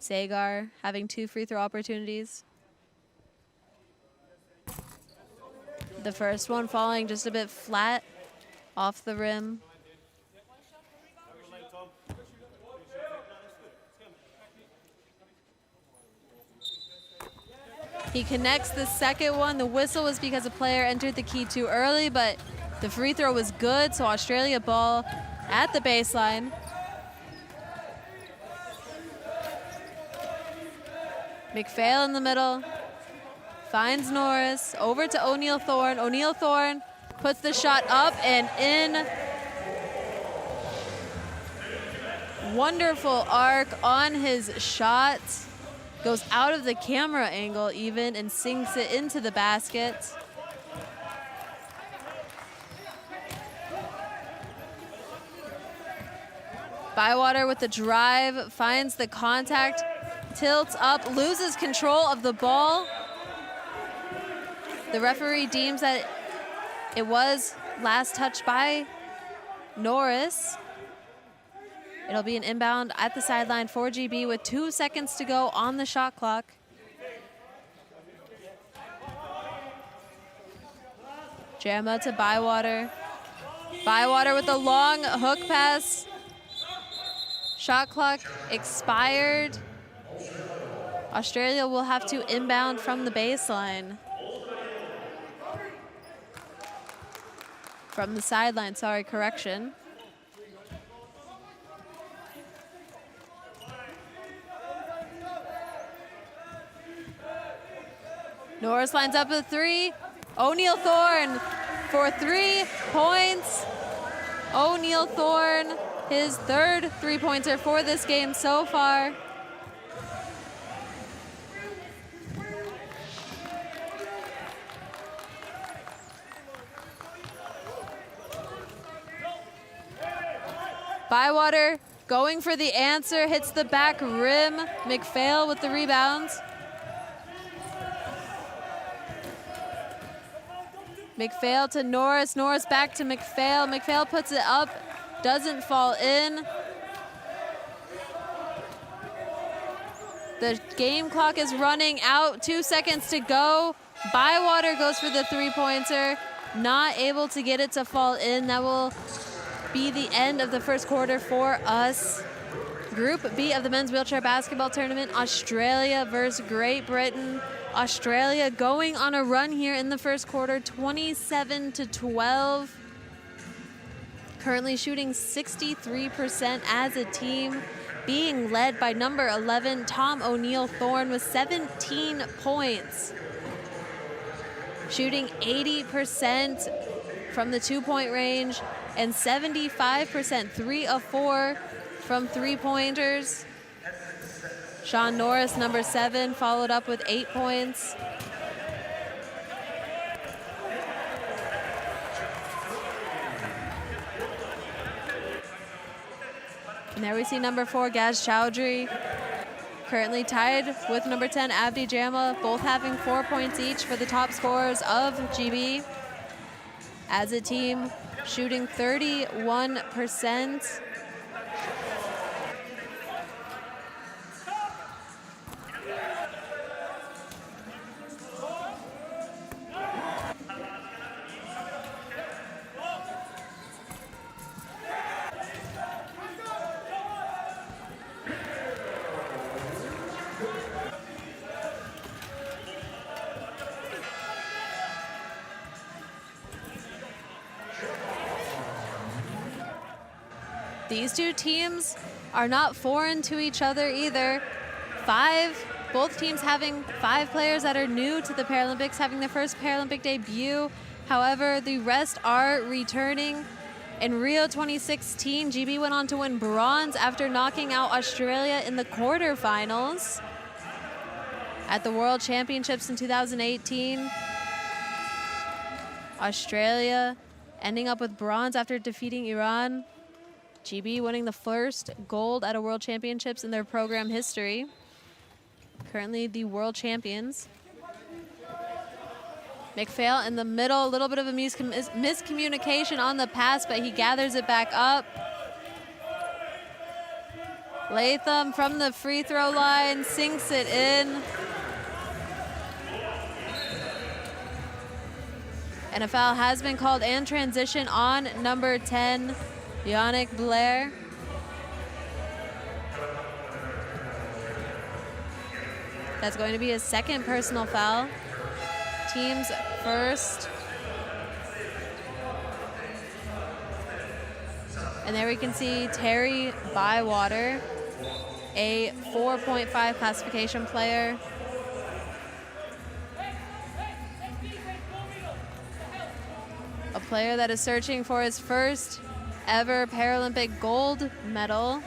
Sagar having 2 free throw opportunities. The first one falling just a bit flat off the rim. He connects the second one. The whistle was because a player entered the key too early, but the free throw was good, so Australia ball at the baseline. McPhail in the middle, finds Norris, over to O'Neal Thorne. O'Neal Thorne puts the shot up and in. Wonderful arc on his shot. Goes out of the camera angle even and sinks it into the basket. Bywater with the drive, finds the contact, tilts up, loses control of the ball. The referee deems that it was last touched by Norris. It'll be an inbound at the sideline for GB with 2 seconds to go on the shot clock. Jamma to Bywater. Bywater with a long hook pass. Shot clock expired. Australia will have to inbound from the baseline. From the sideline, sorry, correction. Norris lines up a three. O'Neal Thorne for 3 points. O'Neal Thorne, his third three-pointer for this game so far. Bywater going for the answer, hits the back rim. McPhail with the rebounds. McPhail to Norris, Norris back to McPhail. McPhail puts it up, doesn't fall in. The game clock is running out, 2 seconds to go. Bywater goes for the three-pointer, not able to get it to fall in. That will be the end of the first quarter for us. Group B of the men's wheelchair basketball tournament, Australia versus Great Britain. Australia going on a run here in the first quarter, 27-12. Currently shooting 63% as a team, being led by number 11, Tom O'Neal Thorne with 17 points. Shooting 80% from the two-point range and 75%, 3 of 4 from three-pointers. Sean Norris, number 7, followed up with 8 points. And there we see number 4, Gaz Chowdhury, currently tied with number 10, Abdi Jamma, both having 4 points each for the top scorers of GB. As a team, shooting 31%. These two teams are not foreign to each other either. Both teams having 5 players that are new to the Paralympics, having their first Paralympic debut. However, the rest are returning. In Rio 2016, GB went on to win bronze after knocking out Australia in the quarterfinals. At the World Championships in 2018, Australia ending up with bronze after defeating Iran. GB winning the first gold at a World Championships in their program history. Currently the world champions. McPhail in the middle, a little bit of a miscommunication on the pass, but he gathers it back up. Latham from the free throw line, sinks it in. And a foul has been called and transition on number 10, Yannick That's going to be his second personal foul. Team's first. And there we can see Terry Bywater, a 4.5 classification player. A player that is searching for his first ever Paralympic gold medal.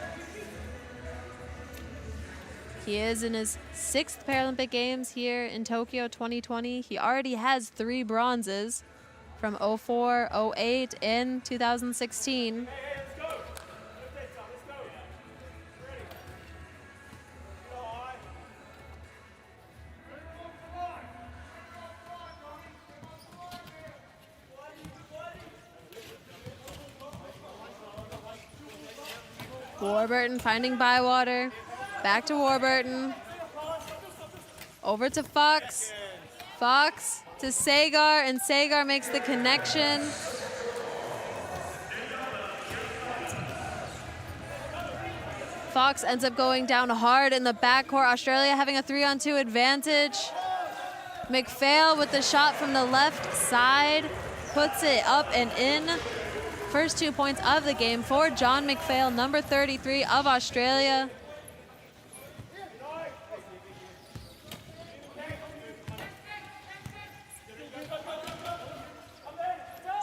He is in his 6th Paralympic Games here in Tokyo 2020. He already has 3 bronzes from 04, 08, and 2016. Warburton finding Bywater. Back to Warburton. Over to Fox. Fox to Sagar, and Sagar makes the connection. Fox ends up going down hard in the backcourt. Australia having a 3-on-2 advantage. McPhail with the shot from the left side. Puts it up and in. First 2 points of the game for John McPhail, number 33 of Australia.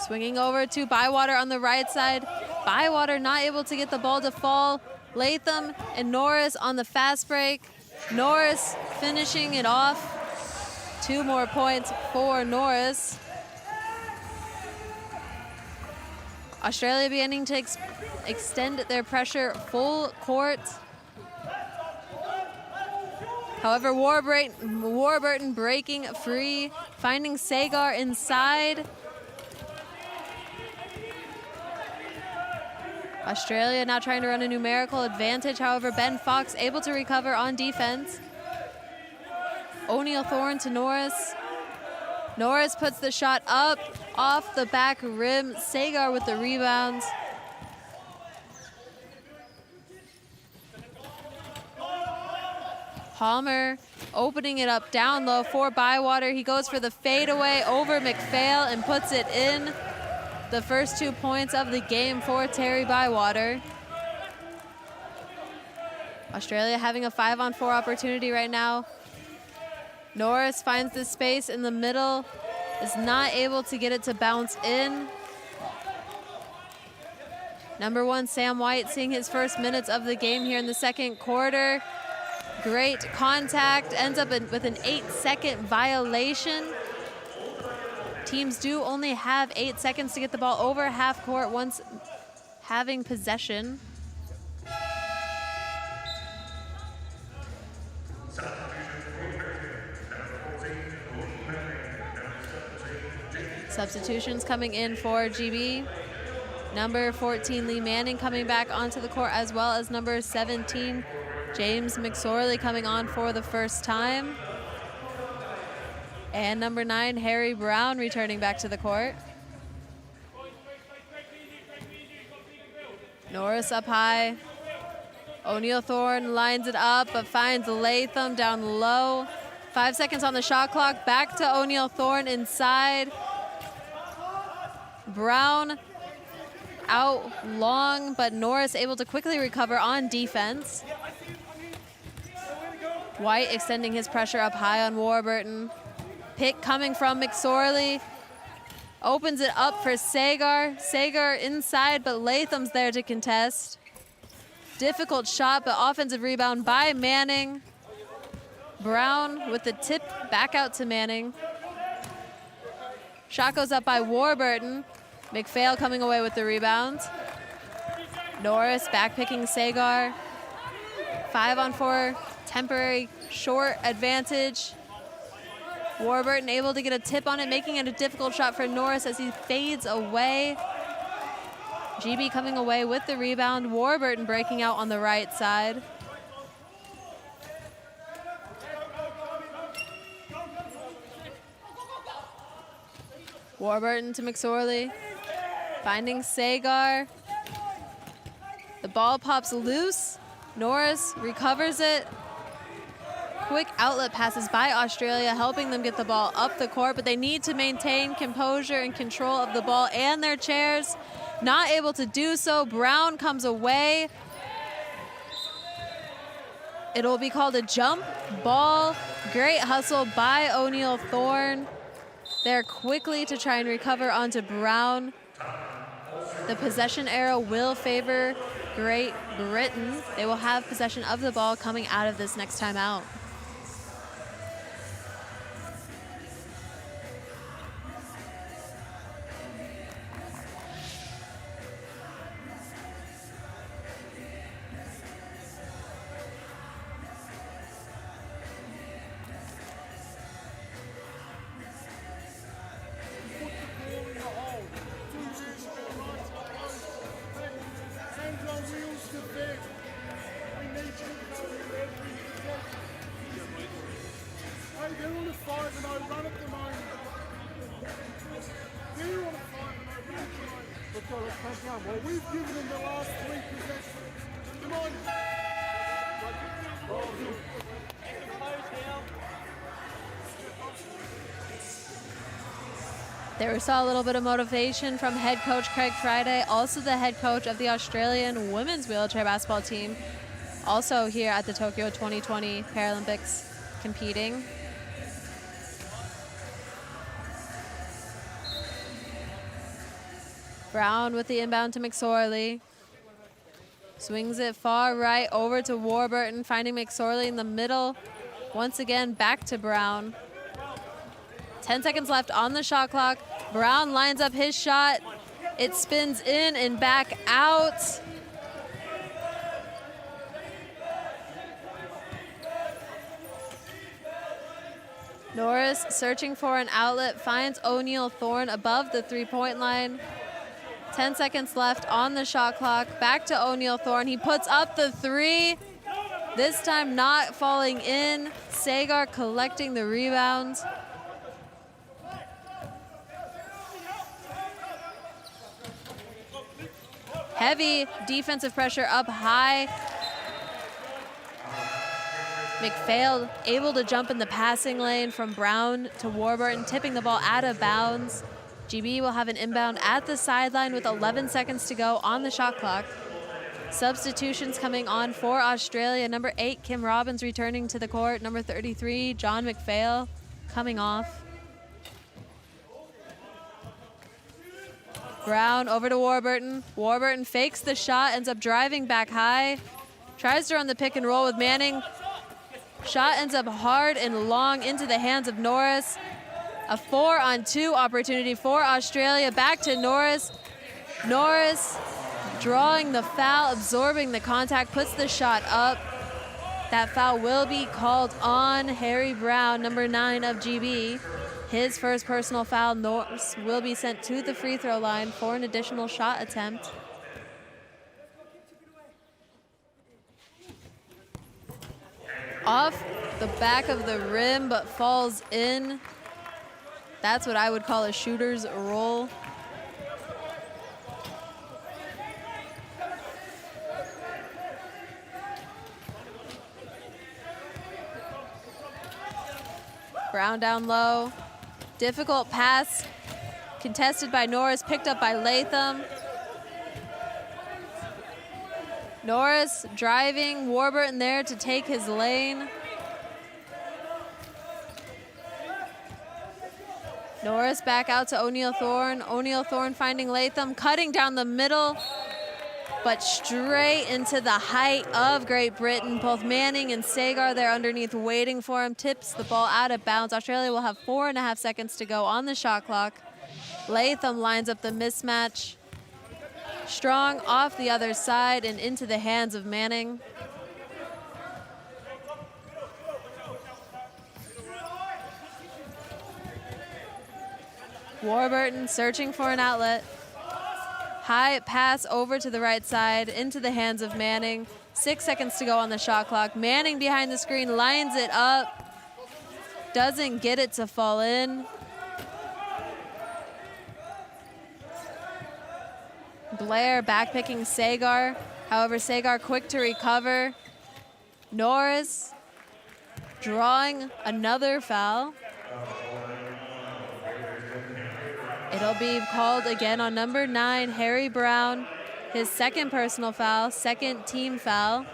Swinging over to Bywater on the right side. Bywater not able to get the ball to fall. Latham and Norris on the fast break. Norris finishing it off. 2 more points for Norris. Australia beginning to extend their pressure full court. However, Warburton breaking free, finding Sagar inside. Australia now trying to run a numerical advantage. However, Ben Fox able to recover on defense. O'Neal Thorne to Norris. Norris puts the shot up off the back rim. Sagar with the rebound. Palmer opening it up down low for Bywater. He goes for the fadeaway over McPhail and puts it in. The first 2 points of the game for Terry Bywater. Australia having a 5-on-4 opportunity right now. Norris finds the space in the middle, is not able to get it to bounce in. Number 1, Sam White, seeing his first minutes of the game here in the second quarter. Great contact, ends up with an 8-second violation. Teams do only have 8 seconds to get the ball over half court once having possession. Substitutions coming in for GB. Number 14, Lee Manning, coming back onto the court, as well as number 17, James McSorley, coming on for the first time. And number 9, Harry Brown, returning back to the court. Norris up high. O'Neal Thorne lines it up, but finds Latham down low. 5 seconds on the shot clock. Back to O'Neal Thorne inside. Brown out long, but Norris able to quickly recover on defense. White extending his pressure up high on Warburton. Pick coming from McSorley. Opens it up for Sagar. Sagar inside, but Latham's there to contest. Difficult shot, but offensive rebound by Manning. Brown with the tip back out to Manning. Shot goes up by Warburton. McPhail coming away with the rebound. Norris backpicking Sagar. 5-on-4 temporary short advantage. Warburton able to get a tip on it, making it a difficult shot for Norris as he fades away. GB coming away with the rebound. Warburton breaking out on the right side. Warburton to McSorley. Finding Sagar. The ball pops loose. Norris recovers it. quick outlet passes by Australia, helping them get the ball up the court, but they need to maintain composure and control of the ball and their chairs. Not able to do so. Brown comes away. It will be called a jump ball. Great hustle by O'Neal Thorne. There quickly to try and recover onto Brown. The possession arrow will favor Great Britain. They will have possession of the ball coming out of this next timeout. Well, we've given them the last 3 possessions. Come on. There we saw a little bit of motivation from head coach Craig Friday, also the head coach of the Australian women's wheelchair basketball team, also here at the Tokyo 2020 Paralympics competing. Brown with the inbound to McSorley. Swings it far right over to Warburton, finding McSorley in the middle. Once again, back to Brown. 10 seconds left on the shot clock. Brown lines up his shot. It spins in and back out. Norris searching for an outlet, finds O'Neal Thorne above the three-point line. 10 seconds left on the shot clock. Back to O'Neal Thorne. He puts up the three. This time not falling in. Sagar collecting the rebound. Heavy defensive pressure up high. McPhail able to jump in the passing lane from Brown to Warburton, tipping the ball out of bounds. GB will have an inbound at the sideline with 11 seconds to go on the shot clock. Substitutions coming on for Australia. Number 8, Kim Robbins returning to the court. Number 33, John McPhail coming off. Brown over to Warburton. Warburton fakes the shot, ends up driving back high. Tries to run the pick and roll with Manning. Shot ends up hard and long into the hands of Norris. A 4-on-2 opportunity for Australia. Back to Norris. Norris drawing the foul, absorbing the contact, puts the shot up. That foul will be called on Harry Brown, number 9 of GB. His first personal foul. Norris will be sent to the free throw line for an additional shot attempt. Off the back of the rim, but falls in. That's what I would call a shooter's roll. Brown down low. Difficult pass. Contested by Norris, picked up by Latham. Norris driving, Warburton there to take his lane. Norris back out to O'Neal Thorne. O'Neal Thorne finding Latham, cutting down the middle, but straight into the height of Great Britain. Both Manning and Sagar there underneath waiting for him. Tips the ball out of bounds. Australia will have 4.5 seconds to go on the shot clock. Latham lines up the mismatch. Strong off the other side and into the hands of Manning. Warburton searching for an outlet. High pass over to the right side into the hands of Manning. 6 seconds to go on the shot clock. Manning behind the screen lines it up. Doesn't get it to fall in. Blair backpicking Sagar. However, Sagar quick to recover. Norris drawing another foul. It'll be called again on number 9, Harry Brown. His second personal foul, second team foul.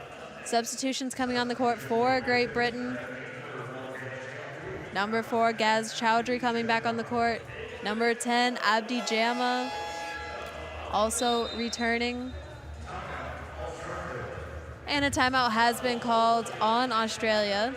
Substitutions coming on the court for Great Britain. Number 4, Gaz Chowdhury coming back on the court. Number 10, Abdi Jama, also returning. And a timeout has been called on Australia.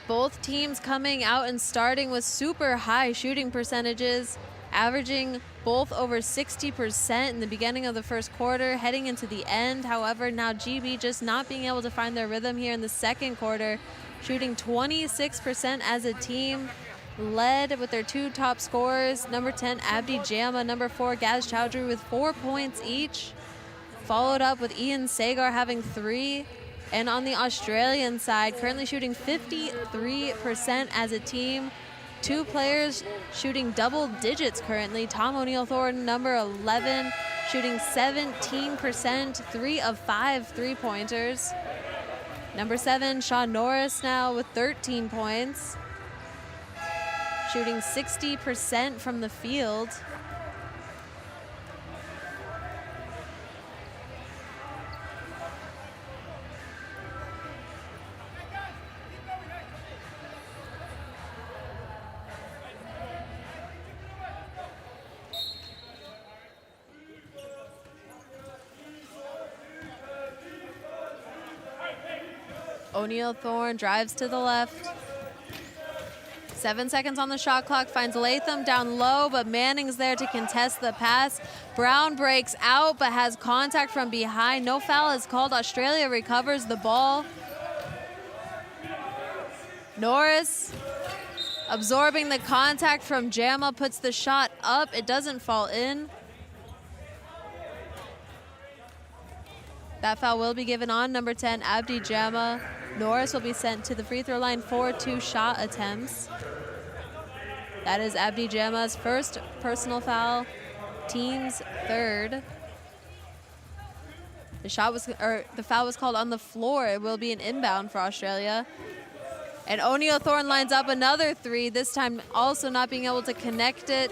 Both teams coming out and starting with super high shooting percentages, averaging both over 60% in the beginning of the first quarter, heading into the end. However, now GB just not being able to find their rhythm here in the second quarter, shooting 26% as a team, led with their 2 top scorers, number 10, Abdi Jama, number 4, Gaz Chowdhury with 4 points each, followed up with Ian Sagar having 3. And on the Australian side, currently shooting 53% as a team. 2 players shooting double digits currently. Tom O'Neill-Thornton, number 11, shooting 17%, 3 of 5 3-pointers. Number 7, Sean Norris now with 13 points, shooting 60% from the field. O'Neill-Thorne drives to the left. 7 seconds on the shot clock, finds Latham down low, but Manning's there to contest the pass. Brown breaks out, but has contact from behind. No foul is called. Australia recovers the ball. Norris absorbing the contact from Jama, puts the shot up. It doesn't fall in. That foul will be given on number 10, Abdi Jama. Norris will be sent to the free throw line for 2 shot attempts. That is Abdi Jama's first personal foul, team's 3rd. The foul was called on the floor. It will be an inbound for Australia. And O'Neill-Thorne lines up another 3, this time also not being able to connect it.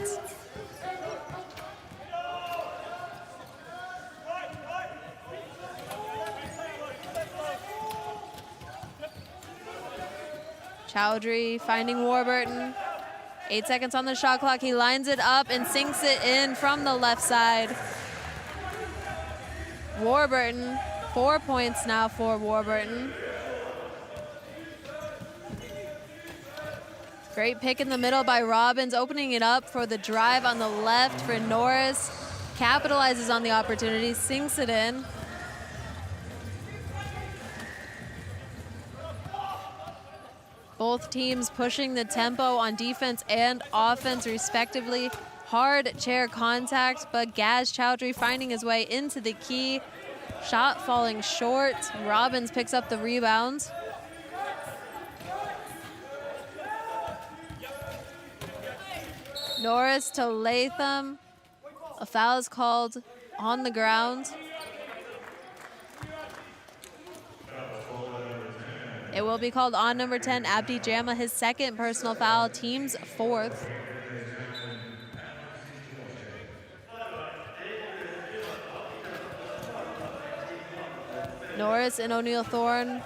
Chowdhury finding Warburton. 8 seconds on the shot clock. He lines it up and sinks it in from the left side. Warburton, 4 points now for Warburton. Great pick in the middle by Robbins, opening it up for the drive on the left for Norris. Capitalizes on the opportunity, sinks it in. Both teams pushing the tempo on defense and offense respectively. Hard chair contact, but Gaz Chowdhury finding his way into the key. Shot falling short. Robbins picks up the rebound. Norris to Latham. A foul is called on the ground. It will be called on number 10, Abdi Jama, his 2nd personal foul, team's 4th. Norris and O'Neill-Thorne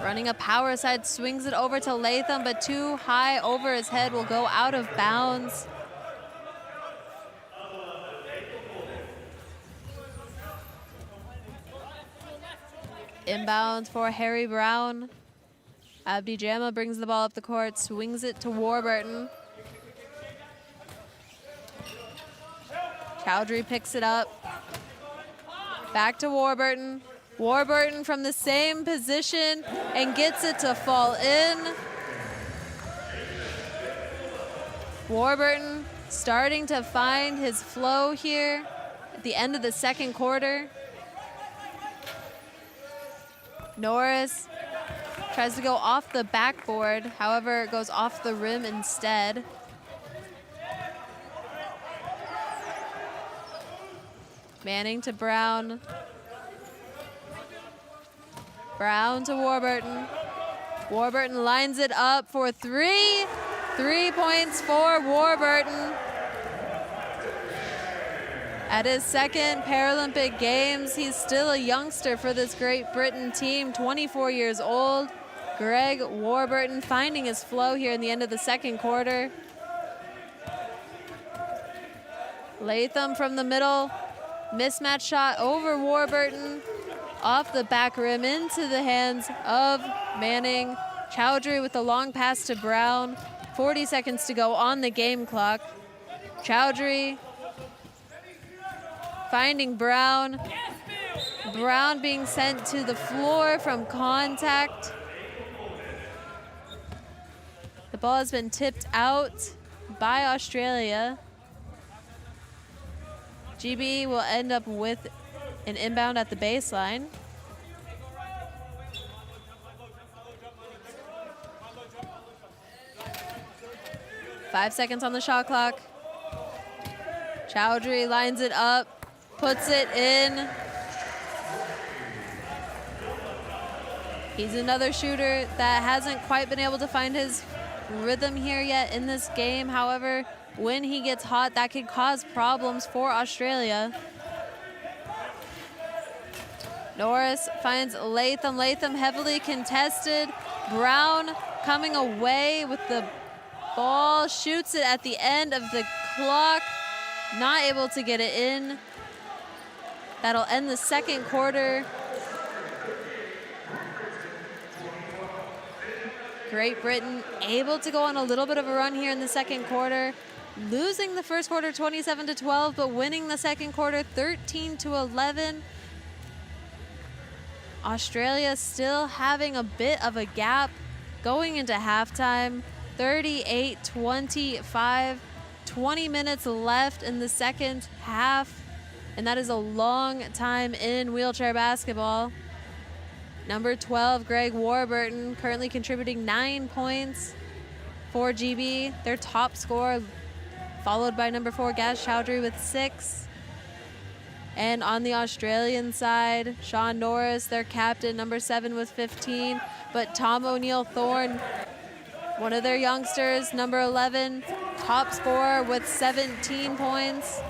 running a power side, swings it over to Latham, but too high over his head, will go out of bounds. Inbound for Harry Brown. Abdi Jama brings the ball up the court, swings it to Warburton. Chowdhury picks it up. Back to Warburton. Warburton from the same position and gets it to fall in. Warburton starting to find his flow here at the end of the second quarter. Norris tries to go off the backboard, however, it goes off the rim instead. Manning to Brown. Brown to Warburton. Warburton lines it up for 3. 3 points for Warburton. At his second Paralympic Games, he's still a youngster for this Great Britain team, 24 years old. Greg Warburton finding his flow here in the end of the second quarter. Latham from the middle, mismatch shot over Warburton, off the back rim into the hands of Manning. Chowdhury with the long pass to Brown. 40 seconds to go on the game clock. Chowdhury finding Brown. Brown being sent to the floor from contact. The ball has been tipped out by Australia. GB will end up with an inbound at the baseline. Five seconds on the shot clock. Chowdhury lines it up, puts it in. He's another shooter that hasn't quite been able to find his rhythm here yet in this game. However, when he gets hot, that could cause problems for Australia. Norris finds Latham. Latham heavily contested. Brown coming away with the ball, shoots it at the end of the clock. Not able to get it in. That'll end the second quarter. Great Britain able to go on a little bit of a run here in the second quarter. Losing the first quarter 27-12, but winning the second quarter 13-11. Australia still having a bit of a gap going into halftime. 38-25, 20 minutes left in the second half, and that is a long time in wheelchair basketball. Number 12, Greg Warburton, currently contributing 9 points for GB, their top scorer, followed by number 4, Gaz Chowdhury with 6. And on the Australian side, Sean Norris, their captain, number 7 with 15. But Tom O'Neill-Thorne, one of their youngsters, number 11, top scorer with 17 points.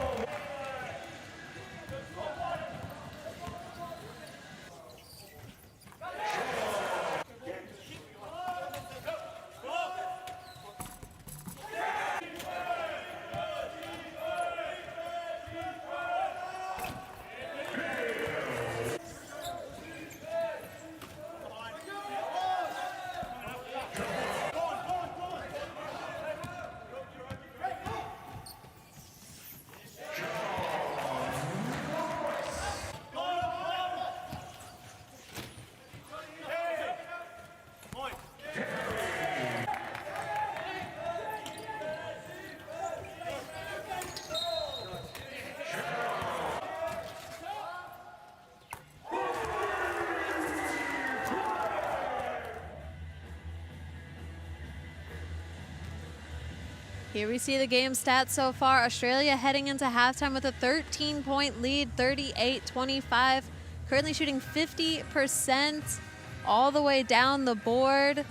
Here we see the game stats so far. Australia heading into halftime with a 13-point lead, 38-25. Currently shooting 50% all the way down the board.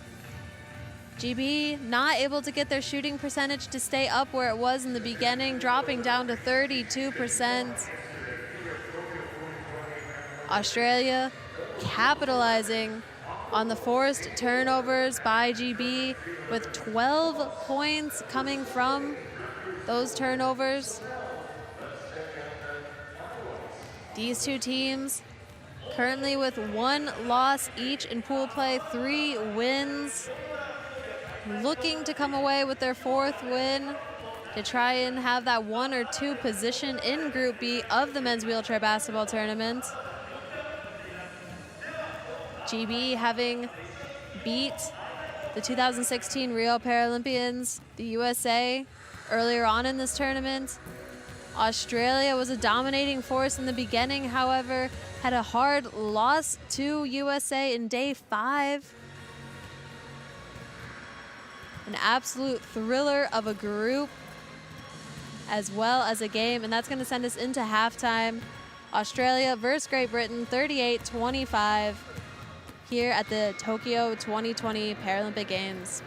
GB not able to get their shooting percentage to stay up where it was in the beginning, dropping down to 32%. Australia capitalizing on the forced turnovers by GB with 12 points coming from those turnovers. These two teams currently with 1 loss each in pool play, 3 wins. Looking to come away with their 4th win to try and have that 1 or 2 position in Group B of the men's wheelchair basketball tournament. GB having beat the 2016 Rio Paralympians, the USA, earlier on in this tournament. Australia was a dominating force in the beginning, however, had a hard loss to USA in day 5. An absolute thriller of a group as well as a game, and that's going to send us into halftime. Australia versus Great Britain, 38-25 here at the Tokyo 2020 Paralympic Games.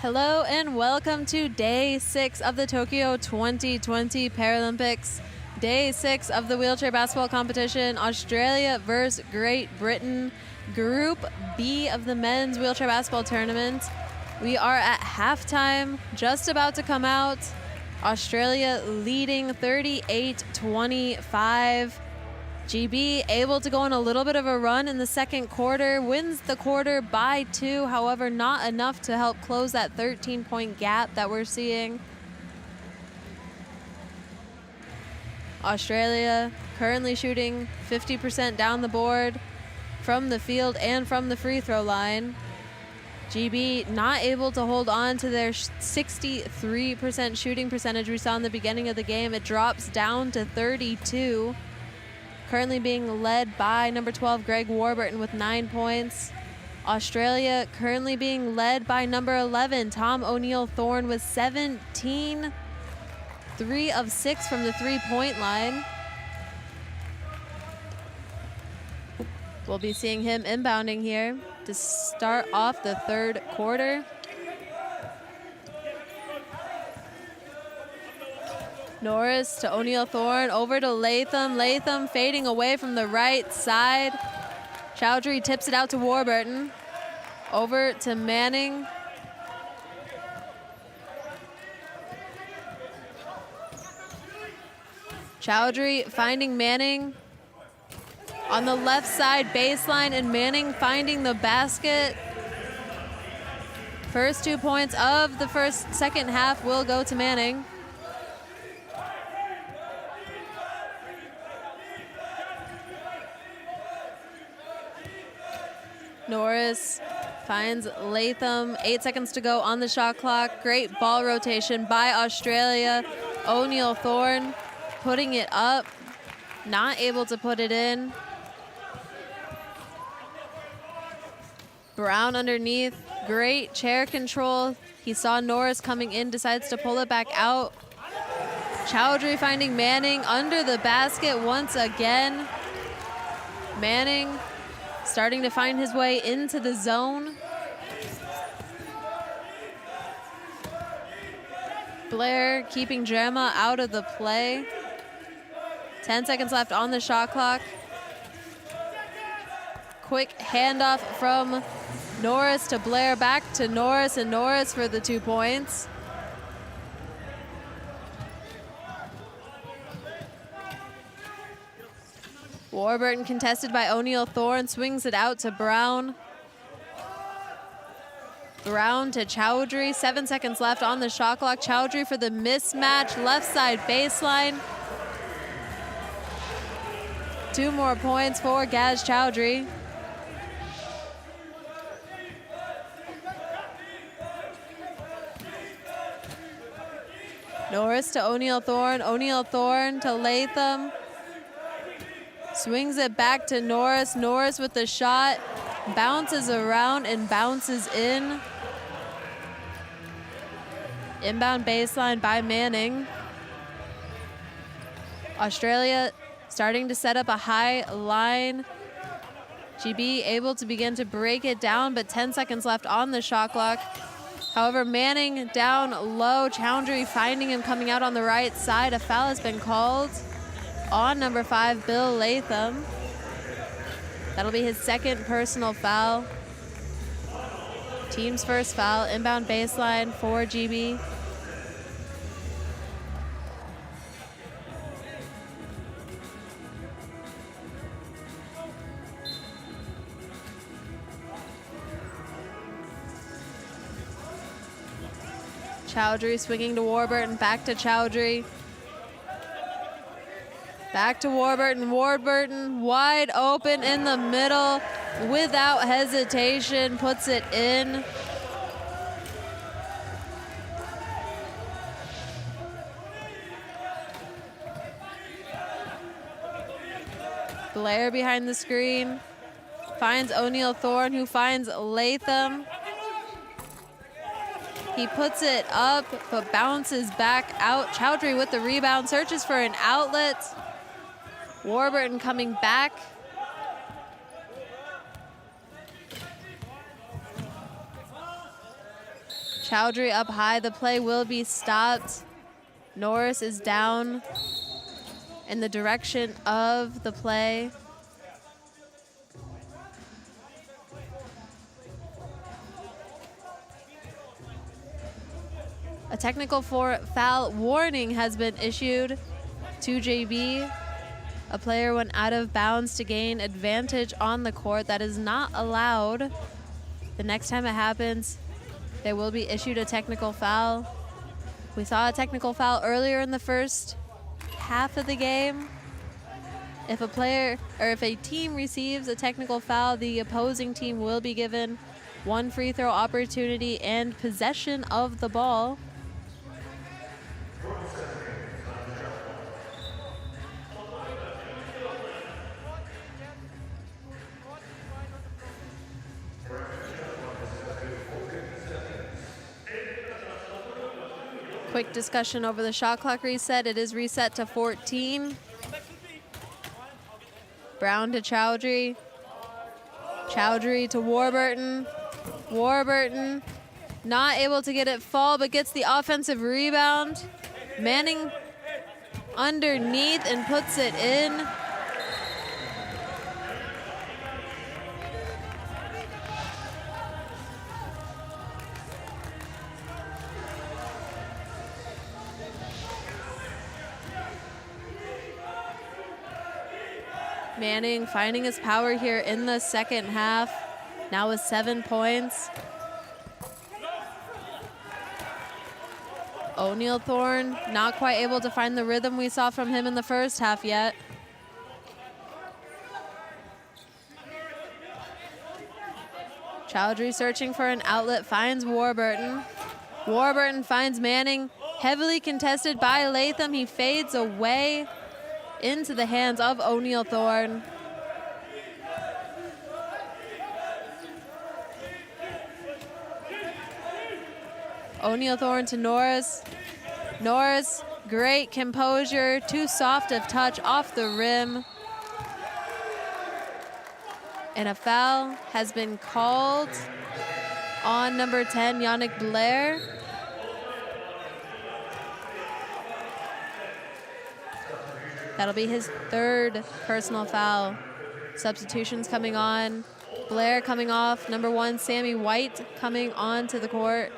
Hello and welcome to Day 6 of the Tokyo 2020 Paralympics. Day 6 of the wheelchair basketball competition, Australia versus Great Britain, Group B of the men's wheelchair basketball tournament. We are at halftime, just about to come out. Australia leading 38-25. GB able to go on a little bit of a run in the second quarter, wins the quarter by 2, however, not enough to help close that 13-point gap that we're seeing. Australia currently shooting 50% down the board from the field and from the free throw line. GB not able to hold on to their 63% shooting percentage we saw in the beginning of the game. It drops down to 32. Currently being led by number 12, Greg Warburton, with 9 points. Australia currently being led by number 11, Tom O'Neill-Thorne, with 17. 3 of 6 from the three-point line. We'll be seeing him inbounding here to start off the third quarter. Norris to O'Neill-Thorne, over to Latham. Latham fading away from the right side. Chowdhury tips it out to Warburton. Over to Manning. Chowdhury finding Manning on the left side baseline, and Manning finding the basket. First 2 points of the second half will go to Manning. Norris finds Latham. 8 seconds to go on the shot clock. Great ball rotation by Australia. O'Neill-Thorne putting it up, not able to put it in. Brown underneath, great chair control. He saw Norris coming in, decides to pull it back out. Chowdhury finding Manning under the basket once again. Manning starting to find his way into the zone. Blair keeping Drama out of the play. 10 seconds left on the shot clock. Quick handoff from Norris to Blair, back to Norris, and Norris for the 2 points. Warburton contested by O'Neill-Thorne, swings it out to Brown. Brown to Chowdhury, 7 seconds left on the shot clock. Chowdhury for the mismatch, left side baseline. 2 more points for Gaz Chowdhury. Norris to O'Neill-Thorne, O'Neill-Thorne to Latham. Swings it back to Norris. Norris with the shot. Bounces around and bounces in. Inbound baseline by Manning. Australia starting to set up a high line. GB able to begin to break it down, but 10 seconds left on the shot clock. However, Manning down low. Chowdhury finding him coming out on the right side. A foul has been called on number 5, Bill Latham. That'll be his second personal foul. Team's first foul. Inbound baseline for GB. Chowdhury swinging to Warburton, back to Chowdhury. Back to Warburton. Warburton wide open in the middle without hesitation, puts it in. Blair behind the screen. Finds O'Neill-Thorne, who finds Latham. He puts it up, but bounces back out. Chowdhury with the rebound, searches for an outlet. Warburton coming back. Chowdhury up high. The play will be stopped. Norris is down in the direction of the play. A technical foul warning has been issued to JB. A player went out of bounds to gain advantage on the court. That is not allowed. The next time it happens, they will be issued a technical foul. We saw a technical foul earlier in the first half of the game. If a player or if a team receives a technical foul, the opposing team will be given one free throw opportunity and possession of the ball. Quick discussion over the shot clock reset. It is reset to 14. Brown to Chowdhury. Chowdhury to Warburton. Warburton not able to get it fall, but gets the offensive rebound. Manning underneath and puts it in. Manning finding his power here in the second half, now with 7 points. O'Neal Thorne not quite able to find the rhythm we saw from him in the first half yet. Chowdhury searching for an outlet, finds Warburton. Warburton finds Manning, heavily contested by Latham. He fades away into the hands of O'Neal Thorne. O'Neal Thorne to Norris. Norris, great composure, too soft of touch off the rim. And a foul has been called on number 10, Yannick Blair. That'll be his third personal foul. Substitutions coming on. Blair coming off. Number 1, Sammy White coming on to the court,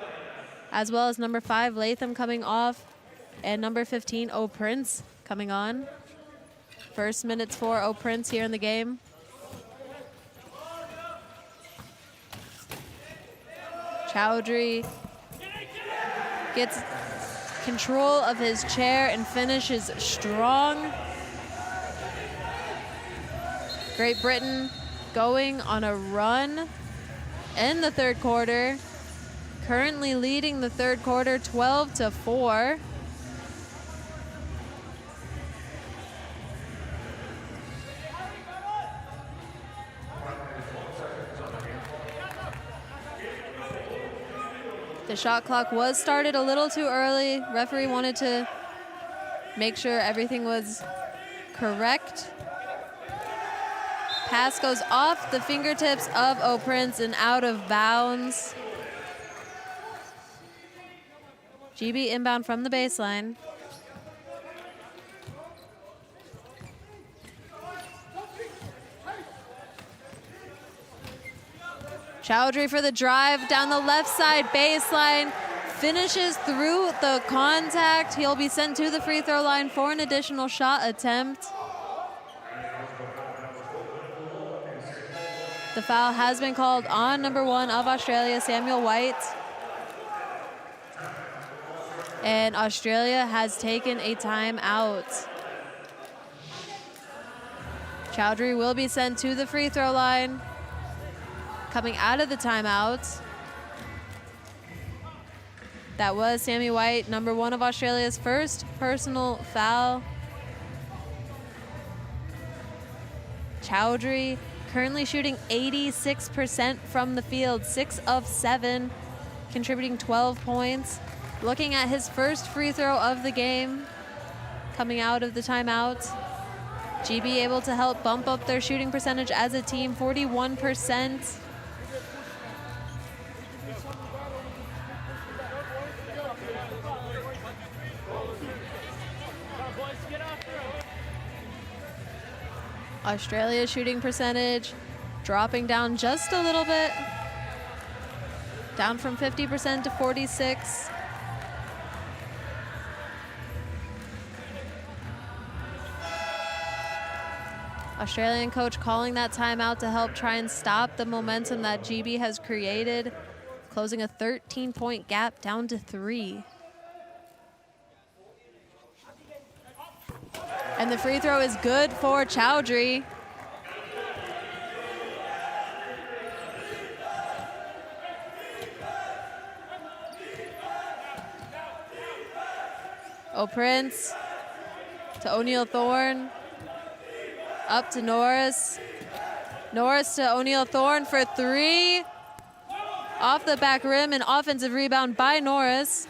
as well as number 5, Latham coming off, and number 15, O'Prince coming on. First minutes for O'Prince here in the game. Chowdhury gets control of his chair and finishes strong. Great Britain going on a run in the third quarter. Currently leading the third quarter 12-4. The shot clock was started a little too early. Referee wanted to make sure everything was correct. Pass goes off the fingertips of O'Prince and out of bounds. GB inbound from the baseline. Chowdhury for the drive down the left side baseline. Finishes through the contact. He'll be sent to the free throw line for an additional shot attempt. The foul has been called on number 1 of Australia, Samuel White. And Australia has taken a timeout. Chowdhury will be sent to the free throw line. Coming out of the timeout, that was Sammy White, number 1 of Australia's first personal foul. Chowdhury currently shooting 86% from the field, 6 of 7, contributing 12 points. Looking at his first free throw of the game, coming out of the timeout. GB able to help bump up their shooting percentage as a team, 41%. Australia's shooting percentage dropping down just a little bit, down from 50% to 46. Australian coach calling that timeout to help try and stop the momentum that GB has created, closing a 13-point gap down to 3. And the free throw is good for Chowdhury. O'Prince to O'Neal Thorne. Up to Norris. Norris to O'Neal Thorne for 3. Off the back rim, an offensive rebound by Norris.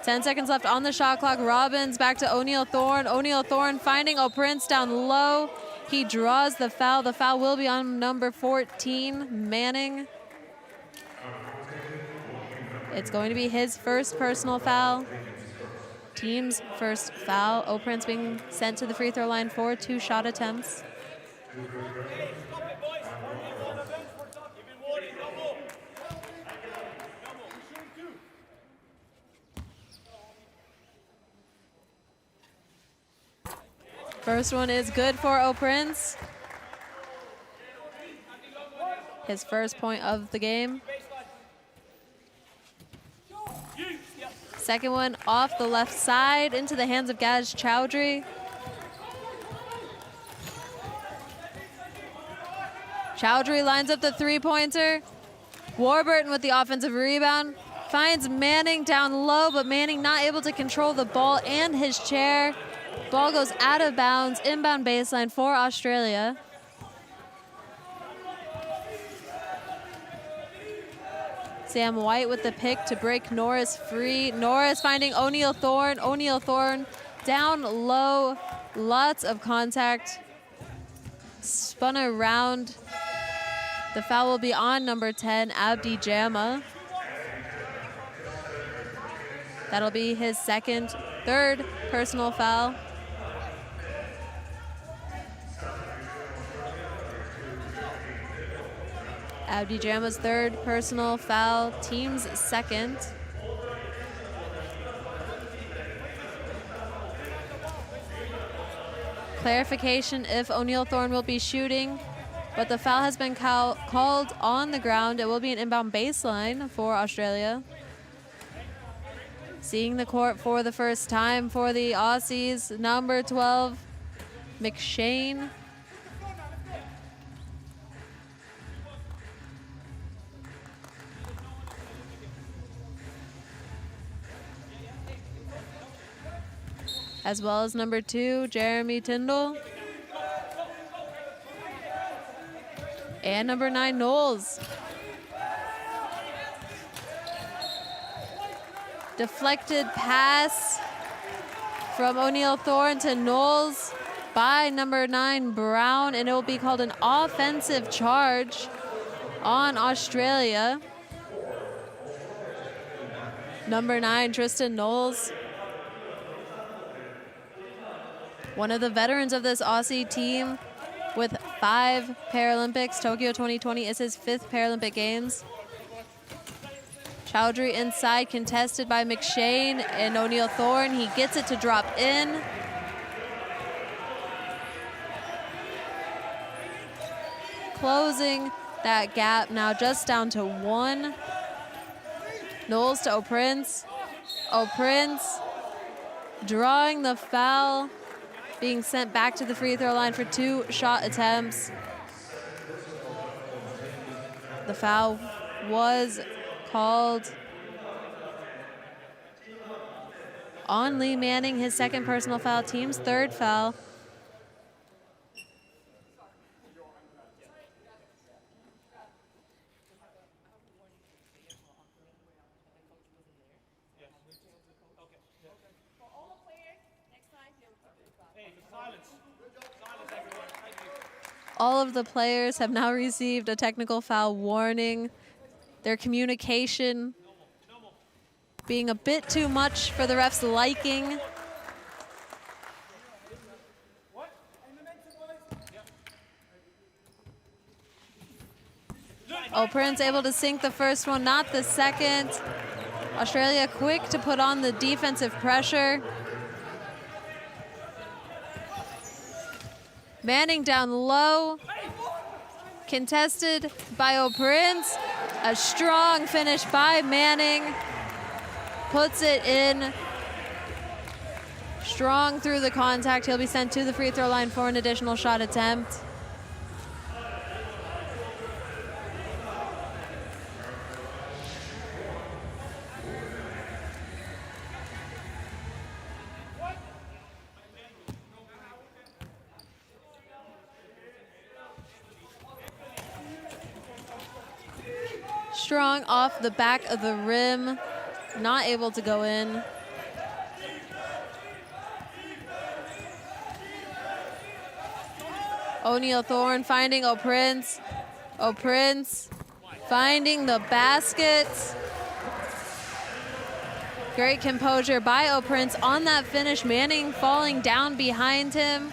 10 seconds left on the shot clock. Robbins back to O'Neal Thorne. O'Neal Thorne finding O'Prince down low. He draws the foul. The foul will be on number 14, Manning. It's going to be his first personal foul. Team's first foul. O'Prince being sent to the free throw line for 2 shot attempts. First one is good for O'Prince. His first point of the game. Second one off the left side into the hands of Gaz Chowdhury. Chowdhury lines up the three-pointer. Warburton with the offensive rebound. Finds Manning down low, but Manning not able to control the ball and his chair. Ball goes out of bounds, inbound baseline for Australia. Sam White with the pick to break Norris free. Norris finding O'Neal Thorne. O'Neal Thorne down low. Lots of contact. Spun around. The foul will be on number 10, Abdi Jama. That'll be his third personal foul. Abdi Jama's third personal foul, team's second. Clarification if O'Neal Thorne will be shooting, but the foul has been called on the ground. It will be an inbound baseline for Australia. Seeing the court for the first time for the Aussies, number 12, McShane. As well as number 2, Jeremy Tyndall. And number 9, Knowles. Deflected pass from O'Neal Thorne to Knowles by number 9, Brown, and it will be called an offensive charge on Australia. Number 9, Tristan Knowles. One of the veterans of this Aussie team with 5 Paralympics. Tokyo 2020 is his 5th Paralympic Games. Chowdhury inside, contested by McShane and O'Neal Thorne. He gets it to drop in. Closing that gap now just down to 1. Knowles to O'Prince. O'Prince drawing the foul, being sent back to the free throw line for 2 shot attempts. The foul was called on Lee Manning, his 2nd personal foul, team's 3rd foul. All of the players have now received a technical foul warning. Their communication being a bit too much for the refs' liking. O'Prince able to sink the first one, not the second. Australia quick to put on the defensive pressure. Manning down low. Contested by O'Prince. A strong finish by Manning. Puts it in. Strong through the contact. He'll be sent to the free throw line for an additional shot attempt. Strong off the back of the rim, not able to go in. O'Neal Thorne finding O'Prince. O'Prince finding the basket. Great composure by O'Prince on that finish. Manning falling down behind him.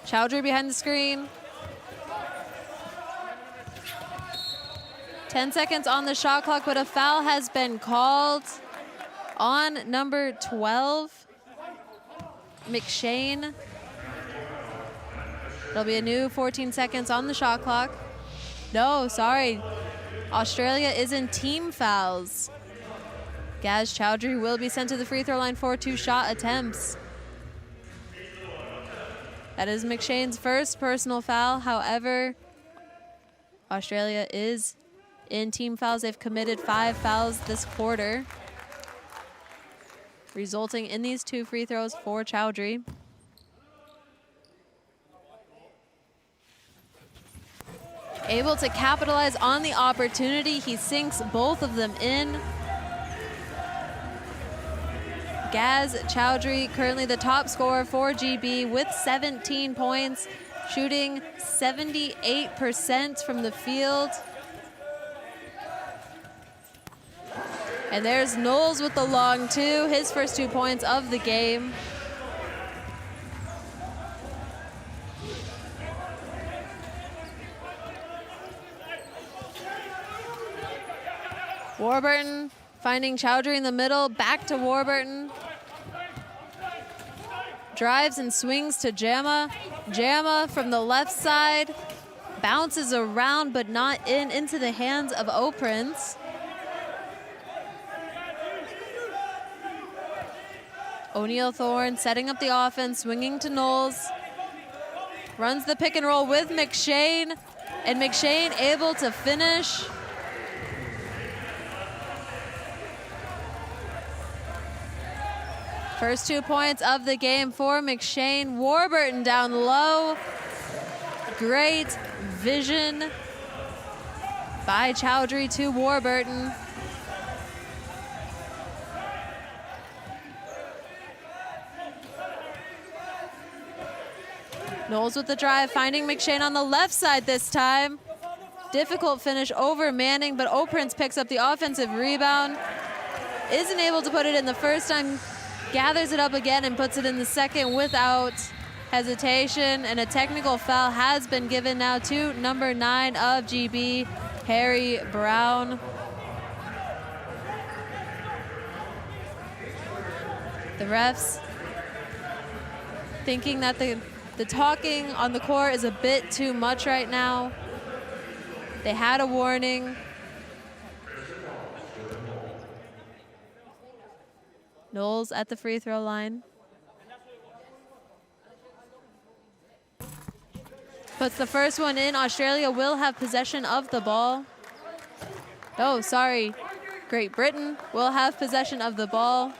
Chowdhury behind the screen. 10 seconds on the shot clock, but a foul has been called on number 12, McShane. It'll be a new 14 seconds on the shot clock. No, sorry. Australia is in team fouls. Gaz Chowdhury will be sent to the free throw line for 2 shot attempts. That is McShane's first personal foul. However, Australia is in team fouls. They've committed 5 fouls this quarter, resulting in these 2 free throws for Chowdhury. Able to capitalize on the opportunity. He sinks both of them in. Gaz Chowdhury, currently the top scorer for GB with 17 points, shooting 78% from the field. And there's Knowles with the long 2, his first 2 points of the game. Warburton finding Chowdhury in the middle, back to Warburton. Drives and swings to Jama. Jama from the left side, bounces around but not in, into the hands of O'Prince. O'Neal Thorne setting up the offense, swinging to Knowles. Runs the pick and roll with McShane, and McShane able to finish. First 2 points of the game for McShane. Warburton down low. Great vision by Chowdhury to Warburton. Knowles with the drive, finding McShane on the left side this time. Difficult finish over Manning, but O'Prince picks up the offensive rebound. Isn't able to put it in the first time. Gathers it up again and puts it in the second without hesitation. And a technical foul has been given now to number 9 of GB, Harry Brown. The refs thinking that the talking on the court is a bit too much right now. They had a warning. Knowles at the free throw line. Puts the first one in. Australia will have possession of the ball. Oh, sorry. Great Britain will have possession of the ball.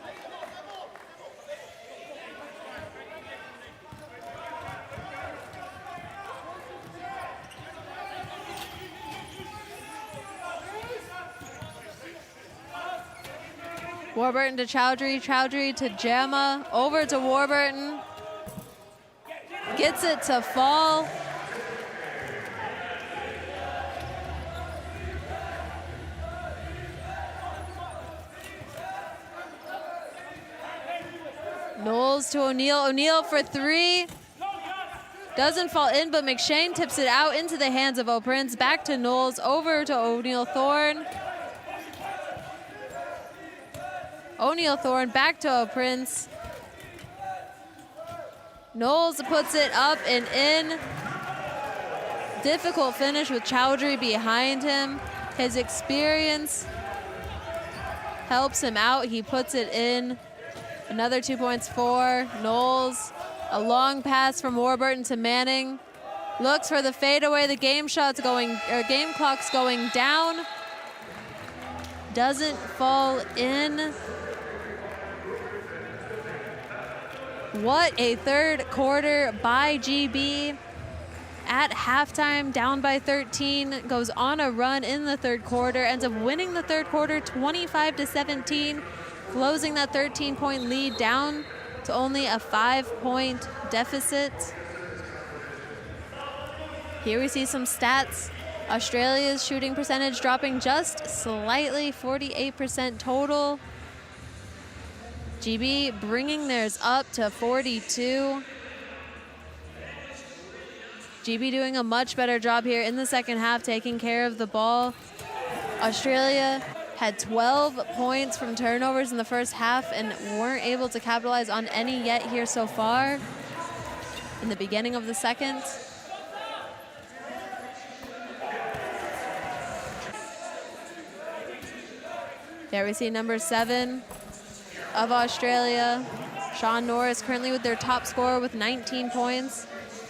Warburton to Chowdhury, Chowdhury to Jama, over to Warburton. Gets it to fall. Knowles to O'Neal, O'Neal for 3. Doesn't fall in, but McShane tips it out into the hands of O'Prince. Back to Knowles, over to O'Neal Thorne. O'Neal Thorne back to O'Prince. Knowles puts it up and in. Difficult finish with Chowdhury behind him. His experience helps him out. He puts it in. Another 2 points for Knowles. A long pass from Warburton to Manning. Looks for the fadeaway. The game clock's going down. Doesn't fall in. What a third quarter by GB. At halftime, down by 13, goes on a run in the third quarter, ends up winning the third quarter 25-17, closing that 13-point lead down to only a 5-point deficit. Here we see some stats. Australia's shooting percentage dropping just slightly, 48% total. GB bringing theirs up to 42. GB doing a much better job here in the second half, taking care of the ball. Australia had 12 points from turnovers in the first half and weren't able to capitalize on any yet here so far in the beginning of the second. There we see number 7 of Australia, Sean Norris, currently with their top scorer with 19 points.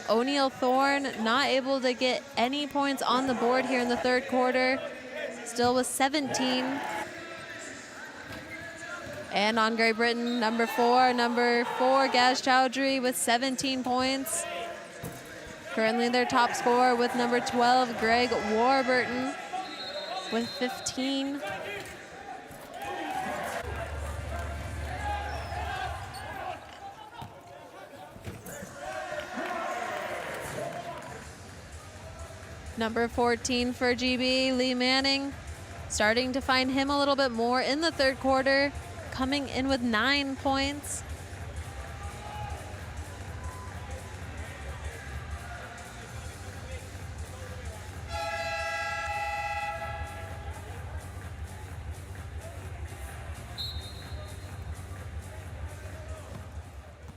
O'Neal Thorne not able to get any points on the board here in the third quarter, still with 17. And on Great Britain, number 4, Gaz Chowdhury with 17 points. Currently their top scorer with number 12, Greg Warburton with 15. Number 14 for GB, Lee Manning, starting to find him a little bit more in the third quarter, coming in with 9 points.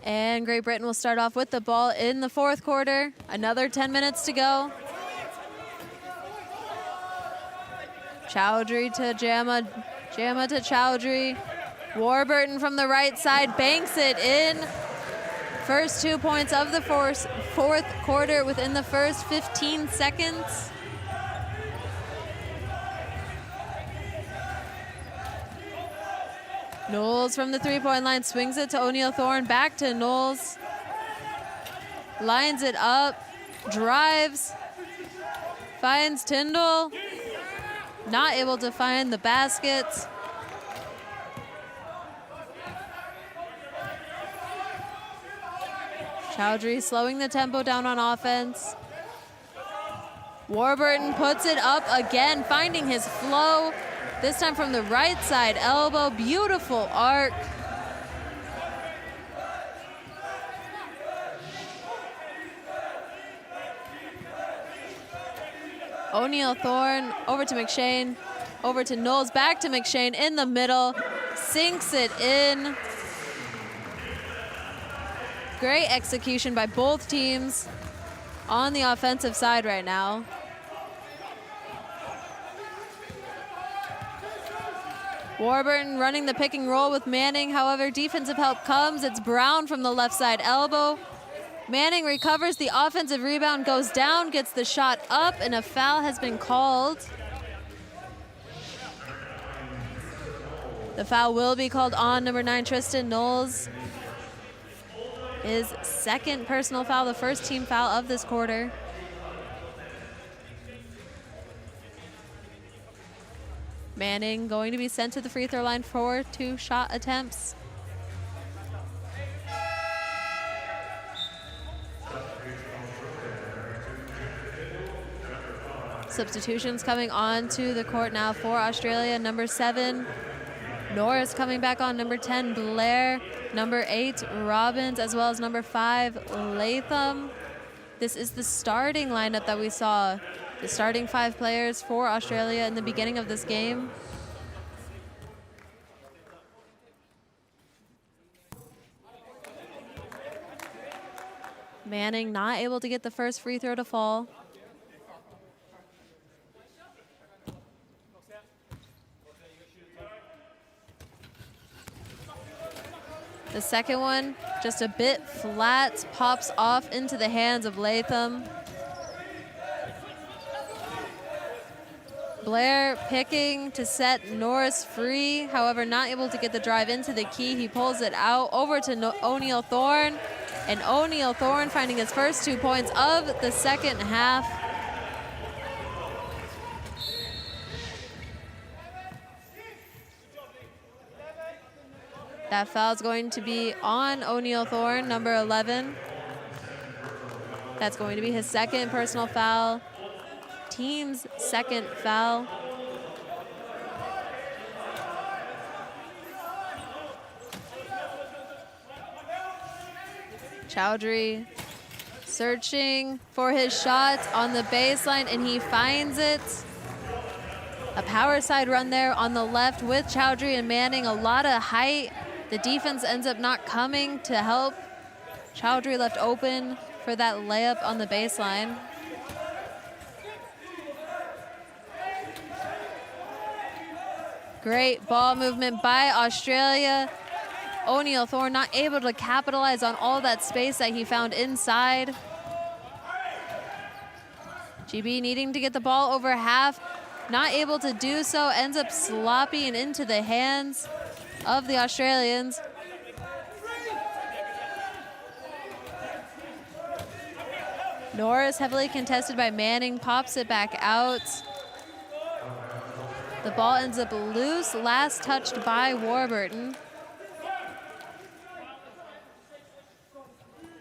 And Great Britain will start off with the ball in the fourth quarter. Another 10 minutes to go. Chowdhury to Jama to Chowdhury. Warburton from the right side banks it in. First 2 points of the fourth quarter within the first 15 seconds. Knowles from the three-point line swings it to O'Neal Thorne, back to Knowles. Lines it up, drives, finds Tyndall. Not able to find the baskets. Chowdhury slowing the tempo down on offense. Warburton puts it up again, finding his flow. This time from the right side elbow, beautiful arc. O'Neal Thorne over to McShane, over to Knowles, back to McShane in the middle, sinks it in. Great execution by both teams on the offensive side right now. Warburton running the pick and roll with Manning. However, defensive help comes. It's Brown from the left side elbow. Manning recovers the offensive rebound, goes down, gets the shot up, and a foul has been called. The foul will be called on number 9, Tristan Knowles. His second personal foul, the first team foul of this quarter. Manning going to be sent to the free throw line for 2 shot attempts. Substitutions coming on to the court now for Australia. Number 7, Norris coming back on. Number 10, Blair. Number 8, Robbins, as well as number 5, Latham. This is the starting lineup that we saw. The starting 5 players for Australia in the beginning of this game. Manning not able to get the first free throw to fall. The second one, just a bit flat, pops off into the hands of Latham. Blair picking to set Norris free, however, not able to get the drive into the key. He pulls it out over to O'Neal Thorne, and O'Neal Thorne finding his first 2 points of the second half. That foul's going to be on O'Neal Thorne, number 11. That's going to be his second personal foul. Team's second foul. Chowdhury searching for his shot on the baseline, and he finds it. A power side run there on the left with Chowdhury and Manning, a lot of height. The defense ends up not coming to help. Chowdhury left open for that layup on the baseline. Great ball movement by Australia. O'Neal Thorne not able to capitalize on all that space that he found inside. GB needing to get the ball over half, not able to do so, ends up sloppy and into the hands of the Australians. Norris heavily contested by Manning, pops it back out. The ball ends up loose, last touched by Warburton.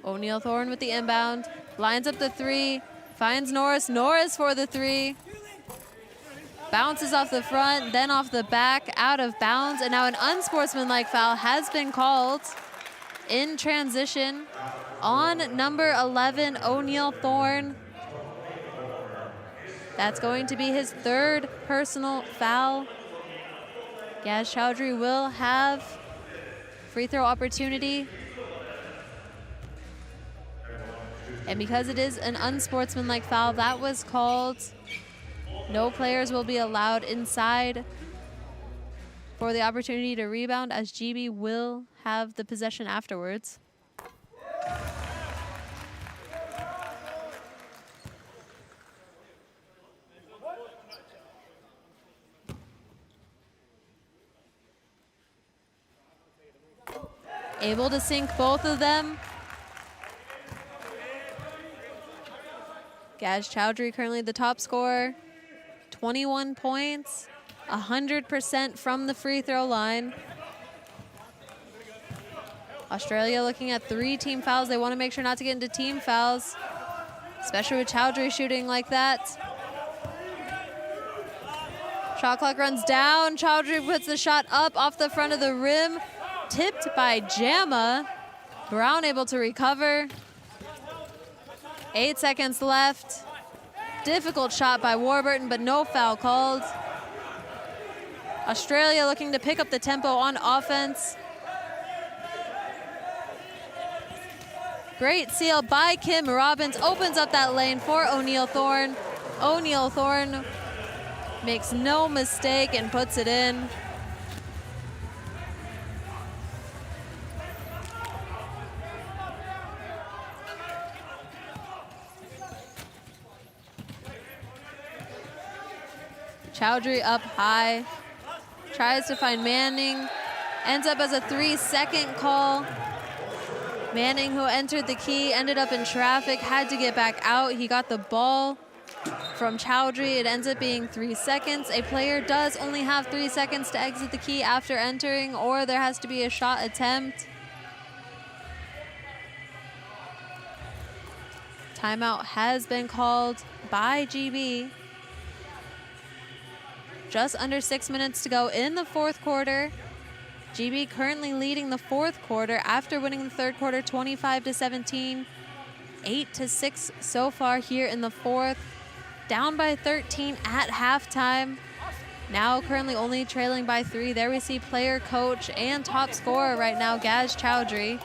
O'Neal Thorne with the inbound, lines up the 3, finds Norris, Norris for the 3. Bounces off the front, then off the back, out of bounds, and now an unsportsmanlike foul has been called in transition on number 11, O'Neal Thorne. That's going to be his 3rd personal foul. Gaz Chowdhury will have free throw opportunity. And because it is an unsportsmanlike foul, that was called. No players will be allowed inside for the opportunity to rebound, as GB will have the possession afterwards. Able to sink both of them. Gaz Chowdhury currently the top scorer. 21 points, 100% from the free throw line. Australia looking at 3 team fouls. They want to make sure not to get into team fouls, especially with Chowdhury shooting like that. Shot clock runs down. Chowdhury puts the shot up off the front of the rim. Tipped by Jama. Brown able to recover. 8 seconds left. Difficult shot by Warburton, but no foul called. Australia looking to pick up the tempo on offense. Great seal by Kim Robbins. Opens up that lane for O'Neal Thorne. O'Neal Thorne makes no mistake and puts it in. Chowdhury up high, tries to find Manning, ends up as a 3-second call. Manning, who entered the key, ended up in traffic, had to get back out. He got the ball from Chowdhury. It ends up being 3 seconds. A player does only have 3 seconds to exit the key after entering, or there has to be a shot attempt. Timeout has been called by GB. Just under 6 minutes to go in the 4th quarter. GB currently leading the 4th quarter after winning the 3rd quarter 25-17. 8-6 so far here in the fourth. Down by 13 at halftime. Now currently only trailing by 3. There we see player, coach, and top scorer right now, Gaz Chowdhury.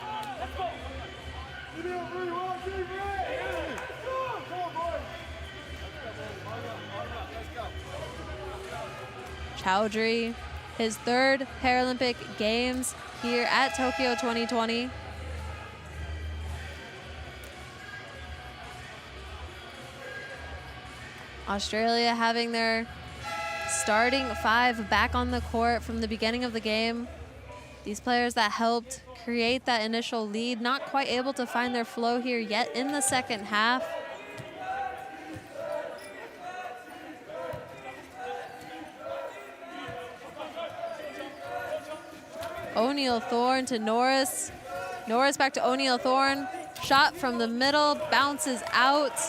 Chowdhury, his third Paralympic Games here at Tokyo 2020. Australia having their starting 5 back on the court from the beginning of the game. These players that helped create that initial lead, not quite able to find their flow here yet in the second half. O'Neal Thorne to Norris. Norris back to O'Neal Thorne. Shot from the middle, bounces out.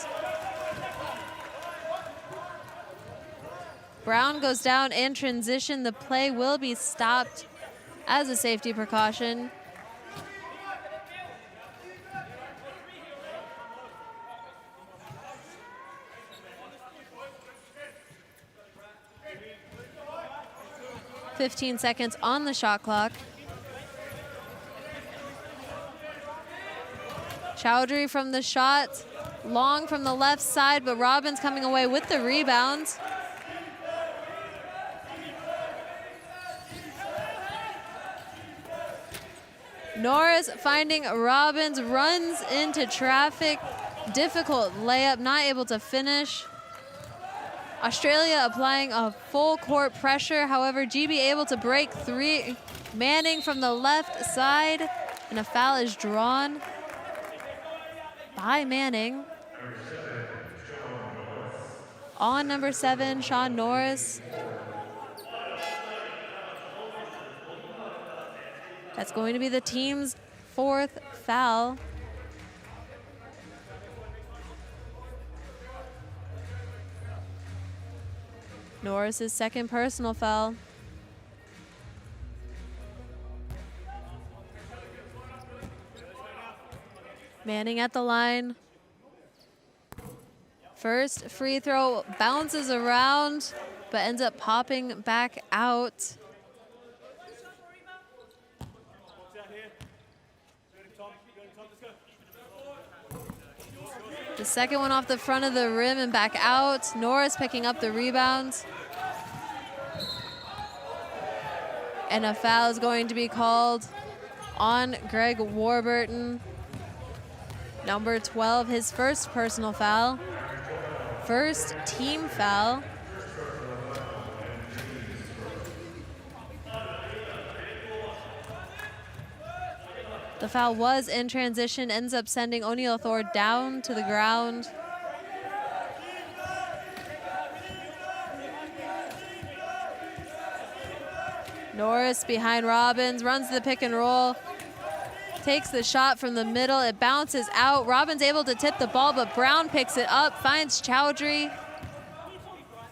Brown goes down in transition. The play will be stopped as a safety precaution. "15 seconds on the shot clock. Chowdhury from the shot, long from the left side, but Robbins coming away with the rebound. Norris finding Robbins, runs into traffic. Difficult layup, not able to finish. Australia applying a full court pressure. However, GB able to break 3. Manning from the left side, and a foul is drawn by Manning on number 7, Sean Norris. That's going to be the team's 4th foul. Norris's 2nd personal foul. Manning at the line. First free throw bounces around, but ends up popping back out. The second one off the front of the rim and back out. Norris picking up the rebound. And a foul is going to be called on Greg Warburton. Number 12, his first personal foul. First team foul. The foul was in transition, ends up sending O'Neal Thorne down to the ground. Norris behind Robbins, runs the pick and roll. Takes the shot from the middle, it bounces out. Robbins able to tip the ball, but Brown picks it up, finds Chowdhury.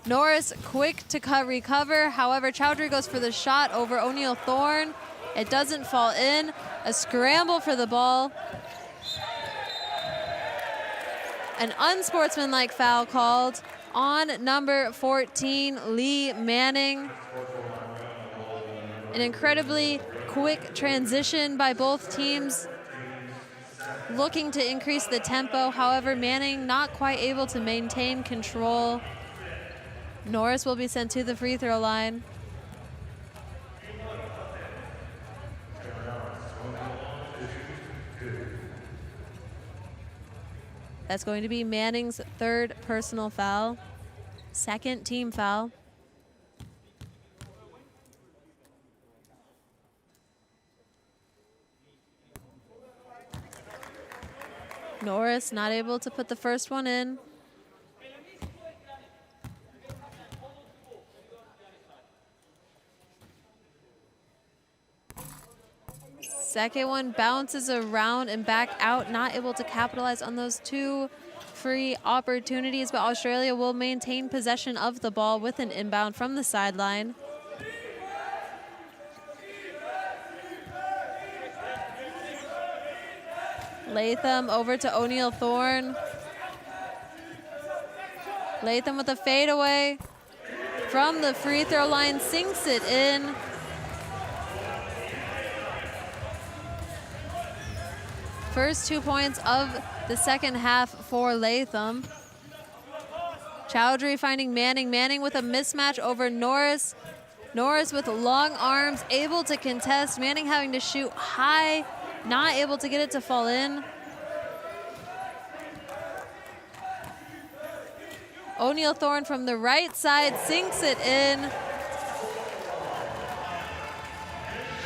Norris quick to recover, however, Chowdhury goes for the shot over O'Neal Thorne. It doesn't fall in. A scramble for the ball. An unsportsmanlike foul called on number 14, Lee Manning. An incredibly quick transition by both teams, looking to increase the tempo. However, Manning not quite able to maintain control. Norris will be sent to the free throw line. That's going to be Manning's 3rd personal foul, 2nd team foul. Norris not able to put the first one in. Second one bounces around and back out, not able to capitalize on those 2 free opportunities, but Australia will maintain possession of the ball with an inbound from the sideline. Latham over to O'Neal Thorne. Latham with a fadeaway from the free throw line, sinks it in. First 2 points of the second half for Latham. Chowdhury finding Manning. Manning with a mismatch over Norris. Norris with long arms, able to contest. Manning having to shoot high, not able to get it to fall in. O'Neal Thorne from the right side sinks it in.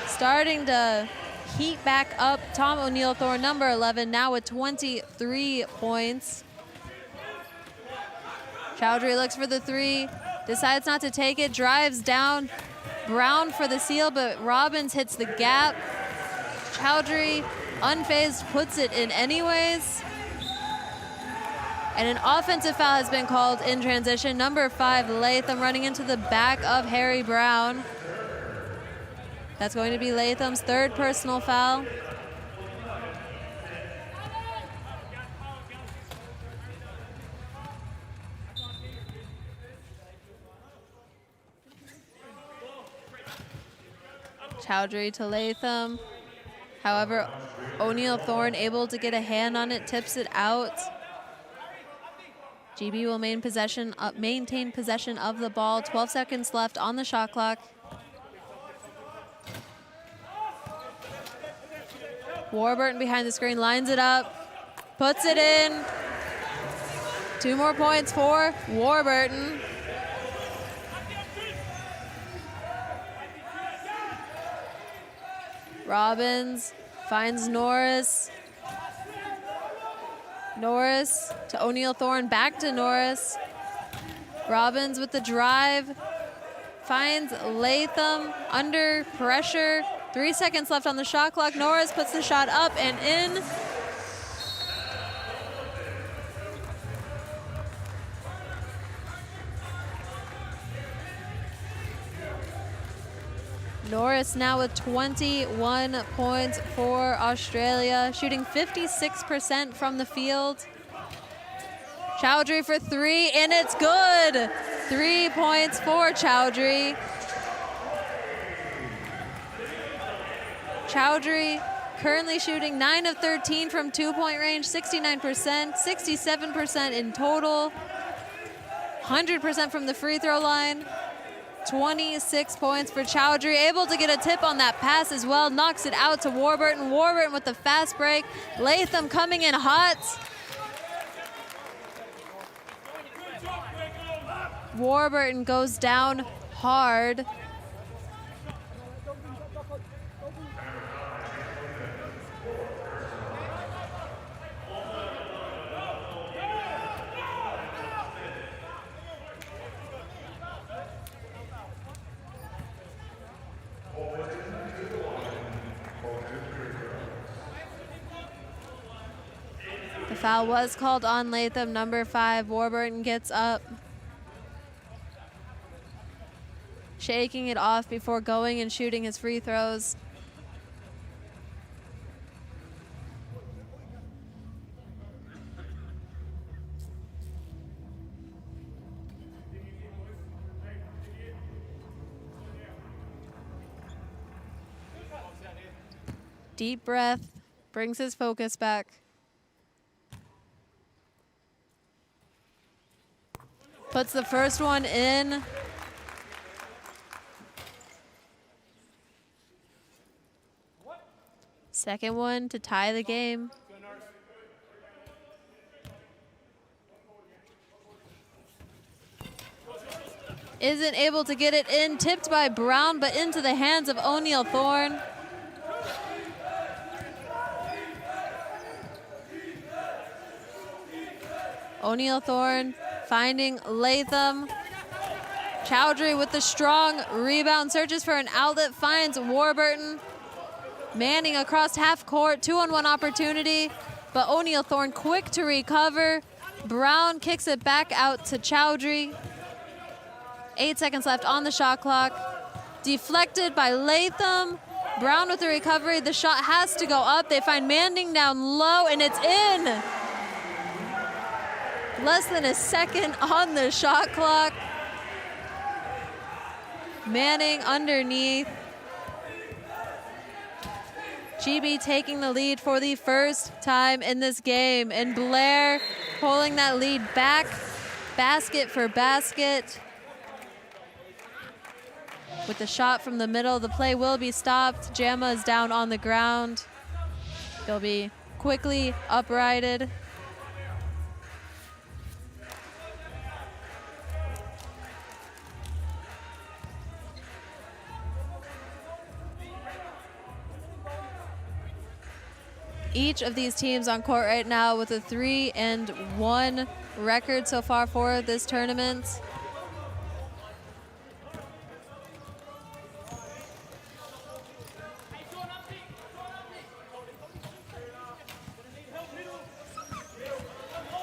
Starting to heat back up. Tom O'Neal Thorne, number 11, now with 23 points. Chowdhury looks for the three, decides not to take it, drives down. Brown for the seal, but Robbins hits the gap. Chowdhury, unfazed, puts it in anyways. And an offensive foul has been called in transition. Number 5, Latham, running into the back of Harry Brown. That's going to be Latham's third personal foul. Chowdhury to Latham. However, O'Neal Thorne able to get a hand on it, tips it out. GB will maintain possession of the ball. 12 seconds left on the shot clock. Warburton behind the screen, lines it up, puts it in. 2 more points for Warburton. Robbins finds Norris. Norris to O'Neal Thorne, back to Norris. Robbins with the drive, finds Latham under pressure. 3 seconds left on the shot clock. Norris puts the shot up and in. Norris now with 21 points for Australia, shooting 56% from the field. Chowdhury for 3, and it's good. 3 points for Chowdhury. Chowdhury currently shooting 9 of 13 from 2-point range, 69%, 67% in total, 100% from the free throw line. 26 points for Chowdhury, able to get a tip on that pass as well, knocks it out to Warburton. Warburton with the fast break. Latham coming in hot. Warburton goes down hard. The foul was called on Latham, number 5. Warburton gets up, shaking it off before going and shooting his free throws. Deep breath, brings his focus back. Puts the first one in. Second one to tie the game. Isn't able to get it in, tipped by Brown, but into the hands of O'Neal Thorne. O'Neal Thorne finding Latham. Chowdhury with the strong rebound, searches for an outlet, finds Warburton. Manning across half court, 2-on-1 opportunity, but O'Neal Thorne quick to recover. Brown kicks it back out to Chowdhury. 8 seconds left on the shot clock. Deflected by Latham. Brown with the recovery. The shot has to go up. They find Manning down low, and it's in. Less than a second on the shot clock. Manning underneath. GB taking the lead for the first time in this game, and Blair pulling that lead back, basket for basket. With the shot from the middle, the play will be stopped. Jamma is down on the ground. He'll be quickly uprighted. Each of these teams on court right now with a 3-1 record so far for this tournament.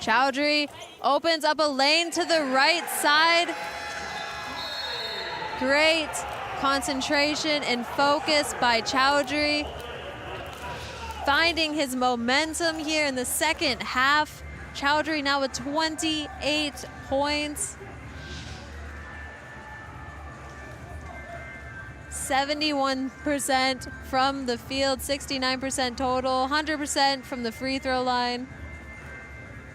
Chowdhury opens up a lane to the right side. Great concentration and focus by Chowdhury. Finding his momentum here in the second half. Chowdhury now with 28 points. 71% from the field, 69% total, 100% from the free throw line.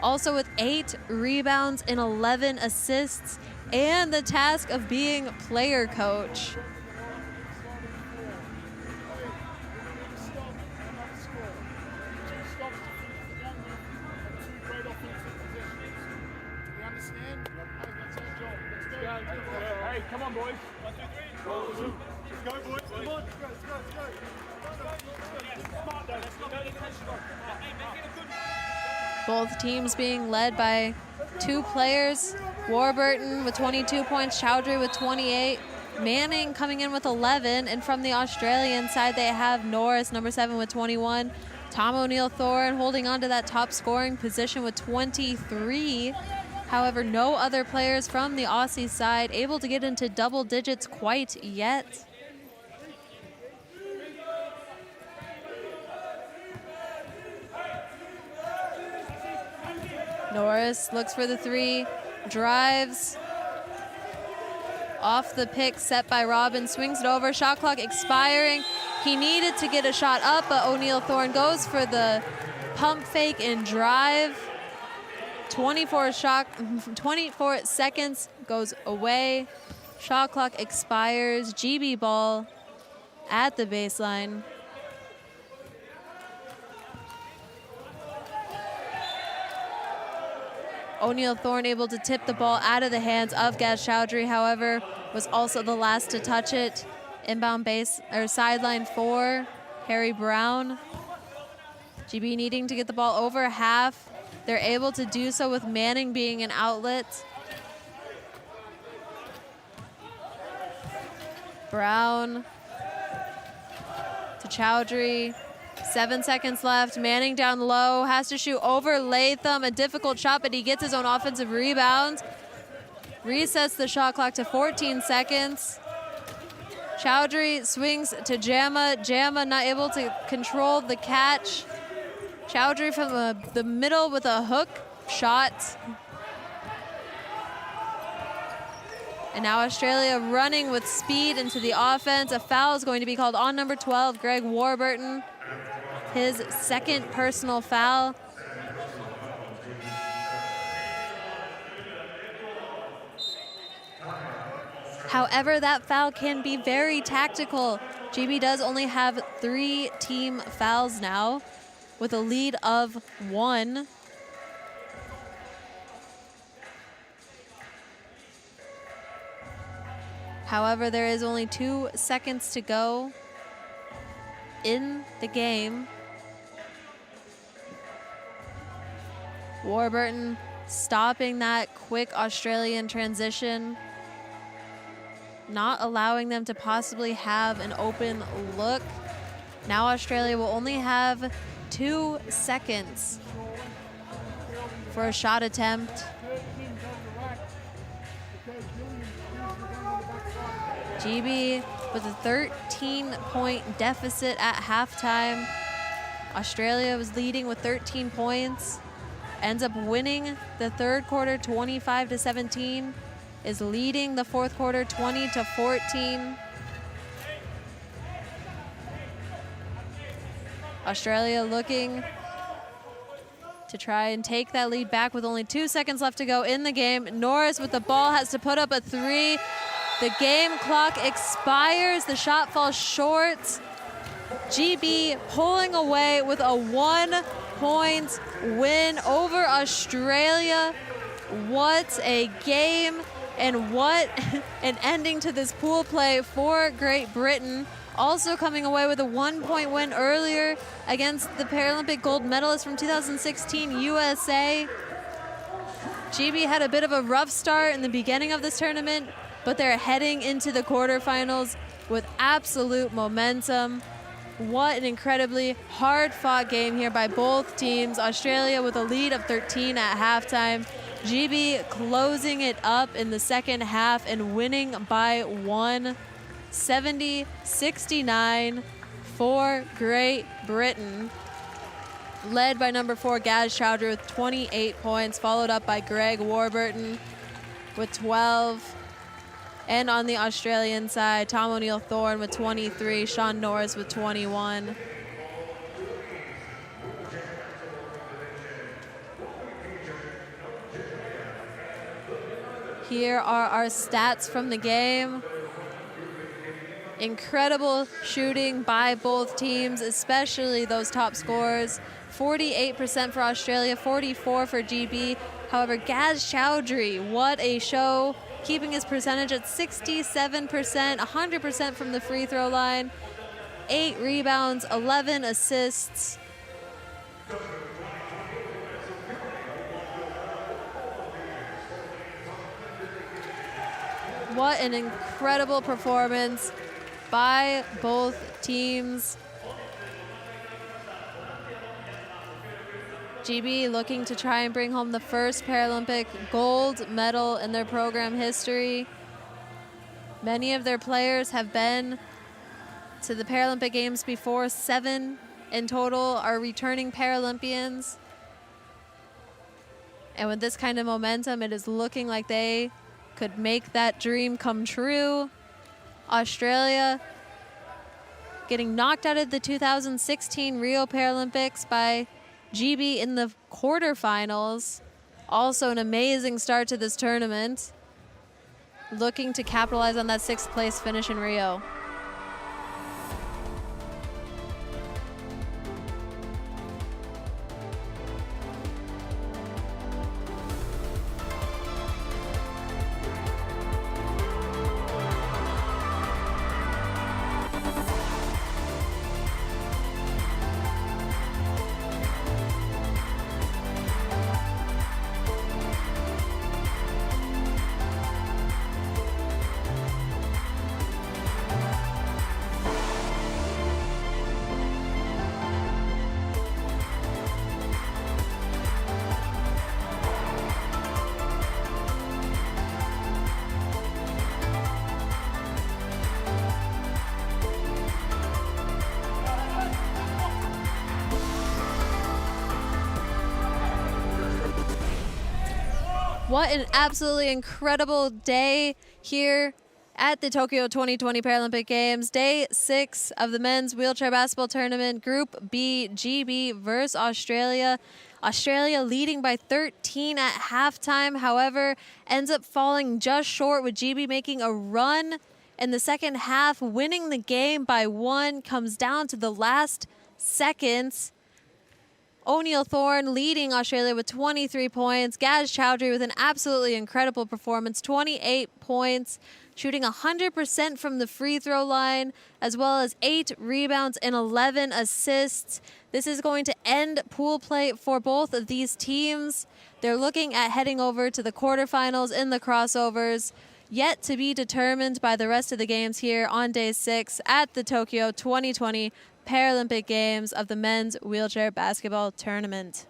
Also with 8 rebounds and 11 assists, and the task of being player coach. Hey, come on, boys. 1, 2, 3. Go, let's go, boys. Come on. Let's go. Smart, though. Let's go. Both teams being led by 2 players. Warburton with 22 points, Chowdhury with 28. Manning coming in with 11. And from the Australian side, they have Norris, number 7, with 21. Tom O'Neill-Thorne holding on to that top scoring position with 23. However, no other players from the Aussie side able to get into double digits quite yet. Norris looks for the 3, drives. Off the pick set by Robin, swings it over, shot clock expiring. He needed to get a shot up, but O'Neill-Thorne goes for the pump fake and drive. 24 seconds goes away. Shot clock expires. GB ball at the baseline. O'Neill-Thorne able to tip the ball out of the hands of Gaz Chowdhury, however, was also the last to touch it. Inbound base or sideline for Harry Brown. GB needing to get the ball over half. They're able to do so with Manning being an outlet. Brown to Chowdhury. 7 seconds left. Manning down low, has to shoot over Latham. A difficult shot, but he gets his own offensive rebound. Resets the shot clock to 14 seconds. Chowdhury swings to Jamma. Jamma not able to control the catch. Chowdhury from the middle with a hook shot. And now Australia running with speed into the offense. A foul is going to be called on number 12, Greg Warburton. His second personal foul. However, that foul can be very tactical. GB does only have 3 team fouls now, with a lead of 1. However, there is only 2 seconds to go in the game. Warburton stopping that quick Australian transition, not allowing them to possibly have an open look. Now Australia will only have 2 seconds for a shot attempt. GB with a 13-point deficit at halftime. Australia was leading with 13 points, ends up winning the third quarter 25-17, is leading the fourth quarter 20-14. Australia looking to try and take that lead back with only 2 seconds left to go in the game. Norris with the ball has to put up a three. The game clock expires. The shot falls short. GB pulling away with a 1-point win over Australia. What a game, and what an ending to this pool play for Great Britain. Also coming away with a 1-point win earlier against the Paralympic gold medalist from 2016, USA. GB had a bit of a rough start in the beginning of this tournament, but they're heading into the quarterfinals with absolute momentum. What an incredibly hard-fought game here by both teams. Australia with a lead of 13 at halftime. GB closing it up in the second half and winning by 1, 70-69 for Great Britain. Led by number 4, Gaz Chowdhury with 28 points, followed up by Greg Warburton with 12. And on the Australian side, Tom O'Neill-Thorne with 23, Sean Norris with 21. Here are our stats from the game. Incredible shooting by both teams, especially those top scorers. 48% for Australia, 44% for GB. However, Gaz Chowdhury, what a show, keeping his percentage at 67%, 100% from the free throw line, 8 rebounds, 11 assists. What an incredible performance by both teams. GB looking to try and bring home the first Paralympic gold medal in their program history. Many of their players have been to the Paralympic Games before. 7 in total are returning Paralympians. And with this kind of momentum, it is looking like they could make that dream come true. Australia getting knocked out of the 2016 Rio Paralympics by GB in the quarterfinals. Also an amazing start to this tournament. Looking to capitalize on that 6th place finish in Rio. What an absolutely incredible day here at the Tokyo 2020 Paralympic Games. Day 6 of the men's wheelchair basketball tournament. Group B, GB versus Australia. Australia leading by 13 at halftime, however, ends up falling just short, with GB making a run in the second half, winning the game by 1. Comes down to the last seconds. O'Neill-Thorne leading Australia with 23 points. Gaz Chowdhury with an absolutely incredible performance, 28 points, shooting 100% from the free throw line, as well as 8 rebounds and 11 assists. This is going to end pool play for both of these teams. They're looking at heading over to the quarterfinals in the crossovers, yet to be determined by the rest of the games here on day 6 at the Tokyo 2020 Paralympic Games of the men's wheelchair basketball tournament.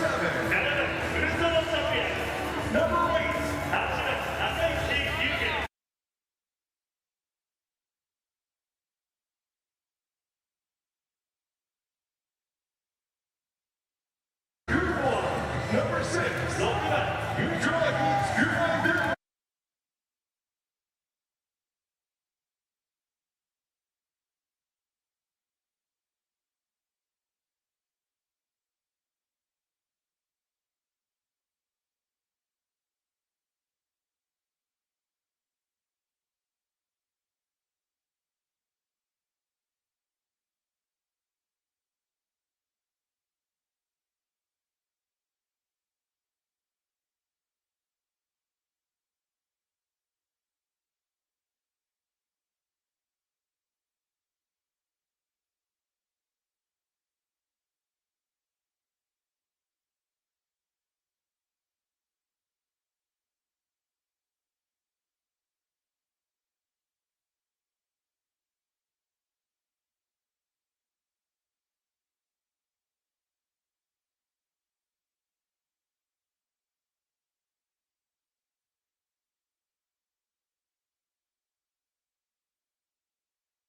7.